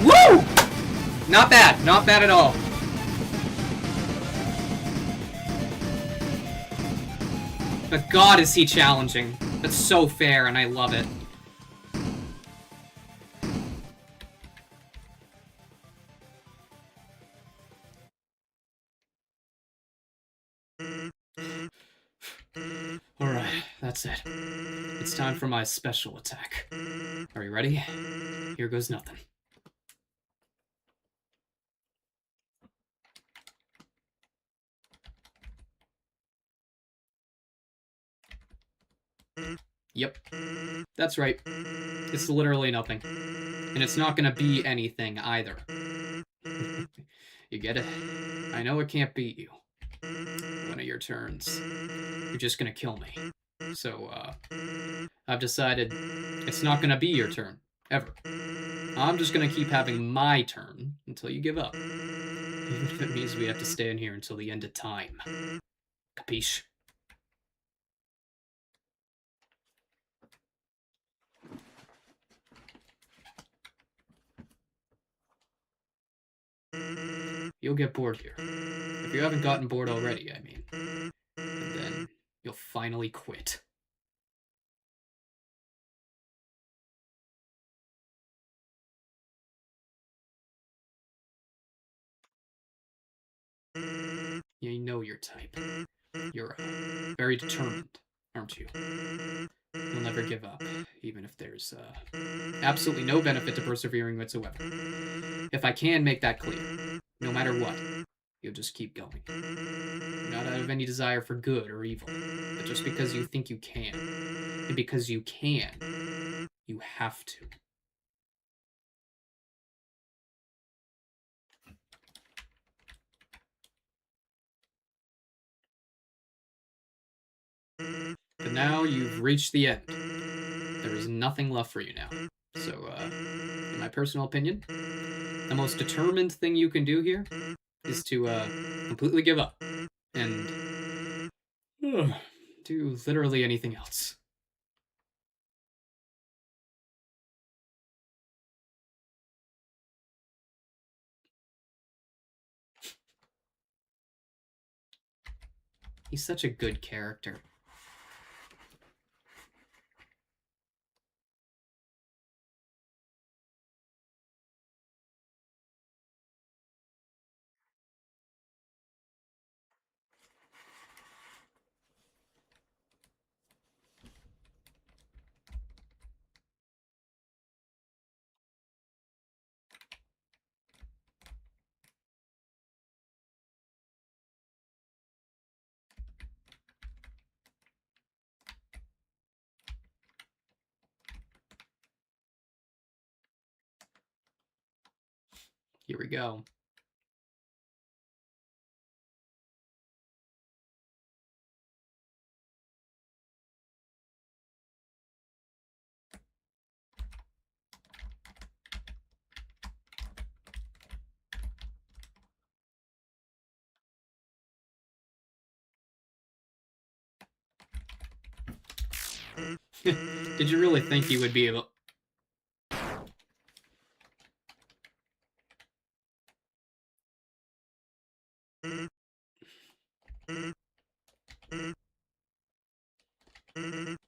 Woo! Not bad. Not bad at all. But God, is he challenging. That's so fair, and I love it. Alright, that's it. It's time for my special attack. Are you ready? Here goes nothing. Yep. That's right. It's literally nothing. And it's not gonna be anything either. You get it? I know it can't beat you. One of your turns. You're just gonna kill me. So, I've decided it's not gonna be your turn. Ever. I'm just gonna keep having my turn until you give up. Even if it means we have to stay in here until the end of time. Capiche? You'll get bored here. If you haven't gotten bored already, I mean. And then you'll finally quit. You know your type. You're very determined, aren't you? You'll never give up, even if there's absolutely no benefit to persevering whatsoever. If I can make that clear, no matter what, you'll just keep going. Not out of any desire for good or evil, but just because you think you can. And because you can, you have to. But now you've reached the end. There is nothing left for you now. So, in my personal opinion, the most determined thing you can do here is to completely give up and do literally anything else. He's such a good character. Here we go. Did you really think you would be able...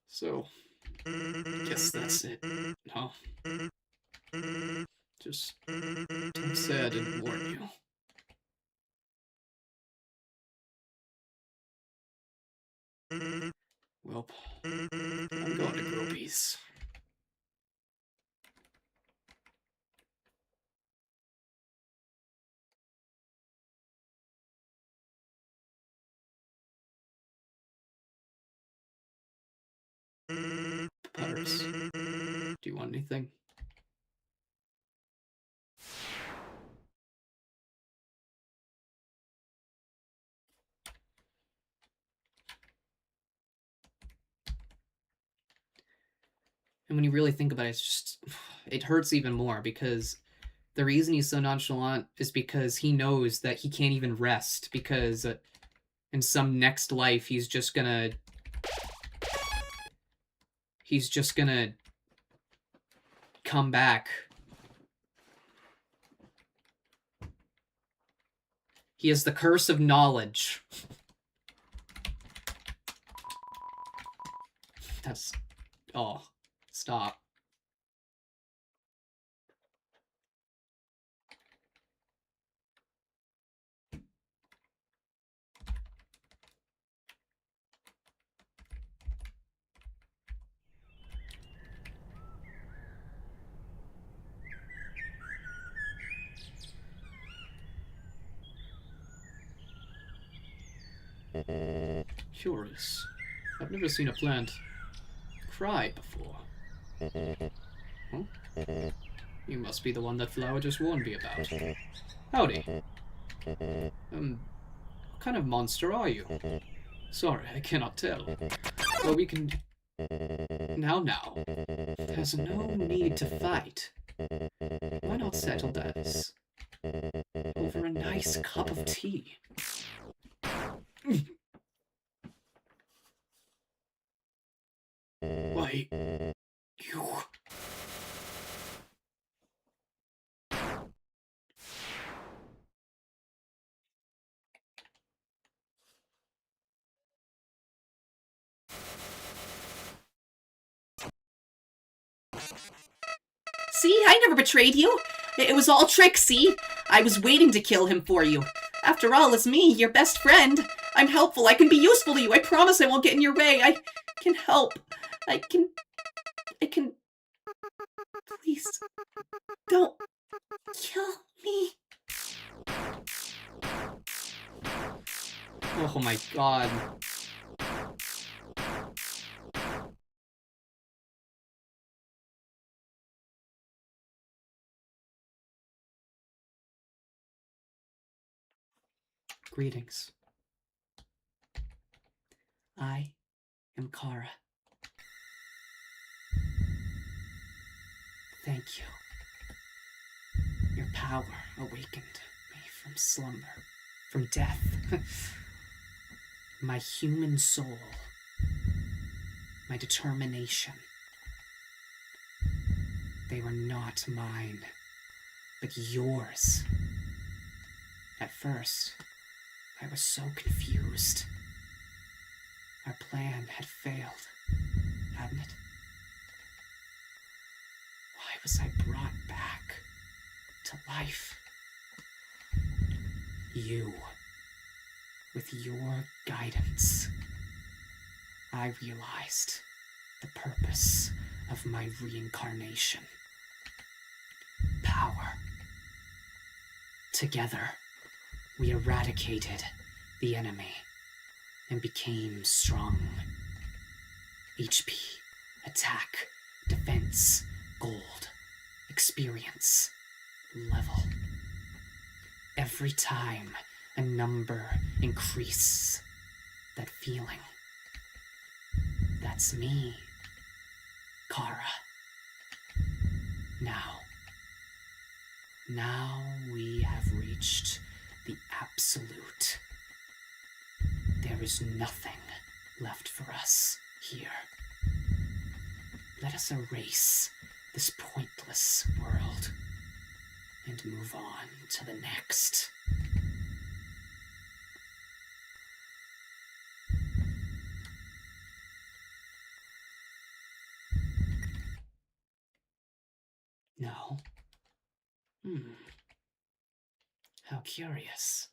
So, guess that's it. No. Just don't say I didn't warn you. Well, I'm going to Gropies. Do you want anything? And when you really think about it, it's just, it hurts even more because the reason he's so nonchalant is because he knows that he can't even rest because in some next life he's just gonna come back. He has the curse of knowledge. That's... oh, stop. Curious. I've never seen a plant cry before. Huh? You must be the one that Flower just warned me about. Howdy. What kind of monster are you? Sorry, I cannot tell. Well, we can... Now. There's no need to fight. Why not settle this over a nice cup of tea? Why, you... See, I never betrayed you. It was all trick, see? I was waiting to kill him for you. After all, it's me, your best friend. I'm helpful. I can be useful to you. I promise I won't get in your way. I can help. I can... Please, don't kill me. Oh my god. Greetings. I am Kara. Thank you. Your power awakened me from slumber, from death. My human soul, my determination. They were not mine, but yours. At first, I was so confused. Our plan had failed, hadn't it? Why was I brought back to life? You, with your guidance, I realized the purpose of my reincarnation. Power. Together, we eradicated the enemy and became strong. HP, attack, defense, gold, experience, level. Every time a number increases, that feeling. That's me, Kara. Now we have reached the absolute. There is nothing left for us here. Let us erase this pointless world and move on to the next. No. How curious.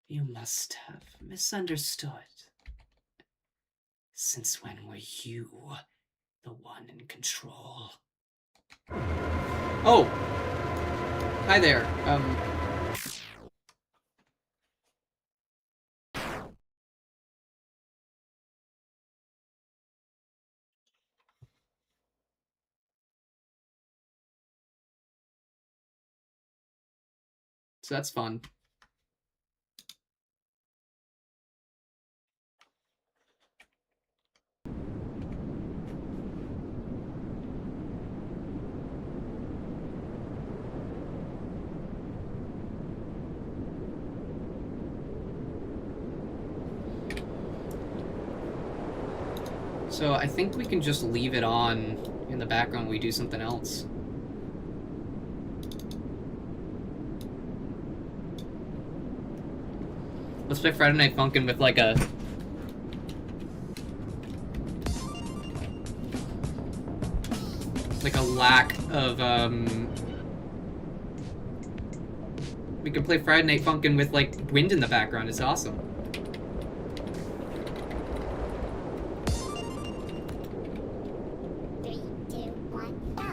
You must have misunderstood. Since when were you the one in control? Oh! Hi there, So that's fun. So I think we can just leave it on in the background when we do something else. Let's play Friday Night Funkin' with like a... like a lack of, we can play Friday Night Funkin' with like wind in the background. It's awesome. Three, two, one, go.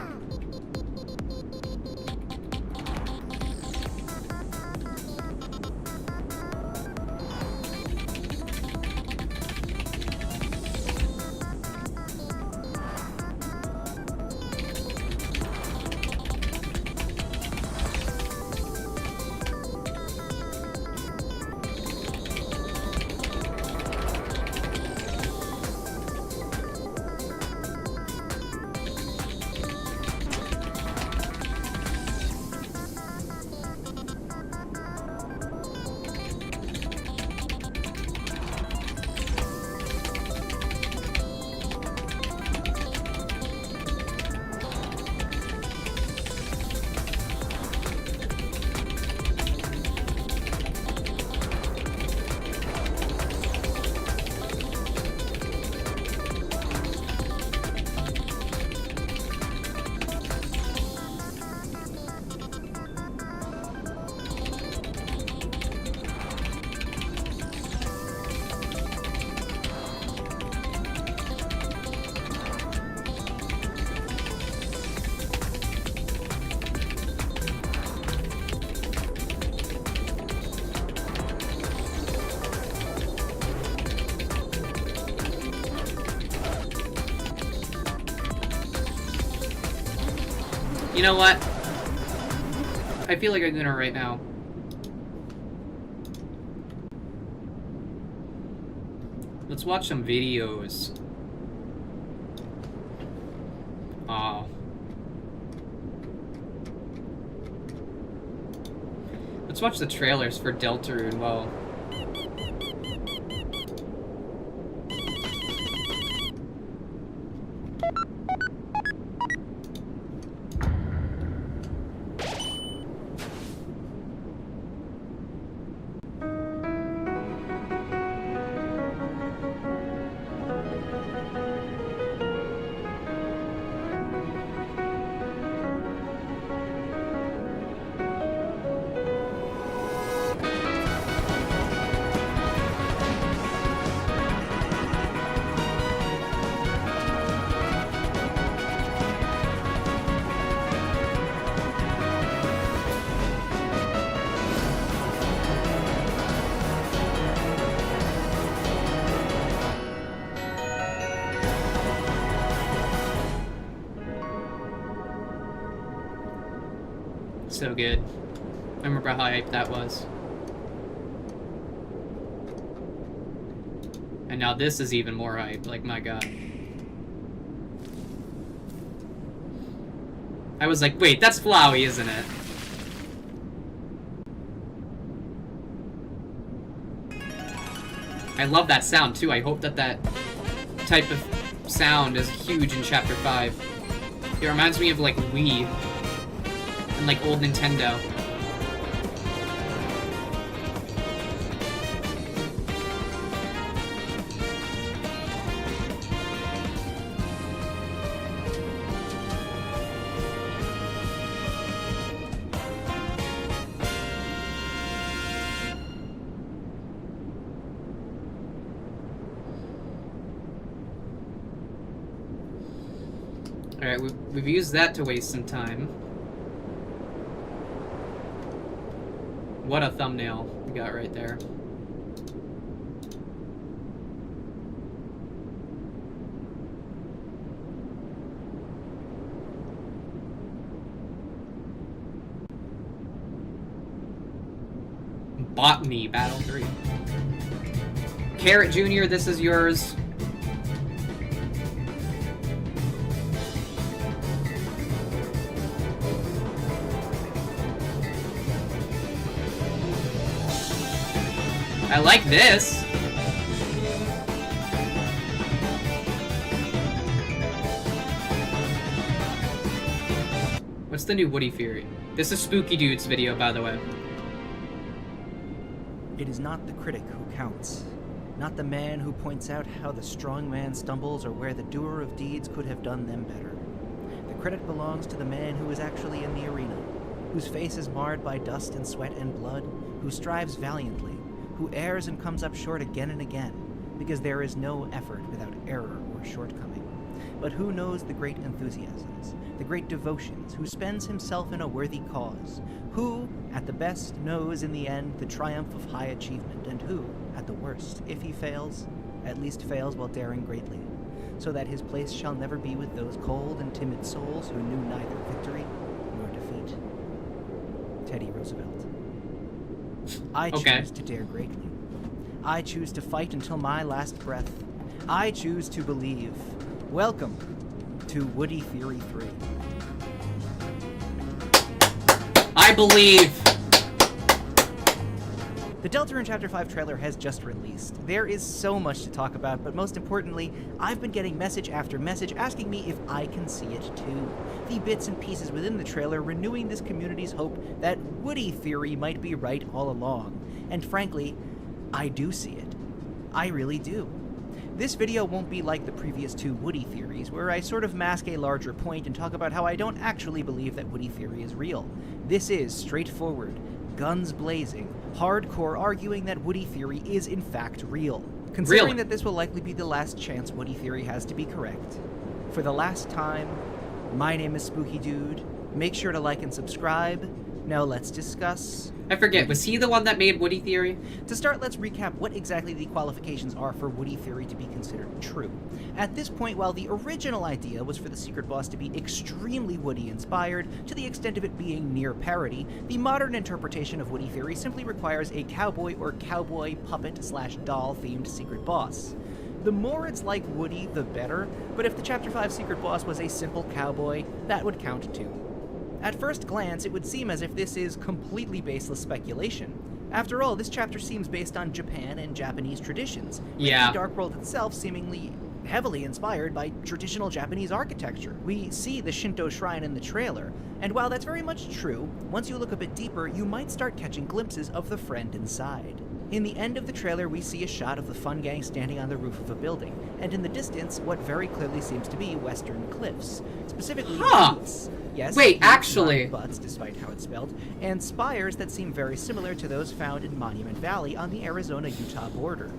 You know what? I feel like I'm doing it right now. Let's watch some videos. Oh. Let's watch the trailers for Deltarune. Well, so good. I remember how hyped that was. And now this is even more hype. Like, my god. I was like, wait, that's Flowey, isn't it? I love that sound, too. I hope that that type of sound is huge in Chapter 5. It reminds me of, like, Wii. And, like, old Nintendo. Alright, we've used that to waste some time. What a thumbnail we got right there. Botany Battle 3. Carrot Jr., this is yours. I like this. What's the new Woody Fury? This is Spooky Dude's video, by the way. It is not the critic who counts, not the man who points out how the strong man stumbles or where the doer of deeds could have done them better. The credit belongs to the man who is actually in the arena, whose face is marred by dust and sweat and blood, who strives valiantly, who errs and comes up short again and again, because there is no effort without error or shortcoming. But who knows the great enthusiasms, the great devotions, who spends himself in a worthy cause, who, at the best, knows in the end the triumph of high achievement, and who, at the worst, if he fails, at least fails while daring greatly, so that his place shall never be with those cold and timid souls who knew neither victory nor defeat. Teddy Roosevelt. I choose to dare greatly. I choose to fight until my last breath. I choose to believe. Welcome to Woody Theory 3. I believe. The Deltarune Chapter 5 trailer has just released. There is so much to talk about, but most importantly, I've been getting message after message asking me if I can see it too. The bits and pieces within the trailer renewing this community's hope that Woody Theory might be right all along. And frankly, I do see it. I really do. This video won't be like the previous two Woody theories, where I sort of mask a larger point and talk about how I don't actually believe that Woody Theory is real. This is straightforward, guns blazing, hardcore arguing that Woody Theory is in fact real. Considering that this will likely be the last chance Woody Theory has to be correct. For the last time, my name is Spooky Dude. Make sure to like and subscribe. Now let's discuss... I forget, was he the one that made Woody Theory? To start, let's recap what exactly the qualifications are for Woody Theory to be considered true. At this point, while the original idea was for the secret boss to be extremely Woody-inspired, to the extent of it being near parody, the modern interpretation of Woody Theory simply requires a cowboy or cowboy puppet/doll-themed secret boss. The more it's like Woody, the better, but if the Chapter 5 secret boss was a simple cowboy, that would count too. At first glance, it would seem as if this is completely baseless speculation. After all, this chapter seems based on Japan and Japanese traditions, with the Dark World itself seemingly heavily inspired by traditional Japanese architecture. We see the Shinto shrine in the trailer, and while that's very much true, once you look a bit deeper, you might start catching glimpses of the friend inside. In the end of the trailer, we see a shot of the Fun Gang standing on the roof of a building, and in the distance, what very clearly seems to be Western Cliffs, specifically buttes. Yes, wait, actually, butts, despite how it's spelled, and spires that seem very similar to those found in Monument Valley on the Arizona-Utah border.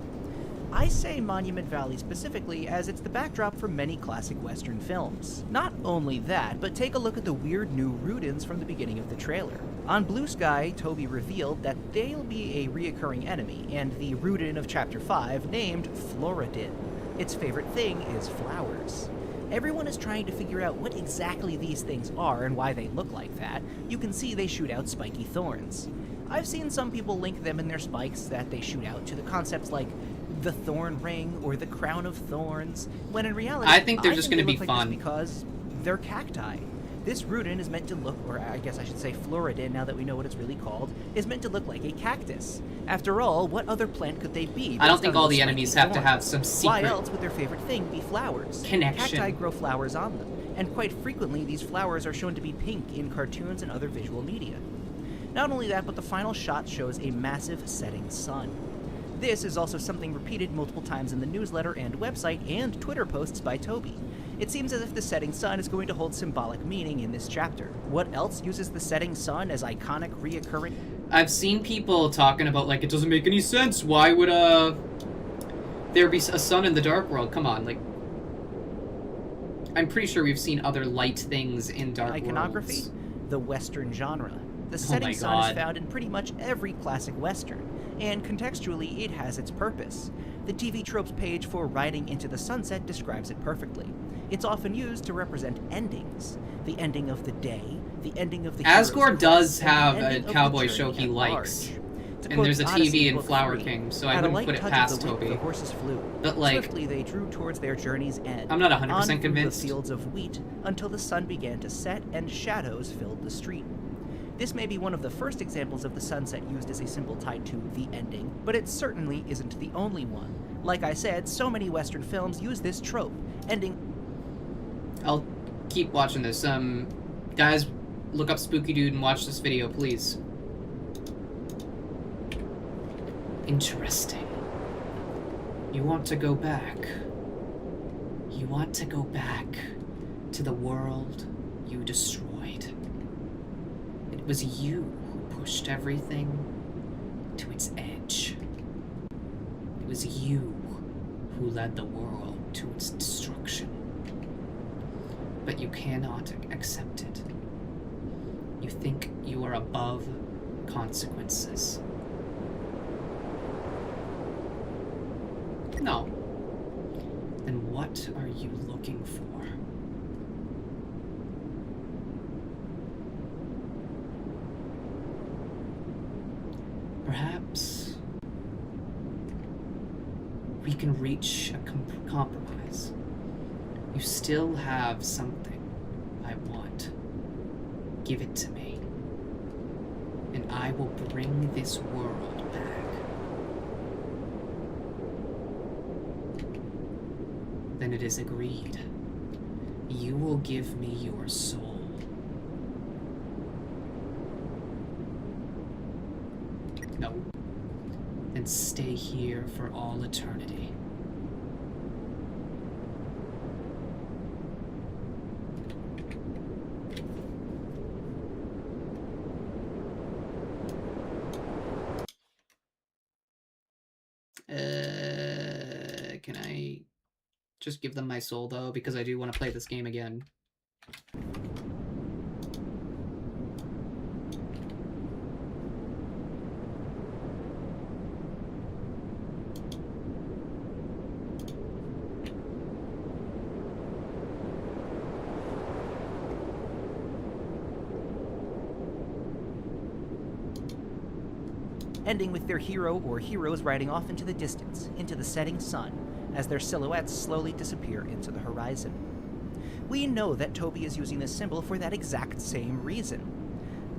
I say Monument Valley specifically as it's the backdrop for many classic Western films. Not only that, but take a look at the weird new Rudins from the beginning of the trailer. On Blue Sky, Toby revealed that they'll be a reoccurring enemy, and the Rudin of Chapter 5, named Floridin. Its favorite thing is flowers. Everyone is trying to figure out what exactly these things are and why they look like that. You can see they shoot out spiky thorns. I've seen some people link them in their spikes that they shoot out to the concepts like the thorn ring or the crown of thorns, when in reality, I think they're just going to be like fun because they're cacti. This Rudin is meant to look, or I guess I should say Floridin, now that we know what it's really called, is meant to look like a cactus. After all, what other plant could they be? I don't think all the enemies have to have some secret Why else would their favorite thing be flowers? connection. Cacti grow flowers on them, and quite frequently these flowers are shown to be pink in cartoons and other visual media. Not only that, but the final shot shows a massive setting sun. This is also something repeated multiple times in the newsletter and website and Twitter posts by Toby. It seems as if the setting sun is going to hold symbolic meaning in this chapter. What else uses the setting sun as iconic, reoccurring? I've seen people talking about, like, it doesn't make any sense. Why would, there be a sun in the Dark World? Come on, like... I'm pretty sure we've seen other light things in Dark Iconography? Worlds. The Western genre. The setting sun is found in pretty much every classic Western, and contextually it has its purpose. The TV tropes page for Riding into the Sunset describes it perfectly. It's often used to represent endings. The ending of the day, the ending of the Asgore hero's does quest, and have the a ending of the cowboy journey show he at likes. large. To And quote there's a Odyssey, TV in Book Flower 3, King, so I "At a wouldn't light put it touch past of the whip, Toby. the horses flew. But, like, Swiftly they drew towards their journey's end. I'm not 100% On through convinced. the fields of wheat until the sun began to set and shadows filled the street. This may be one of the first examples of the sunset used as a symbol tied to the ending, but it certainly isn't the only one. Like I said, so many Western films use this trope, ending... I'll keep watching this. Guys, look up Spooky Dude and watch this video, please. Interesting. You want to go back. You want to go back to the world you destroyed. It was you who pushed everything to its edge. It was you who led the world to its destruction. But you cannot accept it. You think you are above consequences. No. Then what are you looking for? Perhaps we can reach a compromise. You still have something I want. Give it to me, and I will bring this world back. Then it is agreed. You will give me your soul. No. Then stay here for all eternity. Can I just give them my soul, though? Because I do want to play this game again. ending with their hero or heroes riding off into the distance, into the setting sun, as their silhouettes slowly disappear into the horizon. We know that Toby is using this symbol for that exact same reason.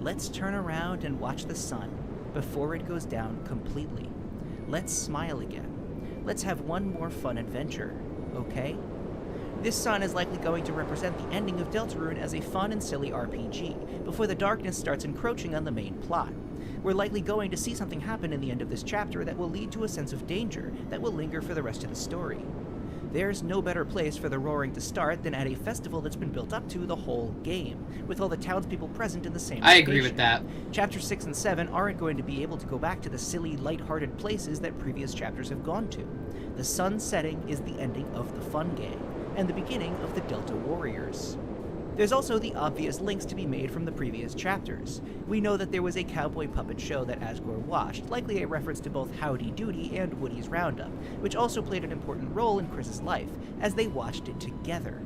Let's turn around and watch the sun before it goes down completely. Let's smile again. Let's have one more fun adventure, okay? This sun is likely going to represent the ending of Deltarune as a fun and silly RPG, before the darkness starts encroaching on the main plot. We're likely going to see something happen in the end of this chapter that will lead to a sense of danger that will linger for the rest of the story. There's no better place for the Roaring to start than at a festival that's been built up to the whole game, with all the townspeople present in the same I location. agree with that. Chapters 6 and 7 aren't going to be able to go back to the silly, light-hearted places that previous chapters have gone to. The sun setting is the ending of the fun game, and the beginning of the Delta Warriors. There's also the obvious links to be made from the previous chapters. We know that there was a cowboy puppet show that Asgore watched, likely a reference to both Howdy Doody and Woody's Roundup, which also played an important role in Chris's life, as they watched it together.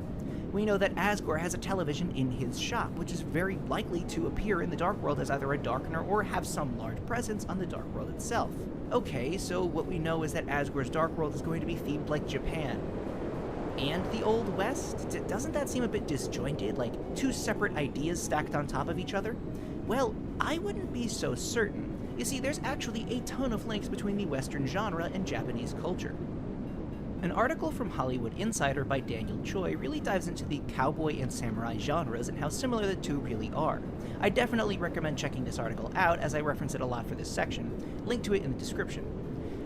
We know that Asgore has a television in his shop, which is very likely to appear in the Dark World as either a darkener or have some large presence on the Dark World itself. Okay, so what we know is that Asgore's Dark World is going to be themed like Japan. And the Old West? Doesn't that seem a bit disjointed, like two separate ideas stacked on top of each other? Well, I wouldn't be so certain. You see, there's actually a ton of links between the Western genre and Japanese culture. An article from Hollywood Insider by Daniel Choi really dives into the cowboy and samurai genres and how similar the two really are. I definitely recommend checking this article out, as I reference it a lot for this section. Link to it in the description.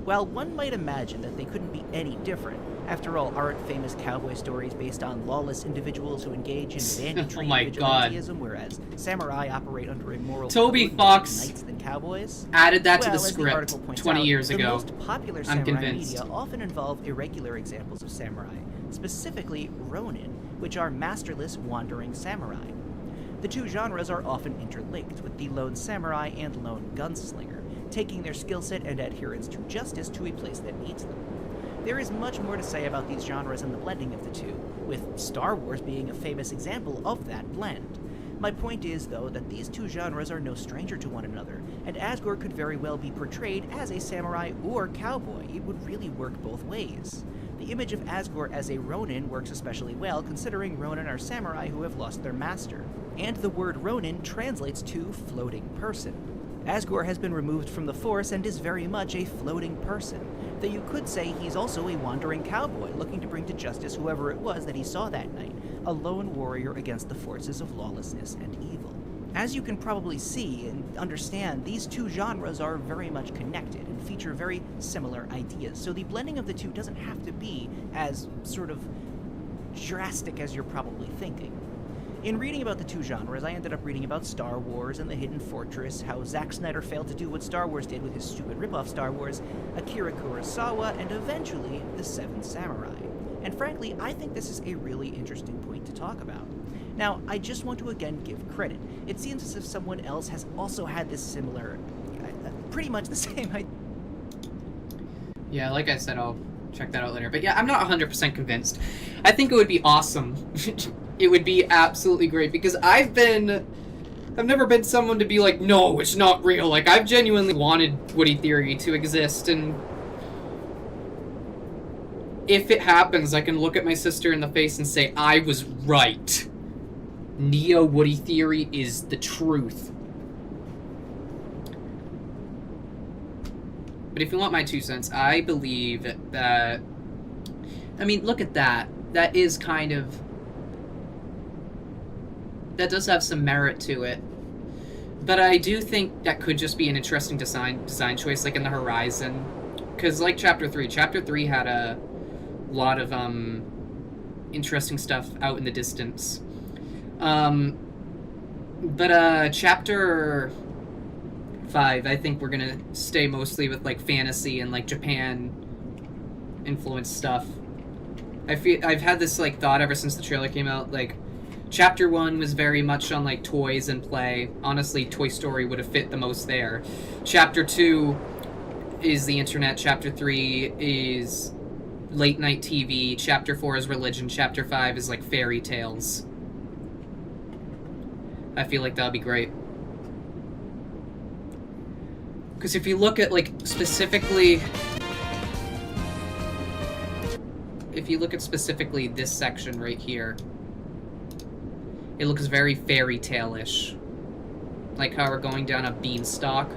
While one might imagine that they couldn't be any different, after all, aren't famous cowboy stories based on lawless individuals who engage in banditry and vigilantism, whereas samurai operate under a moral Toby code Fox more knights than cowboys? added that to the Well, as script article points 20 out, years the ago. most popular I'm samurai convinced. media often involve irregular examples of samurai, specifically ronin, which are masterless, wandering samurai. The two genres are often interlinked, with the lone samurai and lone gunslinger taking their skill set and adherence to justice to a place that needs them. There is much more to say about these genres and the blending of the two, with Star Wars being a famous example of that blend. My point is, though, that these two genres are no stranger to one another, and Asgore could very well be portrayed as a samurai or cowboy. It would really work both ways. The image of Asgore as a ronin works especially well, considering ronin are samurai who have lost their master. And the word ronin translates to floating person. Asgore has been removed from the Force and is very much a floating person, though you could say he's also a wandering cowboy looking to bring to justice whoever it was that he saw that night, a lone warrior against the forces of lawlessness and evil. As you can probably see and understand, these two genres are very much connected and feature very similar ideas, so the blending of the two doesn't have to be as sort of drastic as you're probably thinking. In reading about the two genres, I ended up reading about Star Wars and the Hidden Fortress, how Zack Snyder failed to do what Star Wars did with his stupid ripoff Star Wars, Akira Kurosawa, and eventually the Seven Samurai. And frankly, I think this is a really interesting point to talk about. Now, I just want to again give credit. It seems as if someone else has also had this similar, pretty much the same idea. Yeah, like I said, I'll check that out later. But yeah, I'm not 100% convinced. I think it would be awesome. It would be absolutely great, because I've never been someone to be like, no, it's not real. Like, I've genuinely wanted Woody Theory to exist, and if it happens, I can look at my sister in the face and say, I was right. Neo Woody Theory is the truth. But if you want my 2 cents, I believe that, I mean, look at that. That is kind of, that does have some merit to it. But I do think that could just be an interesting design choice, like in the horizon. Because like Chapter 3 had a lot of interesting stuff out in the distance. But Chapter 5, I think we're gonna stay mostly with like fantasy and like Japan influenced stuff. I've had this like thought ever since the trailer came out, like Chapter 1 was very much on like toys and play. Honestly, Toy Story would have fit the most there. Chapter 2 is the internet. Chapter 3 is late night TV. Chapter 4 is religion. Chapter 5 is like fairy tales. I feel like that would be great. Because if you look at like specifically... If you look at specifically this section right here, it looks very fairy tale-ish. Like how we're going down a beanstalk.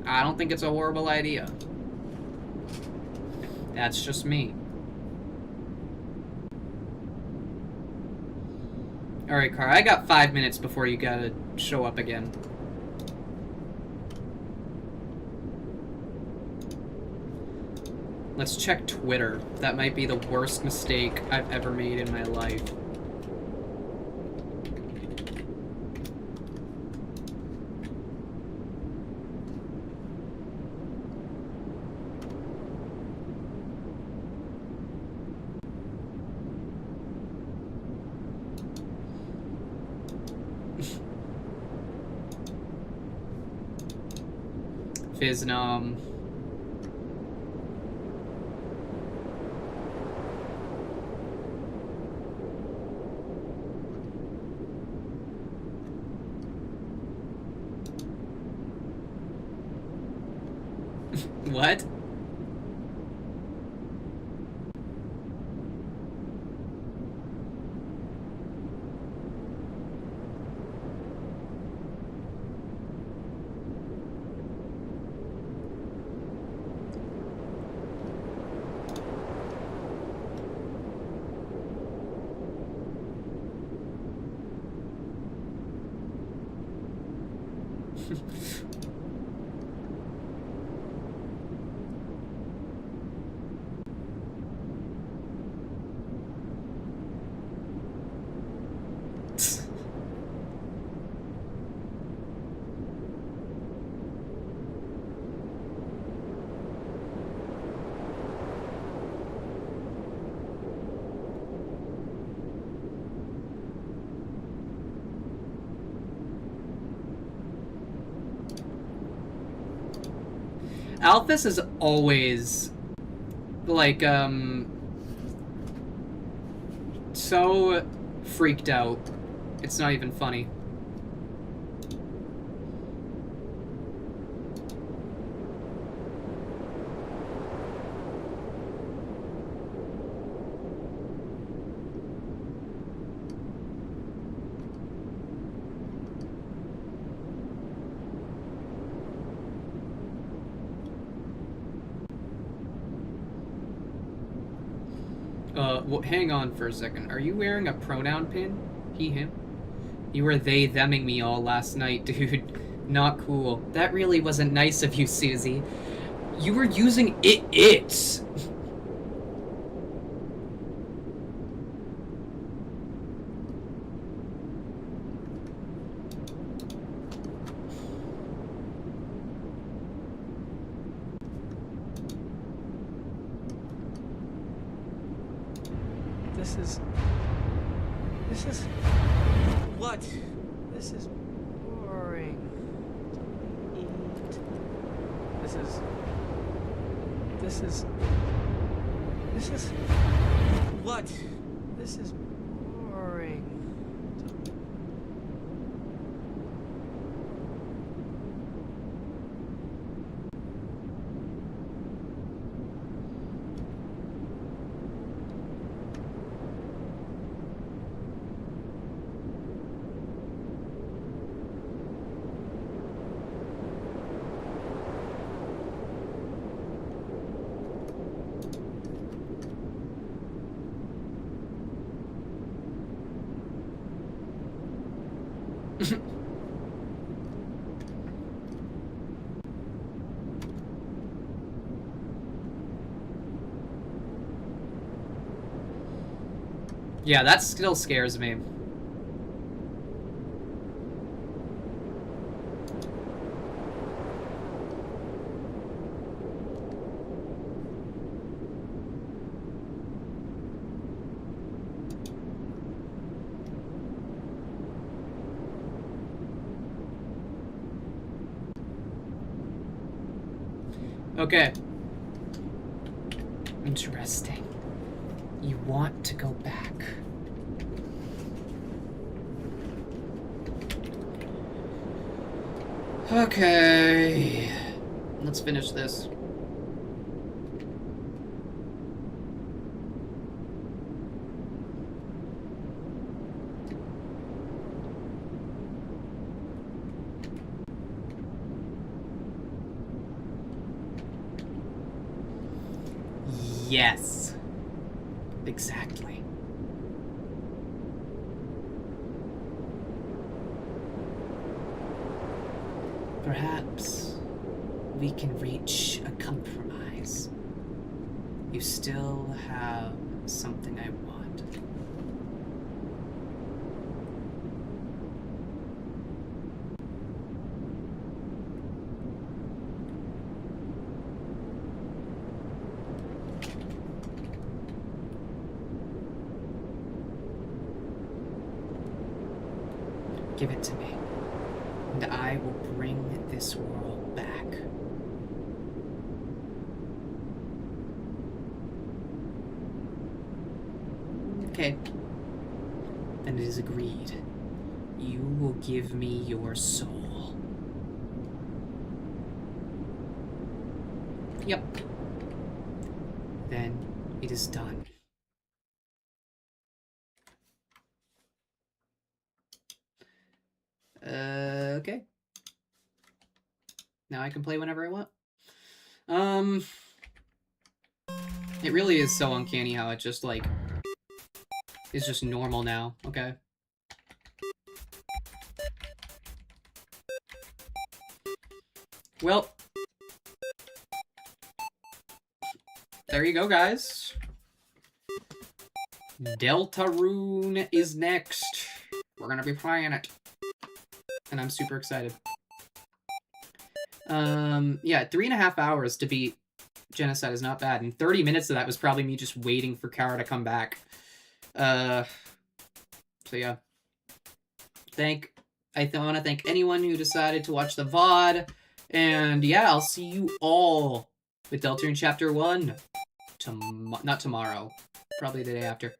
I don't think it's a horrible idea. That's just me. Alright, Car, I got 5 minutes before you gotta show up again. Let's check Twitter. That might be the worst mistake I've ever made in my life. Fiznum. What? Alphys is always like, so freaked out. It's not even funny. Well, hang on for a second. Are you wearing a pronoun pin? He, him? You were they theming me all last night, dude. Not cool. That really wasn't nice of you, Susie. You were using it. This is... What? This is boring. Eat. This is... What? This is boring. Yeah, that still scares me. Okay. Interesting. You want to go back. Okay. Let's finish this. Yes. Exactly. Perhaps we can reach a compromise. You still have something I want. Give it to me, and I will bring this world back. Okay. Then it is agreed. You will give me your soul. Yep. Then it is done. Okay. Now I can play whenever I want. It really is so uncanny how it just, like, is just normal now. Okay. Well. There you go, guys. Deltarune is next. We're gonna be playing it. And I'm super excited. Yeah, 3.5 hours to beat Genocide is not bad. And 30 minutes of that was probably me just waiting for Kara to come back. So yeah. I want to thank anyone who decided to watch the VOD. And yeah, I'll see you all with Deltarune Chapter 1 not tomorrow, probably the day after.